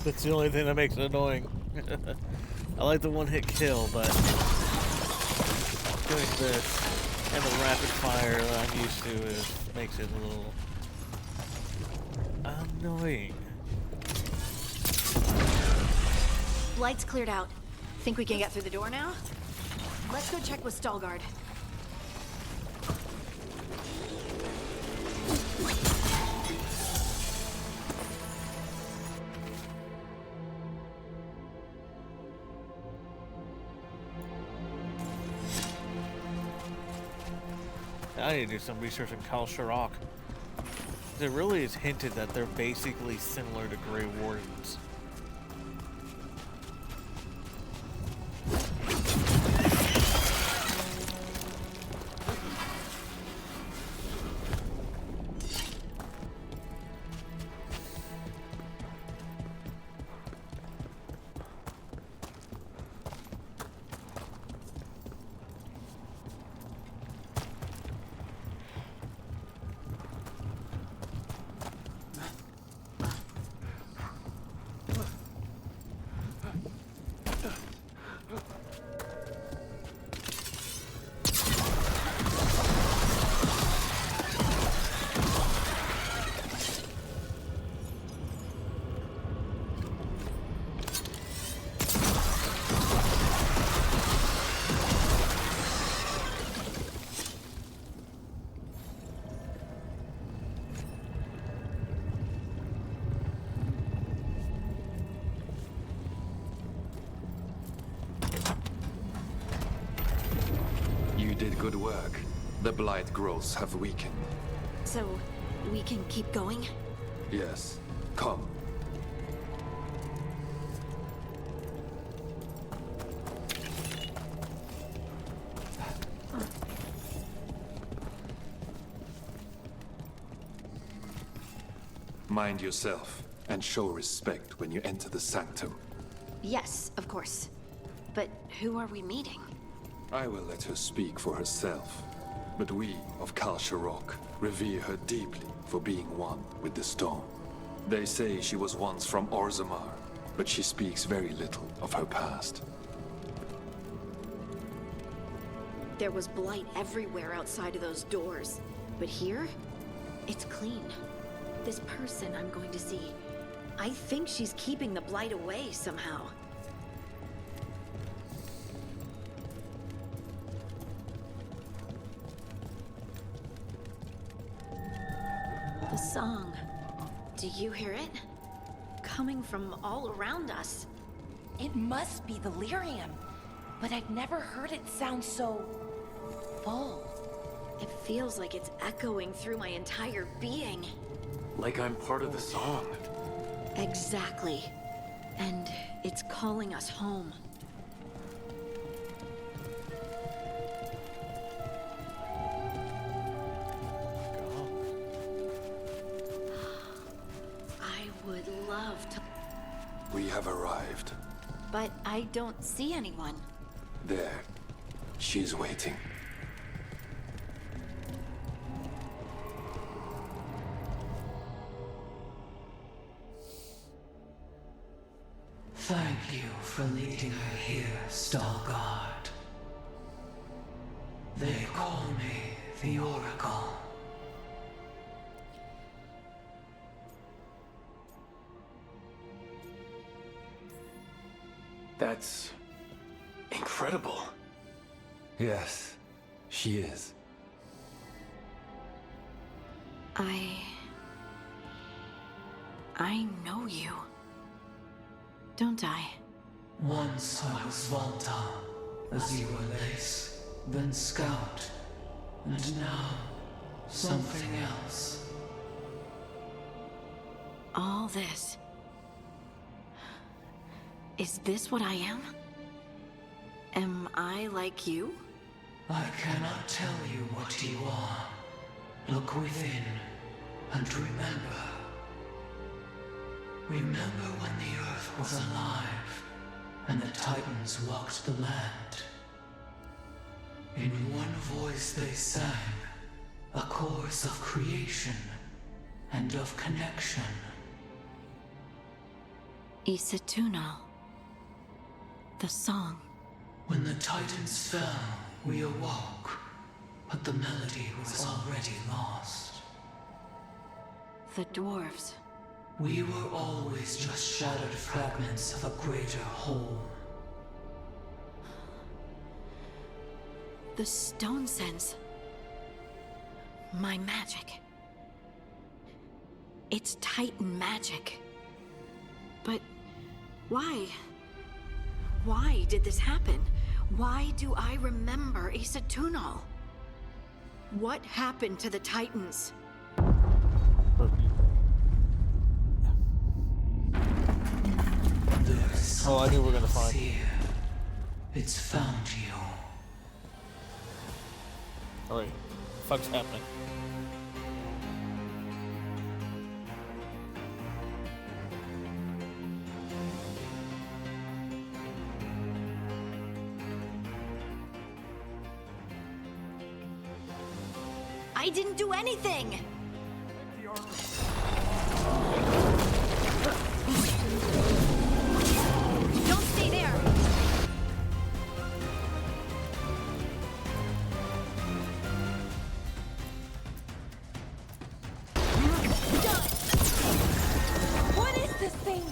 That's the only thing that makes it annoying. I like the one-hit kill, but doing this and the rapid fire that I'm used to makes it a little annoying. Light's cleared out. Think we can get through the door now? Let's go check with Veilguard. I need to do some research on Khal Sharok. It really is hinted that they're basically similar to Grey Wardens. Did good work. The blight growths have weakened. So, we can keep going? Yes. Come. Mind yourself, and show respect when you enter the sanctum. Yes, of course. But who are we meeting? I will let her speak for herself. But we of Khal Sharok revere her deeply for being one with the storm. They say she was once from Orzammar, but she speaks very little of her past. There was blight everywhere outside of those doors. But here, it's clean. This person I'm going to see, I think she's keeping the blight away somehow. The song. Do you hear it? Coming from all around us. It must be the lyrium, but I've never heard it sound so full. It feels like it's echoing through my entire being. Like I'm part of the song. Exactly. And it's calling us home. I would love to... We have arrived. But I don't see anyone. There. She's waiting. Thank you for leading her here, Veilguard. They call me the Oracle. That's incredible. Yes, she is. I know you. Don't I? Once I was Volta, as you were Lace, then Scout, and now something else. All this. Is this what I am? Am I like you? I cannot tell you what you are. Look within and remember. Remember when the Earth was alive and the Titans walked the land. In one voice they sang, a chorus of creation and of connection. Isatuno. The song. When the Titans fell, we awoke, but the melody was already lost. The dwarves. We were always just shattered fragments of a greater whole. The stone sense. My magic. It's Titan magic. But why? Why did this happen? Why do I remember Isatuno? What happened to the Titans? Oh, I knew we were gonna find. It's found you. Alright, fuck's happening? I didn't do anything! Don't stay there! What is this thing?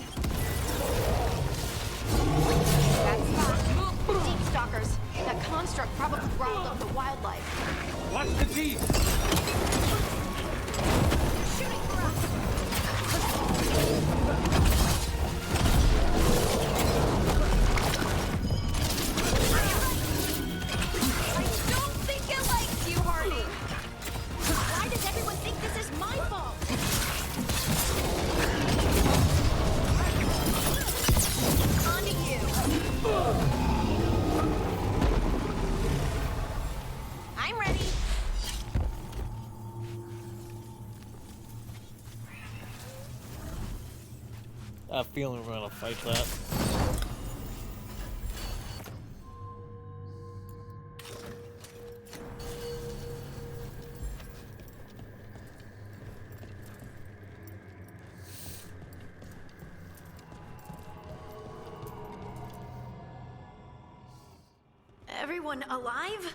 That's not. Deep stalkers. That construct probably riled up the wildlife. Watch the deep! Shooting for us! I don't think it likes you, Hardy! Why does everyone think this is my fault? On to you! I'm ready! I have a feeling we're gonna fight that. Everyone alive?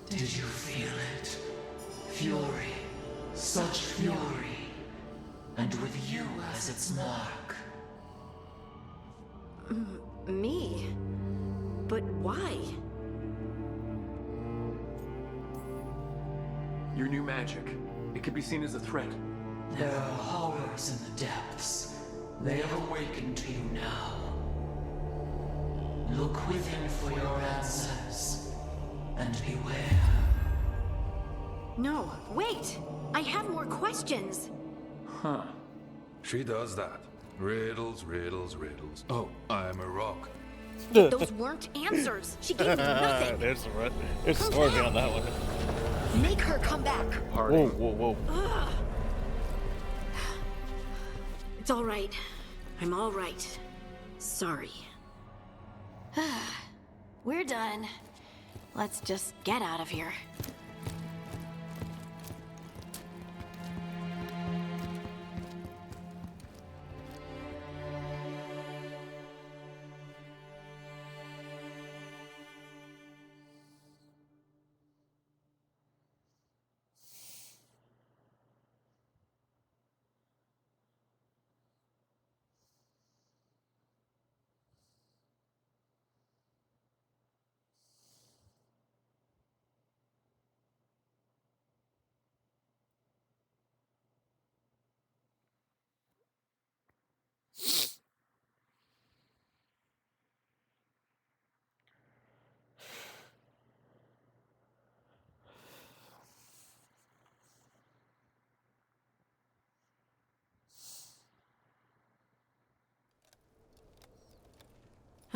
Did you feel it? Fury. Such fury. And with you as its mark. Me? But why? Your new magic. It could be seen as a threat. There are horrors in the depths. They have awakened to you now. Look within for your answers. And beware. No, wait! I have more questions! Huh. She does that. Riddles, riddles, riddles. Oh, I'm a rock. Those weren't answers! She gave me nothing! There's a story on that one. Make her come back! Whoa, whoa, whoa. Ugh. It's all right. I'm all right. Sorry. We're done. Let's just get out of here.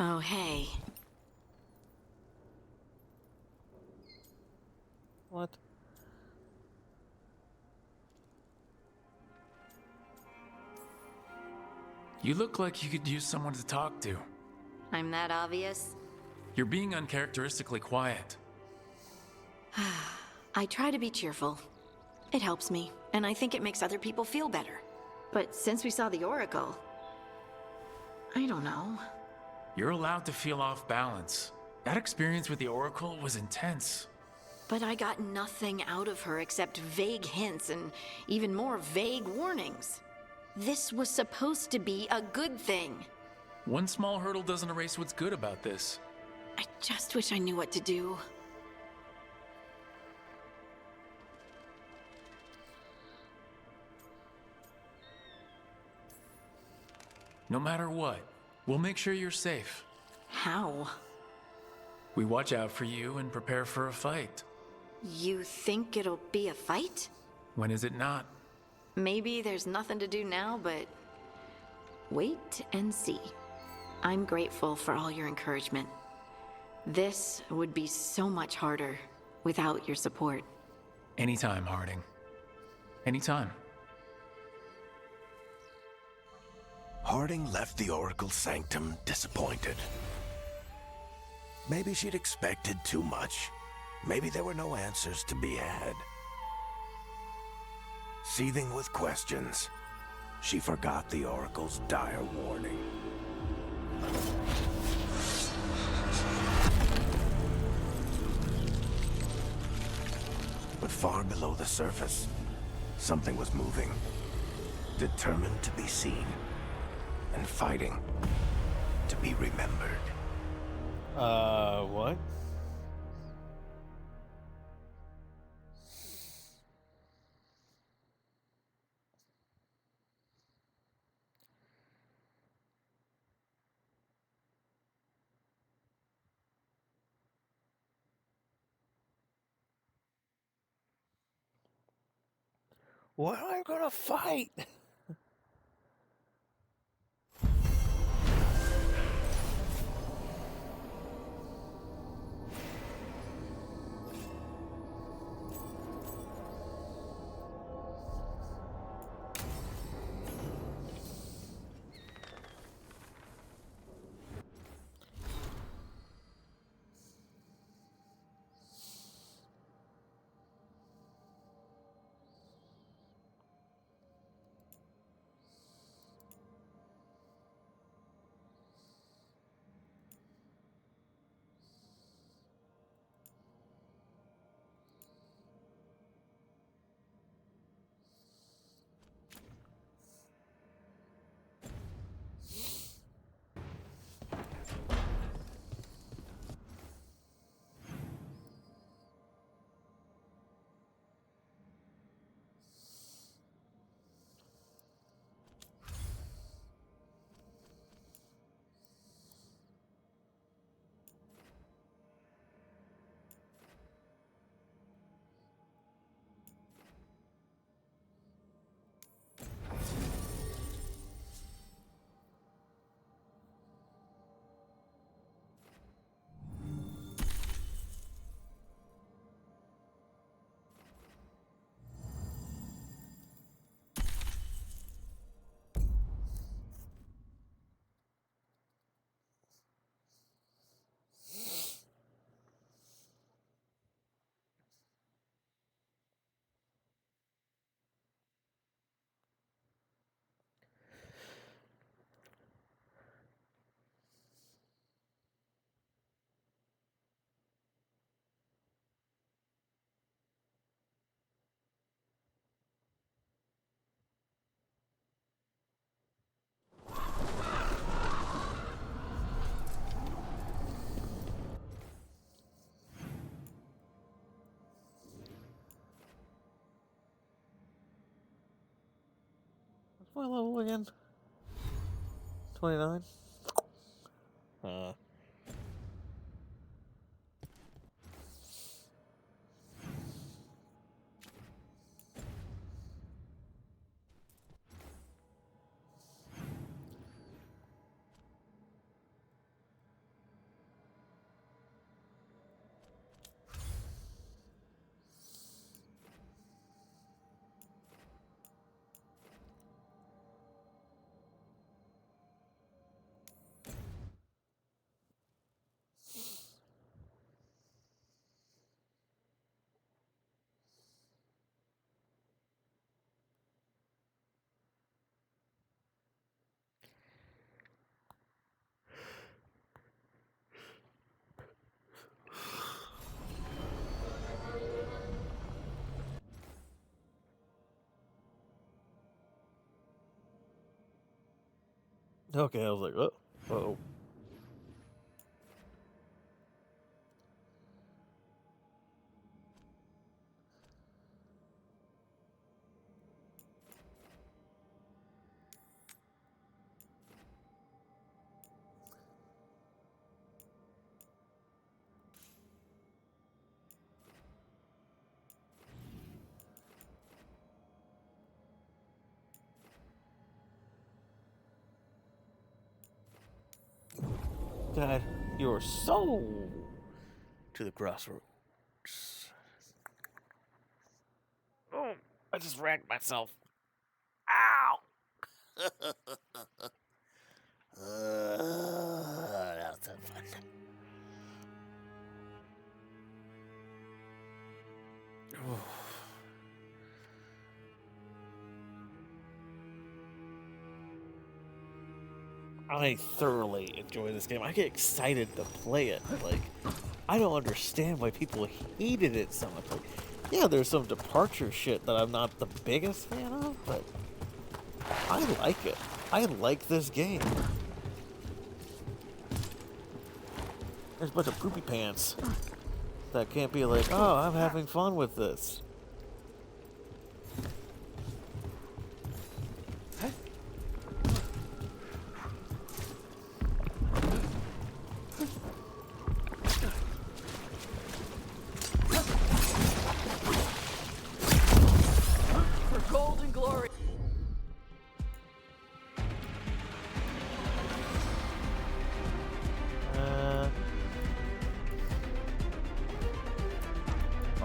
Oh, hey. What? You look like you could use someone to talk to. I'm that obvious? You're being uncharacteristically quiet. I try to be cheerful. It helps me, and I think it makes other people feel better. But since we saw the Oracle, I don't know. You're allowed to feel off balance. That experience with the Oracle was intense. But I got nothing out of her except vague hints and even more vague warnings. This was supposed to be a good thing. One small hurdle doesn't erase what's good about this. I just wish I knew what to do. No matter what, we'll make sure you're safe. How? We watch out for you and prepare for a fight. You think it'll be a fight? When is it not? Maybe there's nothing to do now, but wait and see. I'm grateful for all your encouragement. This would be so much harder without your support. Anytime, Harding. Anytime. Harding left the Oracle Sanctum disappointed. Maybe she'd expected too much. Maybe there were no answers to be had. Seething with questions, she forgot the Oracle's dire warning. But far below the surface, something was moving, determined to be seen, and fighting to be remembered. What? What am I gonna fight? What's my level again? 29? Okay, I was like, oh, uh-oh. Guide your soul to the crossroads. Oh, I just racked myself. Ow! That was so fun. I thoroughly enjoy this game. I get excited to play it. Like, I don't understand why people hated it so much. Like, yeah, there's some departure shit that I'm not the biggest fan of, but I like it. I like this game. There's a bunch of poopy pants that can't be like, oh, I'm having fun with this. For golden glory.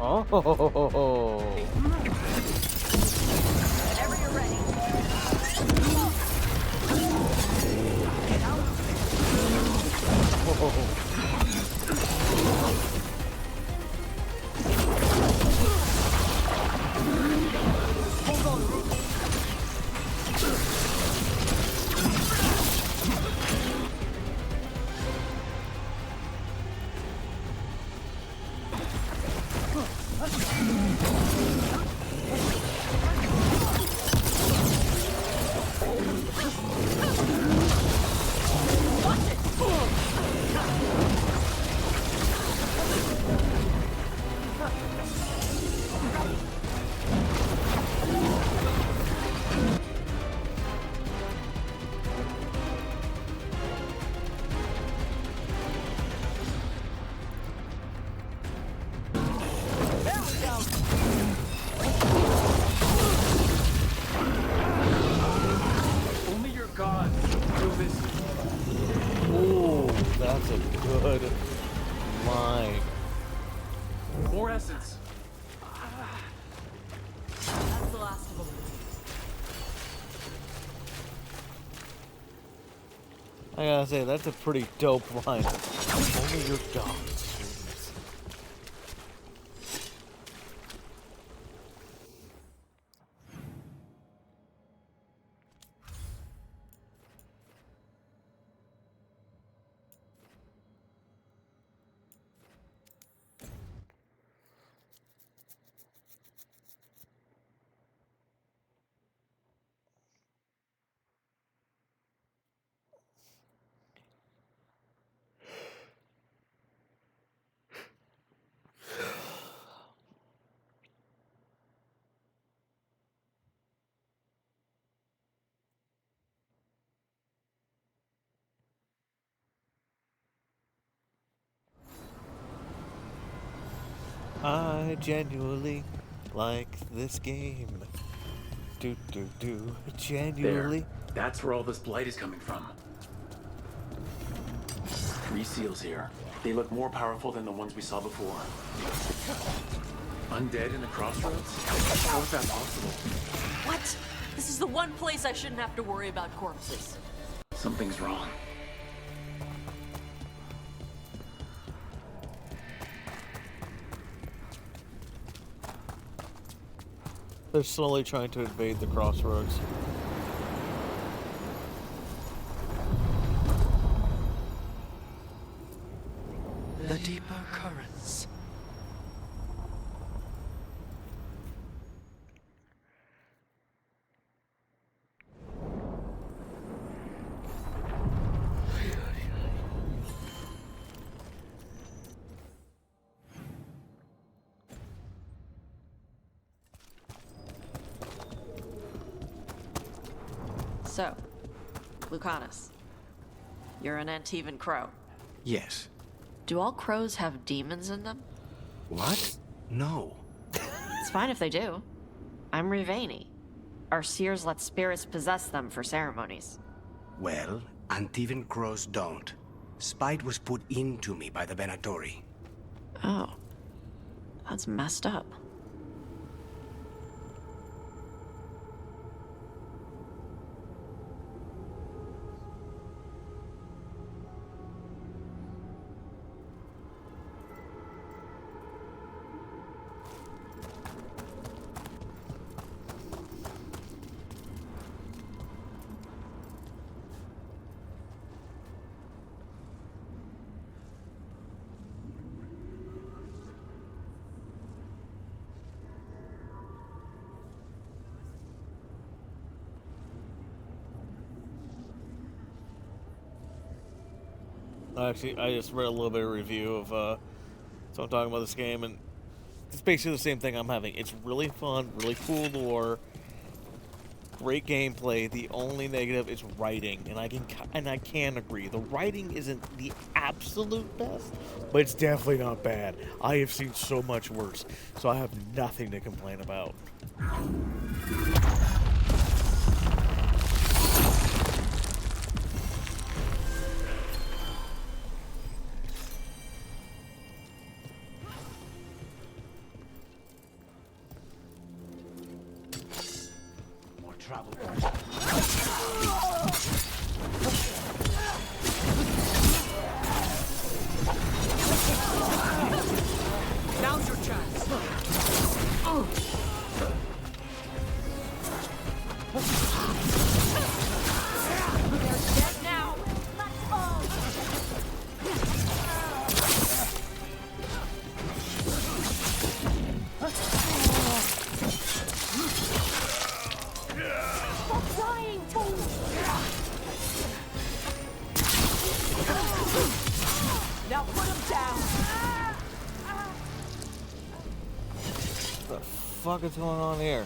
Oh. Whenever you're ready. Get out. Hold on, rookie. Only your god do this. Ooh, that's a good line. More essence. That's the last of them. I gotta say, that's a pretty dope line. Only your dog. I genuinely like this game. Genuinely. There. That's where all this blight is coming from. 3 seals here. They look more powerful than the ones we saw before. Undead in the crossroads? How is that possible? What? This is the one place I shouldn't have to worry about corpses. Something's wrong. They're slowly trying to invade the crossroads. The deeper currents. So, Lucanus, you're an Antivan crow. Yes. Do all crows have demons in them? What? No. It's fine if they do. I'm Rivani. Our seers let spirits possess them for ceremonies. Well, Antivan crows don't. Spite was put into me by the Venatori. Oh. That's messed up. Actually, I just read a little bit of review of, so I'm talking about this game, and it's basically the same thing I'm having. It's really fun, really cool lore, great gameplay. The only negative is writing, and I can agree. The writing isn't the absolute best, but it's definitely not bad. I have seen so much worse, so I have nothing to complain about. Now's your chance. They're dead now. Let's fall. Stop dying, fool. Now put him down. What the fuck is going on here?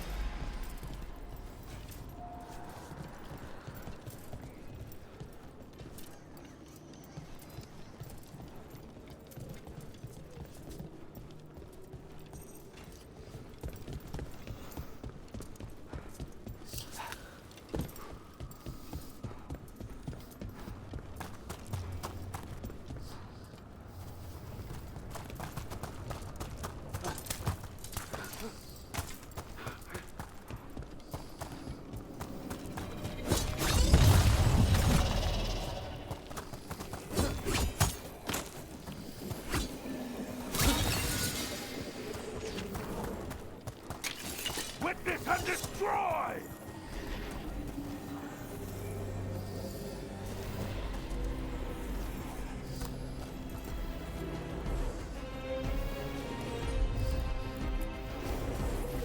Witness and destroy!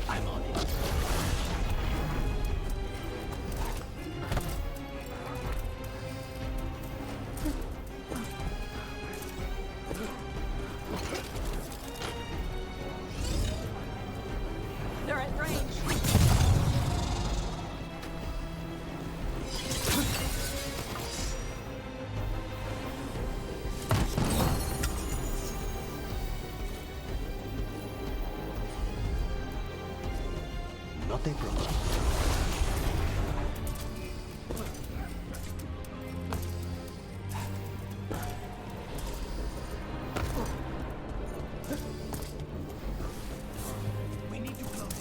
I'm on it. They're at range. Not a problem. We need to close it.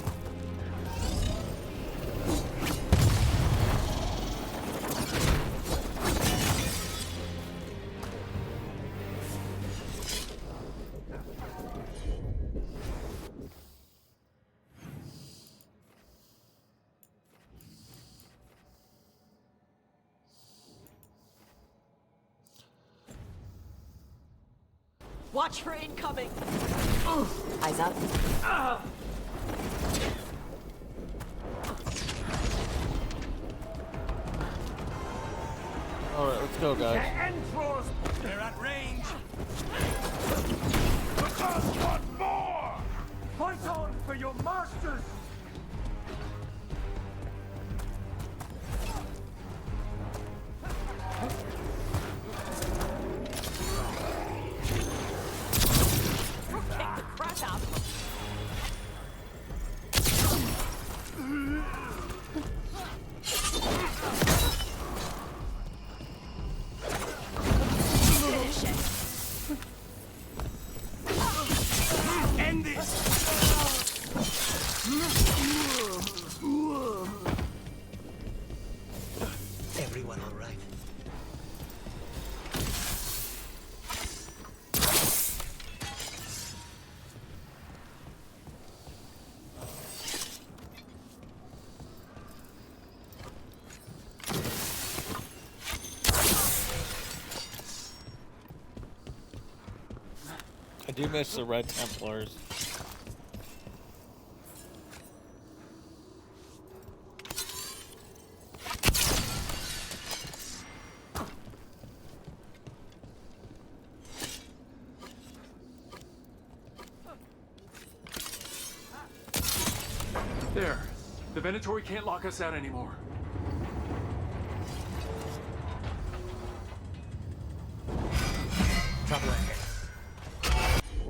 Watch for incoming. Eyes up. Alright, let's go, guys. They're at range. The gods want more! Fight on for your masters! do miss the Red Templars. There. The Venatori can't lock us out anymore. Trouble ahead.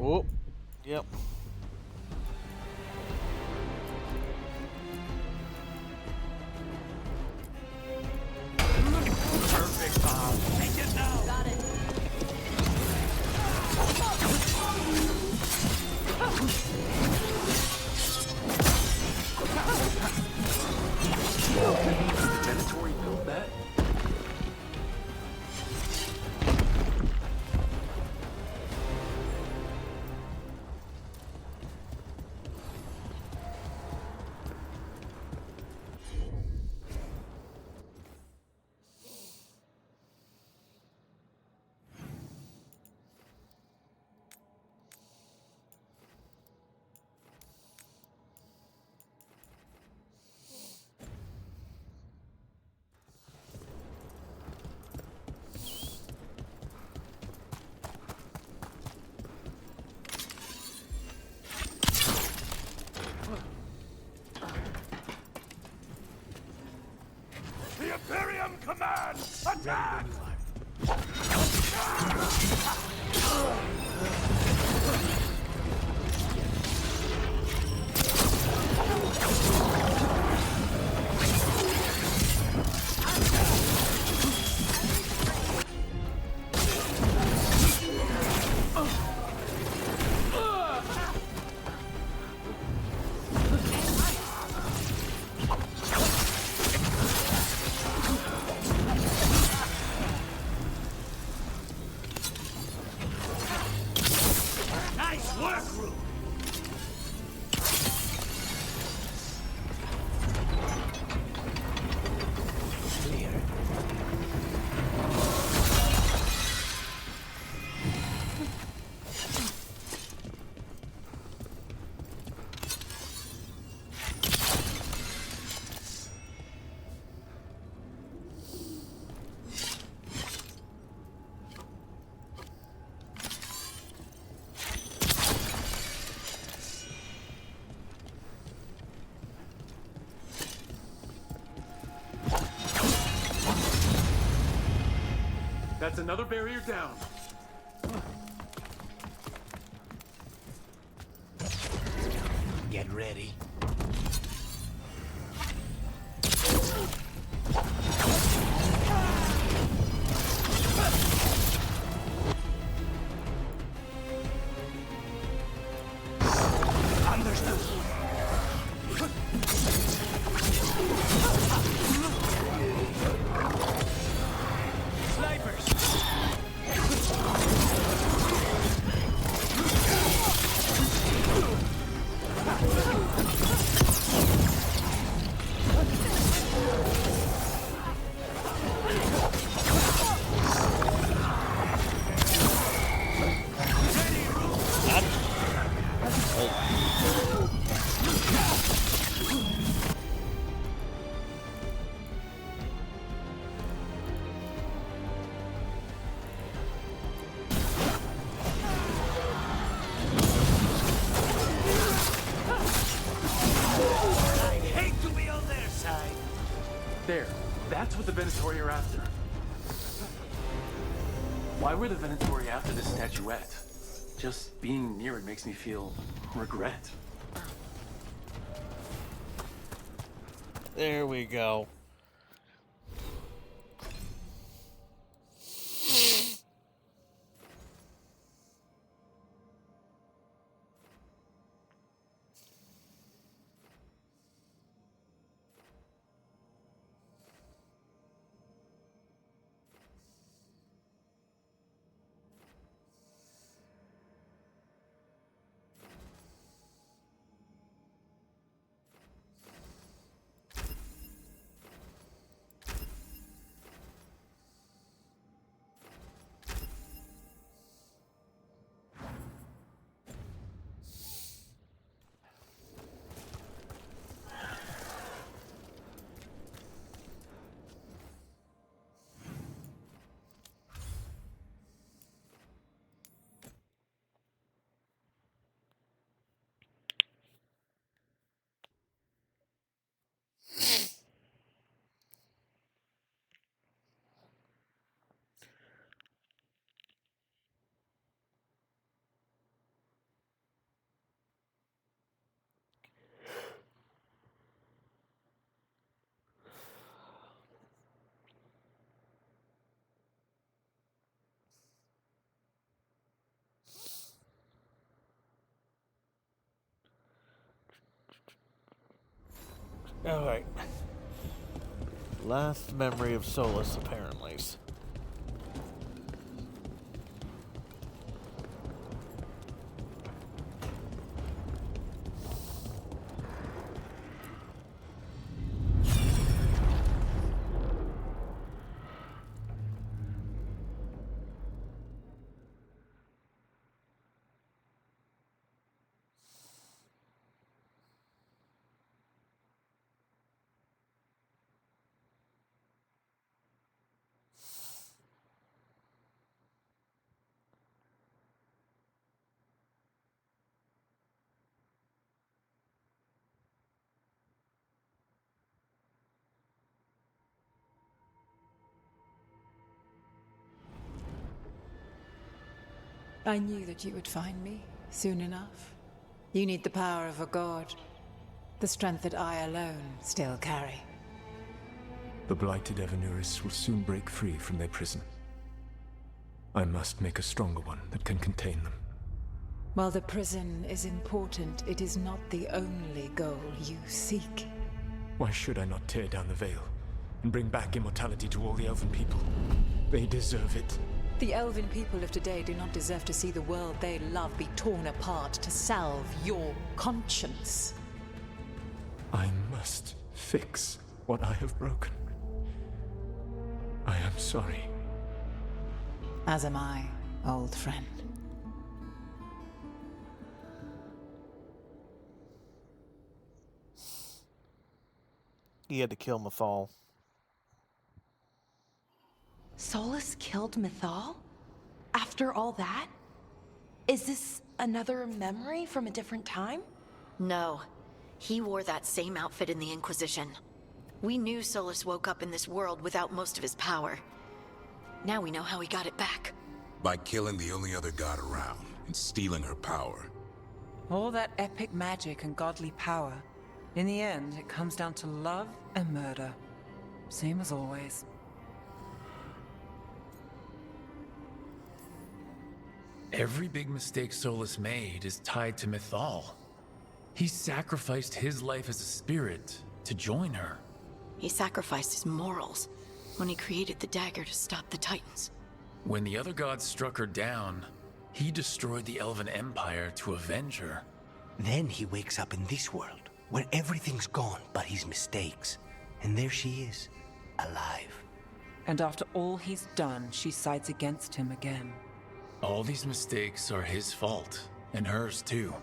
Oh, yep. Perfect, Bob. Take it now. Got it. The Venatori built that? The Imperium command! Attack! Nice work, Root! That's another barrier down. Get ready. There. That's what the Venatori are after. Why were the Venatori after this statuette? Just being near it makes me feel regret. There we go. Alright. Last memory of Solus, apparently. I knew that you would find me soon enough. You need the power of a god, the strength that I alone still carry. The blighted Evanuris will soon break free from their prison. I must make a stronger one that can contain them. While the prison is important, it is not the only goal you seek. Why should I not tear down the veil and bring back immortality to all the Elven people? They deserve it. The Elven people of today do not deserve to see the world they love be torn apart to salve your conscience. I must fix what I have broken. I am sorry. As am I, old friend. He had to kill Mythal. Solus killed Mythal? After all that? Is this another memory from a different time? No. He wore that same outfit in the Inquisition. We knew Solus woke up in this world without most of his power. Now we know how he got it back. By killing the only other god around and stealing her power. All that epic magic and godly power. In the end, it comes down to love and murder. Same as always. Every big mistake Solus made is tied to Mythal. He sacrificed his life as a spirit to join her. He sacrificed his morals when he created the dagger to stop the Titans. When the other gods struck her down, he destroyed the Elven Empire to avenge her. Then he wakes up in this world, where everything's gone but his mistakes. And there she is, alive. And after all he's done, she sides against him again. All these mistakes are his fault, and hers too.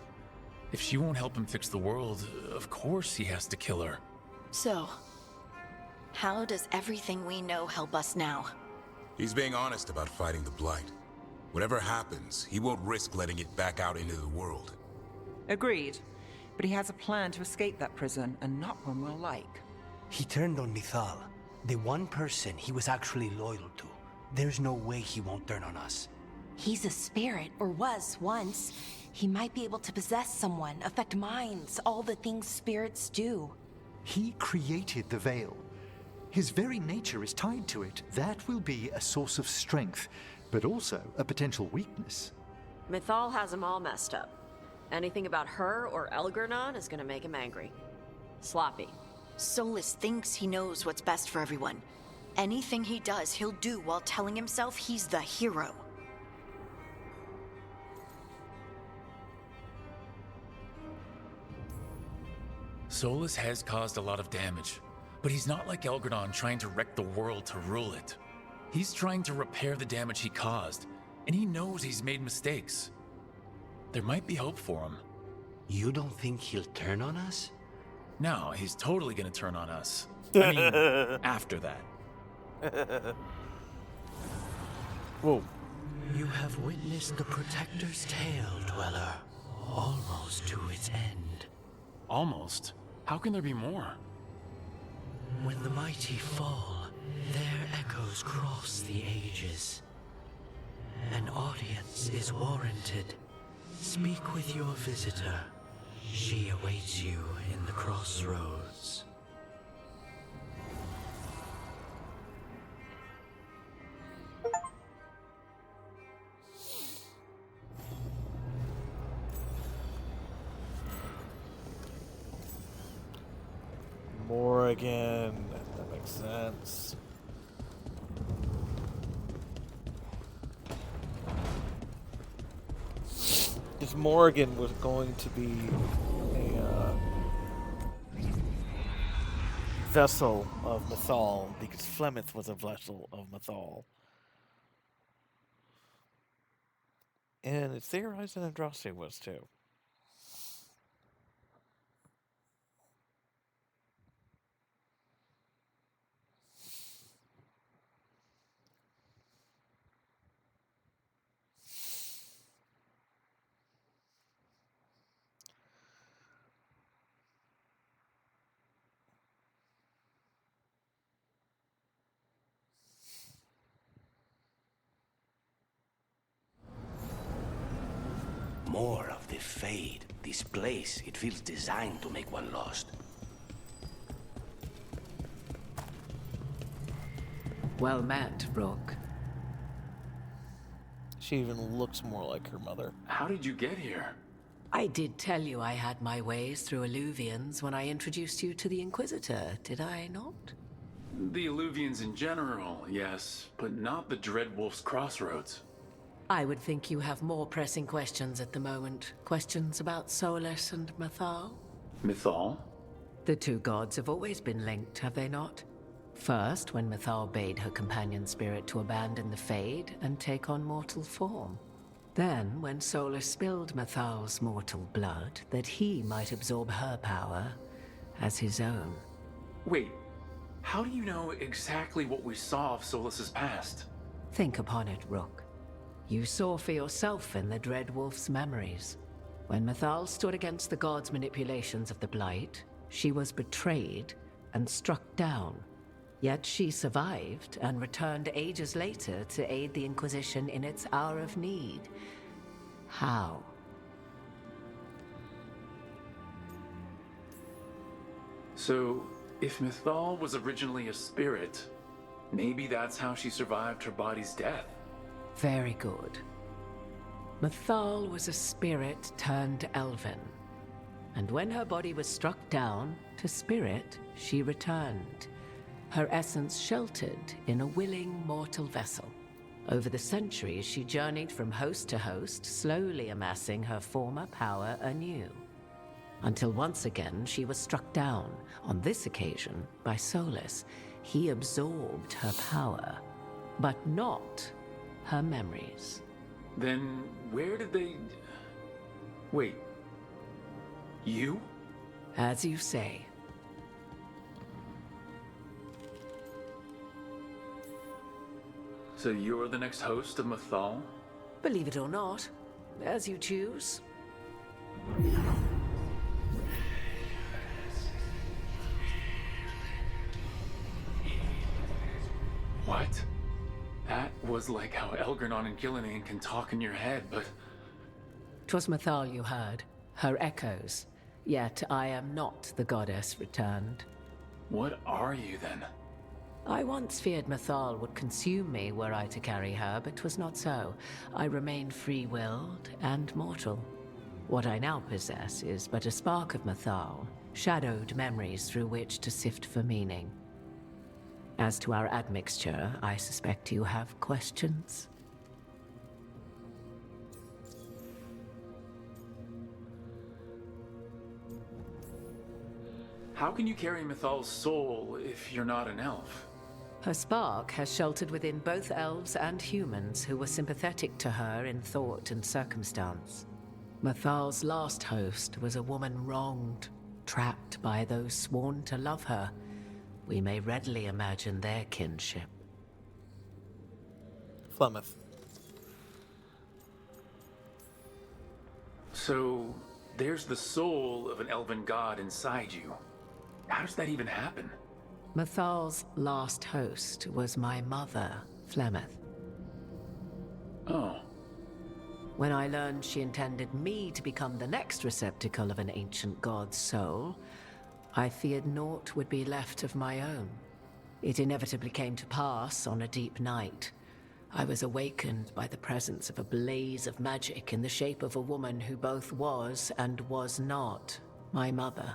If she won't help him fix the world, of course he has to kill her. So, how does everything we know help us now? He's being honest about fighting the Blight. Whatever happens, he won't risk letting it back out into the world. Agreed. But he has a plan to escape that prison, and not one we'll like. He turned on Mythal, the one person he was actually loyal to. There's no way he won't turn on us. He's a spirit, or was once. He might be able to possess someone, affect minds, all the things spirits do. He created the veil. His very nature is tied to it. That will be a source of strength, but also a potential weakness. Mythal has him all messed up. Anything about her or Elgernon is gonna make him angry. Sloppy. Solus thinks he knows what's best for everyone. Anything he does, he'll do while telling himself he's the hero. Solus has caused a lot of damage, but he's not like Elgernon trying to wreck the world to rule it. He's trying to repair the damage he caused, and he knows he's made mistakes. There might be hope for him. You don't think he'll turn on us? No, he's totally gonna turn on us. I mean, after that. Whoa. You have witnessed the Protector's tale, Dweller. Almost to its end. Almost? How can there be more? When the mighty fall, their echoes cross the ages. An audience is warranted. Speak with your visitor. She awaits you in the crossroads. Morrigan. That makes sense. Because Morrigan was going to be a vessel of Mythal, because Flemeth was a vessel of Mythal. And it's theorized that Andraste was too. More of the Fade. This place, it feels designed to make one lost. Well met, Rook. She even looks more like her mother. How did you get here? I did tell you I had my ways through Illuvians when I introduced you to the Inquisitor, did I not? The Illuvians in general, yes, but not the Dreadwolf's Crossroads. I would think you have more pressing questions at the moment. Questions about Solus and Mythal? Mythal? The two gods have always been linked, have they not? First, when Mythal bade her companion spirit to abandon the Fade and take on mortal form. Then, when Solus spilled Mythal's mortal blood, that he might absorb her power as his own. Wait, how do you know exactly what we saw of Solus's past? Think upon it, Rook. You saw for yourself in the Dreadwolf's memories. When Mythal stood against the gods' manipulations of the Blight, she was betrayed and struck down. Yet she survived and returned ages later to aid the Inquisition in its hour of need. How? So, if Mythal was originally a spirit, maybe that's how she survived her body's death. Very good. Mythal was a spirit turned elven. And when her body was struck down, to spirit, she returned. Her essence sheltered in a willing mortal vessel. Over the centuries, she journeyed from host to host, slowly amassing her former power anew. Until once again, she was struck down, on this occasion, by Solus. He absorbed her power, but not her memories. Then where did they... Wait. You? As you say. So you're the next host of Mythal? Believe it or not, as you choose. What? That was like how Elgernon and Gillinan can talk in your head, but... 'Twas Mythal you heard, her echoes. Yet I am not the goddess returned. What are you then? I once feared Mythal would consume me were I to carry her, but 'twas not so. I remain free-willed and mortal. What I now possess is but a spark of Mythal, shadowed memories through which to sift for meaning. As to our admixture, I suspect you have questions. How can you carry Mythal's soul if you're not an elf? Her spark has sheltered within both elves and humans who were sympathetic to her in thought and circumstance. Mythal's last host was a woman wronged, trapped by those sworn to love her. We may readily imagine their kinship. Flemeth. So, there's the soul of an elven god inside you. How does that even happen? Mythal's last host was my mother, Flemeth. Oh. When I learned she intended me to become the next receptacle of an ancient god's soul, I feared naught would be left of my own. It inevitably came to pass on a deep night. I was awakened by the presence of a blaze of magic in the shape of a woman who both was and was not my mother.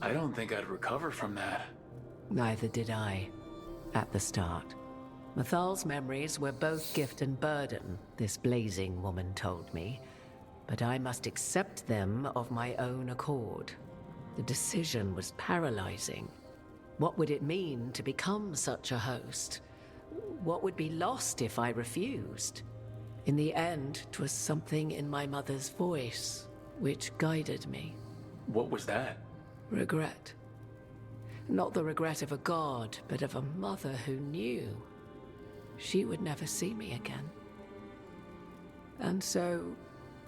I don't think I'd recover from that. Neither did I, at the start. Mathal's memories were both gift and burden, this blazing woman told me, but I must accept them of my own accord. The decision was paralyzing. What would it mean to become such a host? What would be lost if I refused? In the end, 'twas something in my mother's voice which guided me. What was that? Regret. Not the regret of a god, but of a mother who knew she would never see me again. And so,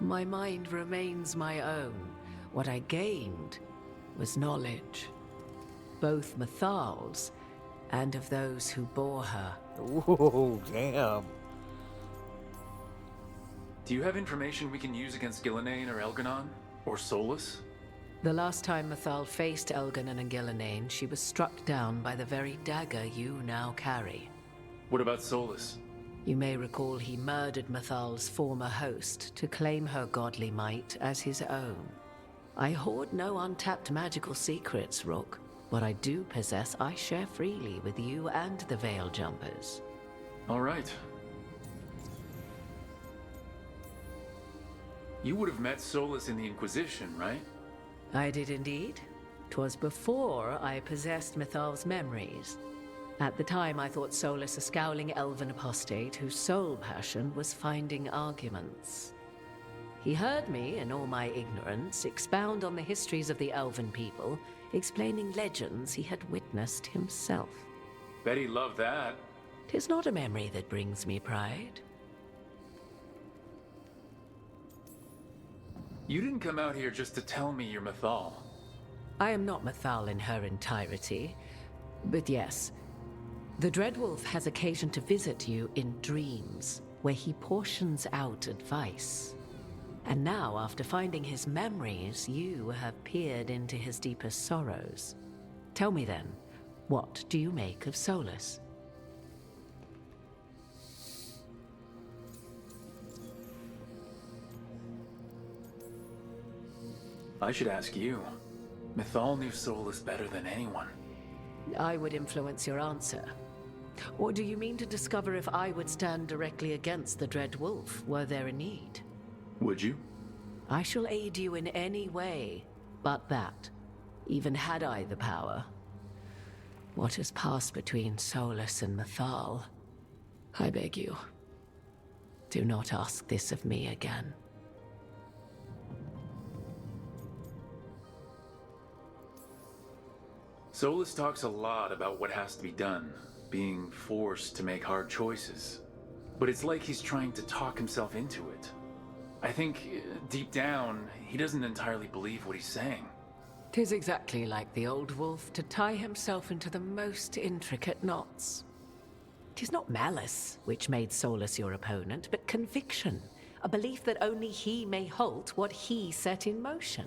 my mind remains my own. What I gained was knowledge, both Mathal's and of those who bore her. Whoa, damn. Do you have information we can use against Gillenane or Elganon? Or Solus? The last time Mathal faced Elganon and Gillenane, she was struck down by the very dagger you now carry. What about Solus? You may recall he murdered Mathal's former host to claim her godly might as his own. I hoard no untapped magical secrets, Rook. What I do possess, I share freely with you and the Veil Jumpers. All right. You would have met Solus in the Inquisition, right? I did indeed. 'Twas before I possessed Mathal's memories. At the time, I thought Solus a scowling elven apostate whose sole passion was finding arguments. He heard me, in all my ignorance, expound on the histories of the elven people, explaining legends he had witnessed himself. Bet he loved that. 'Tis not a memory that brings me pride. You didn't come out here just to tell me you're Mathal. I am not Mathal in her entirety, but yes, the Dreadwolf has occasion to visit you in dreams, where he portions out advice. And now, after finding his memories, you have peered into his deepest sorrows. Tell me then, what do you make of Solus? I should ask you. Mathal knew Solus better than anyone. I would influence your answer. Or do you mean to discover if I would stand directly against the Dread Wolf, were there a need? Would you? I shall aid you in any way but that, even had I the power. What has passed between Solus and Mathal? I beg you, do not ask this of me again. Solus talks a lot about what has to be done, being forced to make hard choices. But it's like he's trying to talk himself into it. I think, deep down, he doesn't entirely believe what he's saying. 'Tis exactly like the old wolf to tie himself into the most intricate knots. 'Tis not malice which made Solus your opponent, but conviction, a belief that only he may halt what he set in motion.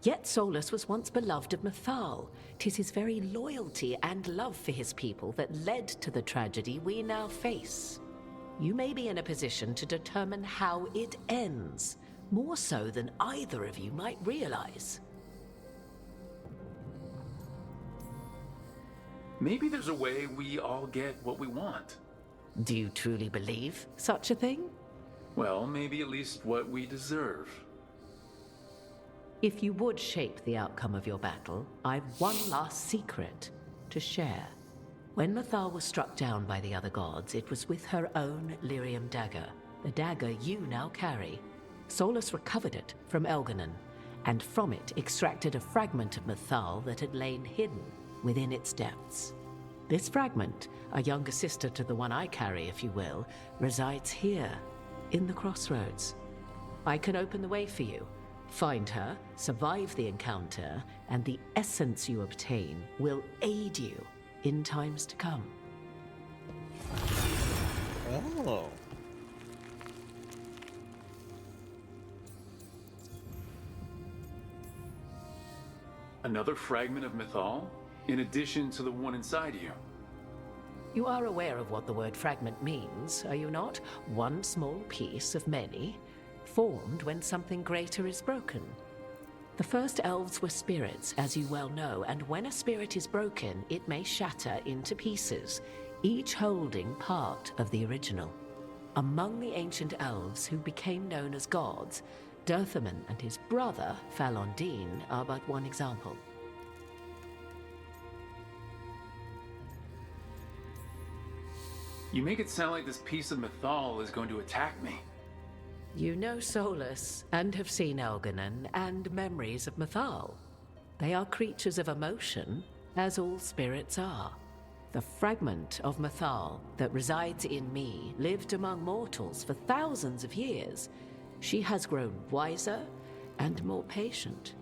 Yet Solus was once beloved of Mathal. 'Tis his very loyalty and love for his people that led to the tragedy we now face. You may be in a position to determine how it ends, more so than either of you might realize. Maybe there's a way we all get what we want. Do you truly believe such a thing? Well, maybe at least what we deserve. If you would shape the outcome of your battle, I've one last secret to share. When Mathal was struck down by the other gods, it was with her own lyrium dagger, the dagger you now carry. Solus recovered it from Elganon, and from it extracted a fragment of Mathal that had lain hidden within its depths. This fragment, a younger sister to the one I carry, if you will, resides here, in the crossroads. I can open the way for you. Find her, survive the encounter, and the essence you obtain will aid you in times to come. Oh. Another fragment of Mathal? In addition to the one inside you? You are aware of what the word fragment means, are you not? One small piece of many, formed when something greater is broken. The first elves were spirits, as you well know, and when a spirit is broken, it may shatter into pieces, each holding part of the original. Among the ancient elves who became known as gods, Dirthaman and his brother, Falondine, are but one example. You make it sound like this piece of Mythal is going to attack me. You know Solus, and have seen Elganon, and memories of Mythal. They are creatures of emotion, as all spirits are. The fragment of Mythal that resides in me lived among mortals for thousands of years. She has grown wiser and more patient.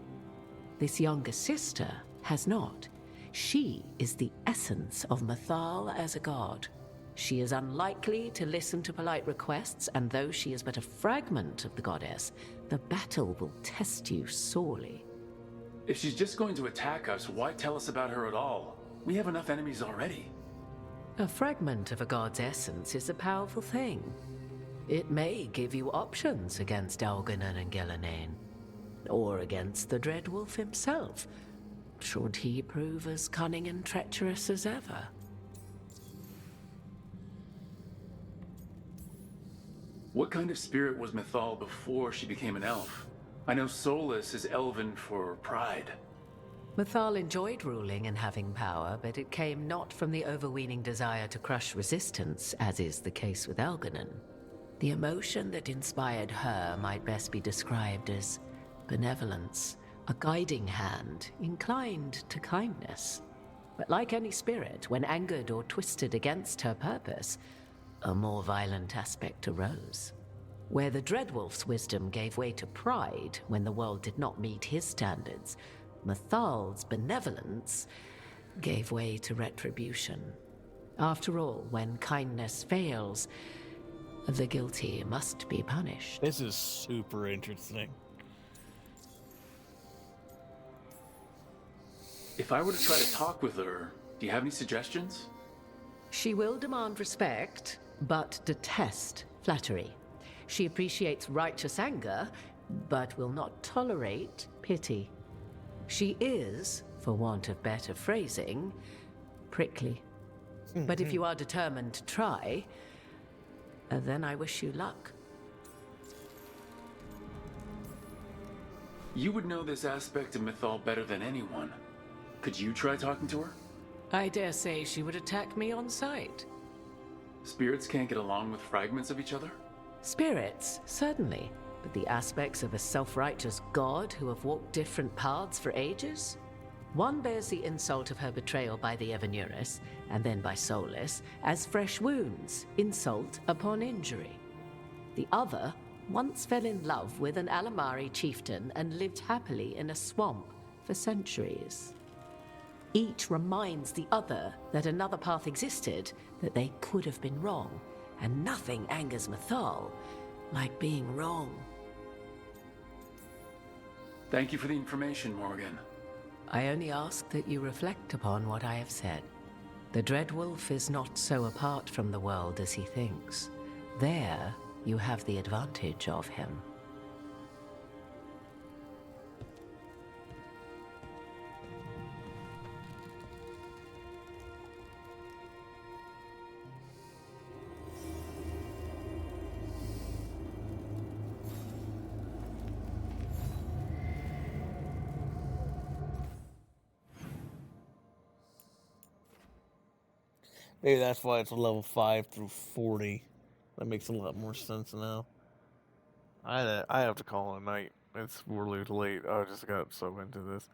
This younger sister has not. She is the essence of Mythal as a god. She is unlikely to listen to polite requests, and though she is but a fragment of the goddess, the battle will test you sorely. If she's just going to attack us, why tell us about her at all? We have enough enemies already. A fragment of a god's essence is a powerful thing. It may give you options against Elganon and Gillenane, or against the Dreadwolf himself, should he prove as cunning and treacherous as ever. What kind of spirit was Mythal before she became an elf? I know Solus is elven for pride. Mythal enjoyed ruling and having power, but it came not from the overweening desire to crush resistance, as is the case with Elganon. The emotion that inspired her might best be described as benevolence, a guiding hand, inclined to kindness. But like any spirit, when angered or twisted against her purpose, a more violent aspect arose. Where the Dreadwolf's wisdom gave way to pride when the world did not meet his standards, Mythal's benevolence gave way to retribution. After all, when kindness fails, the guilty must be punished. This is super interesting. If I were to try to talk with her, do you have any suggestions? She will demand respect, but detest flattery. She appreciates righteous anger, but will not tolerate pity. She is, for want of better phrasing, prickly. But if you are determined to try, then I wish you luck. You would know this aspect of Mythal better than anyone. Could you try talking to her? I dare say she would attack me on sight. Spirits can't get along with fragments of each other? Spirits, certainly. But the aspects of a self-righteous god who have walked different paths for ages? One bears the insult of her betrayal by the Evanuris, and then by Solus, as fresh wounds, insult upon injury. The other once fell in love with an Alamari chieftain and lived happily in a swamp for centuries. Each reminds the other that another path existed, that they could have been wrong, and nothing angers Mythal like being wrong. Thank you for the information, Morgan. I only ask that you reflect upon what I have said. The Dreadwolf is not so apart from the world as he thinks. There, you have the advantage of him. Maybe that's why it's a level 5 through 40. That makes a lot more sense now. I have to call it a night. It's really late. I just got so into this.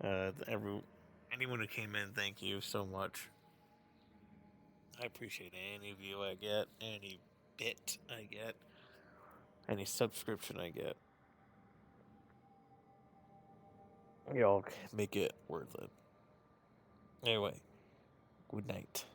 Anyone who came in, thank you so much. I appreciate any view I get, any bit I get, any subscription I get. Y'all make it worth it. Anyway, good night.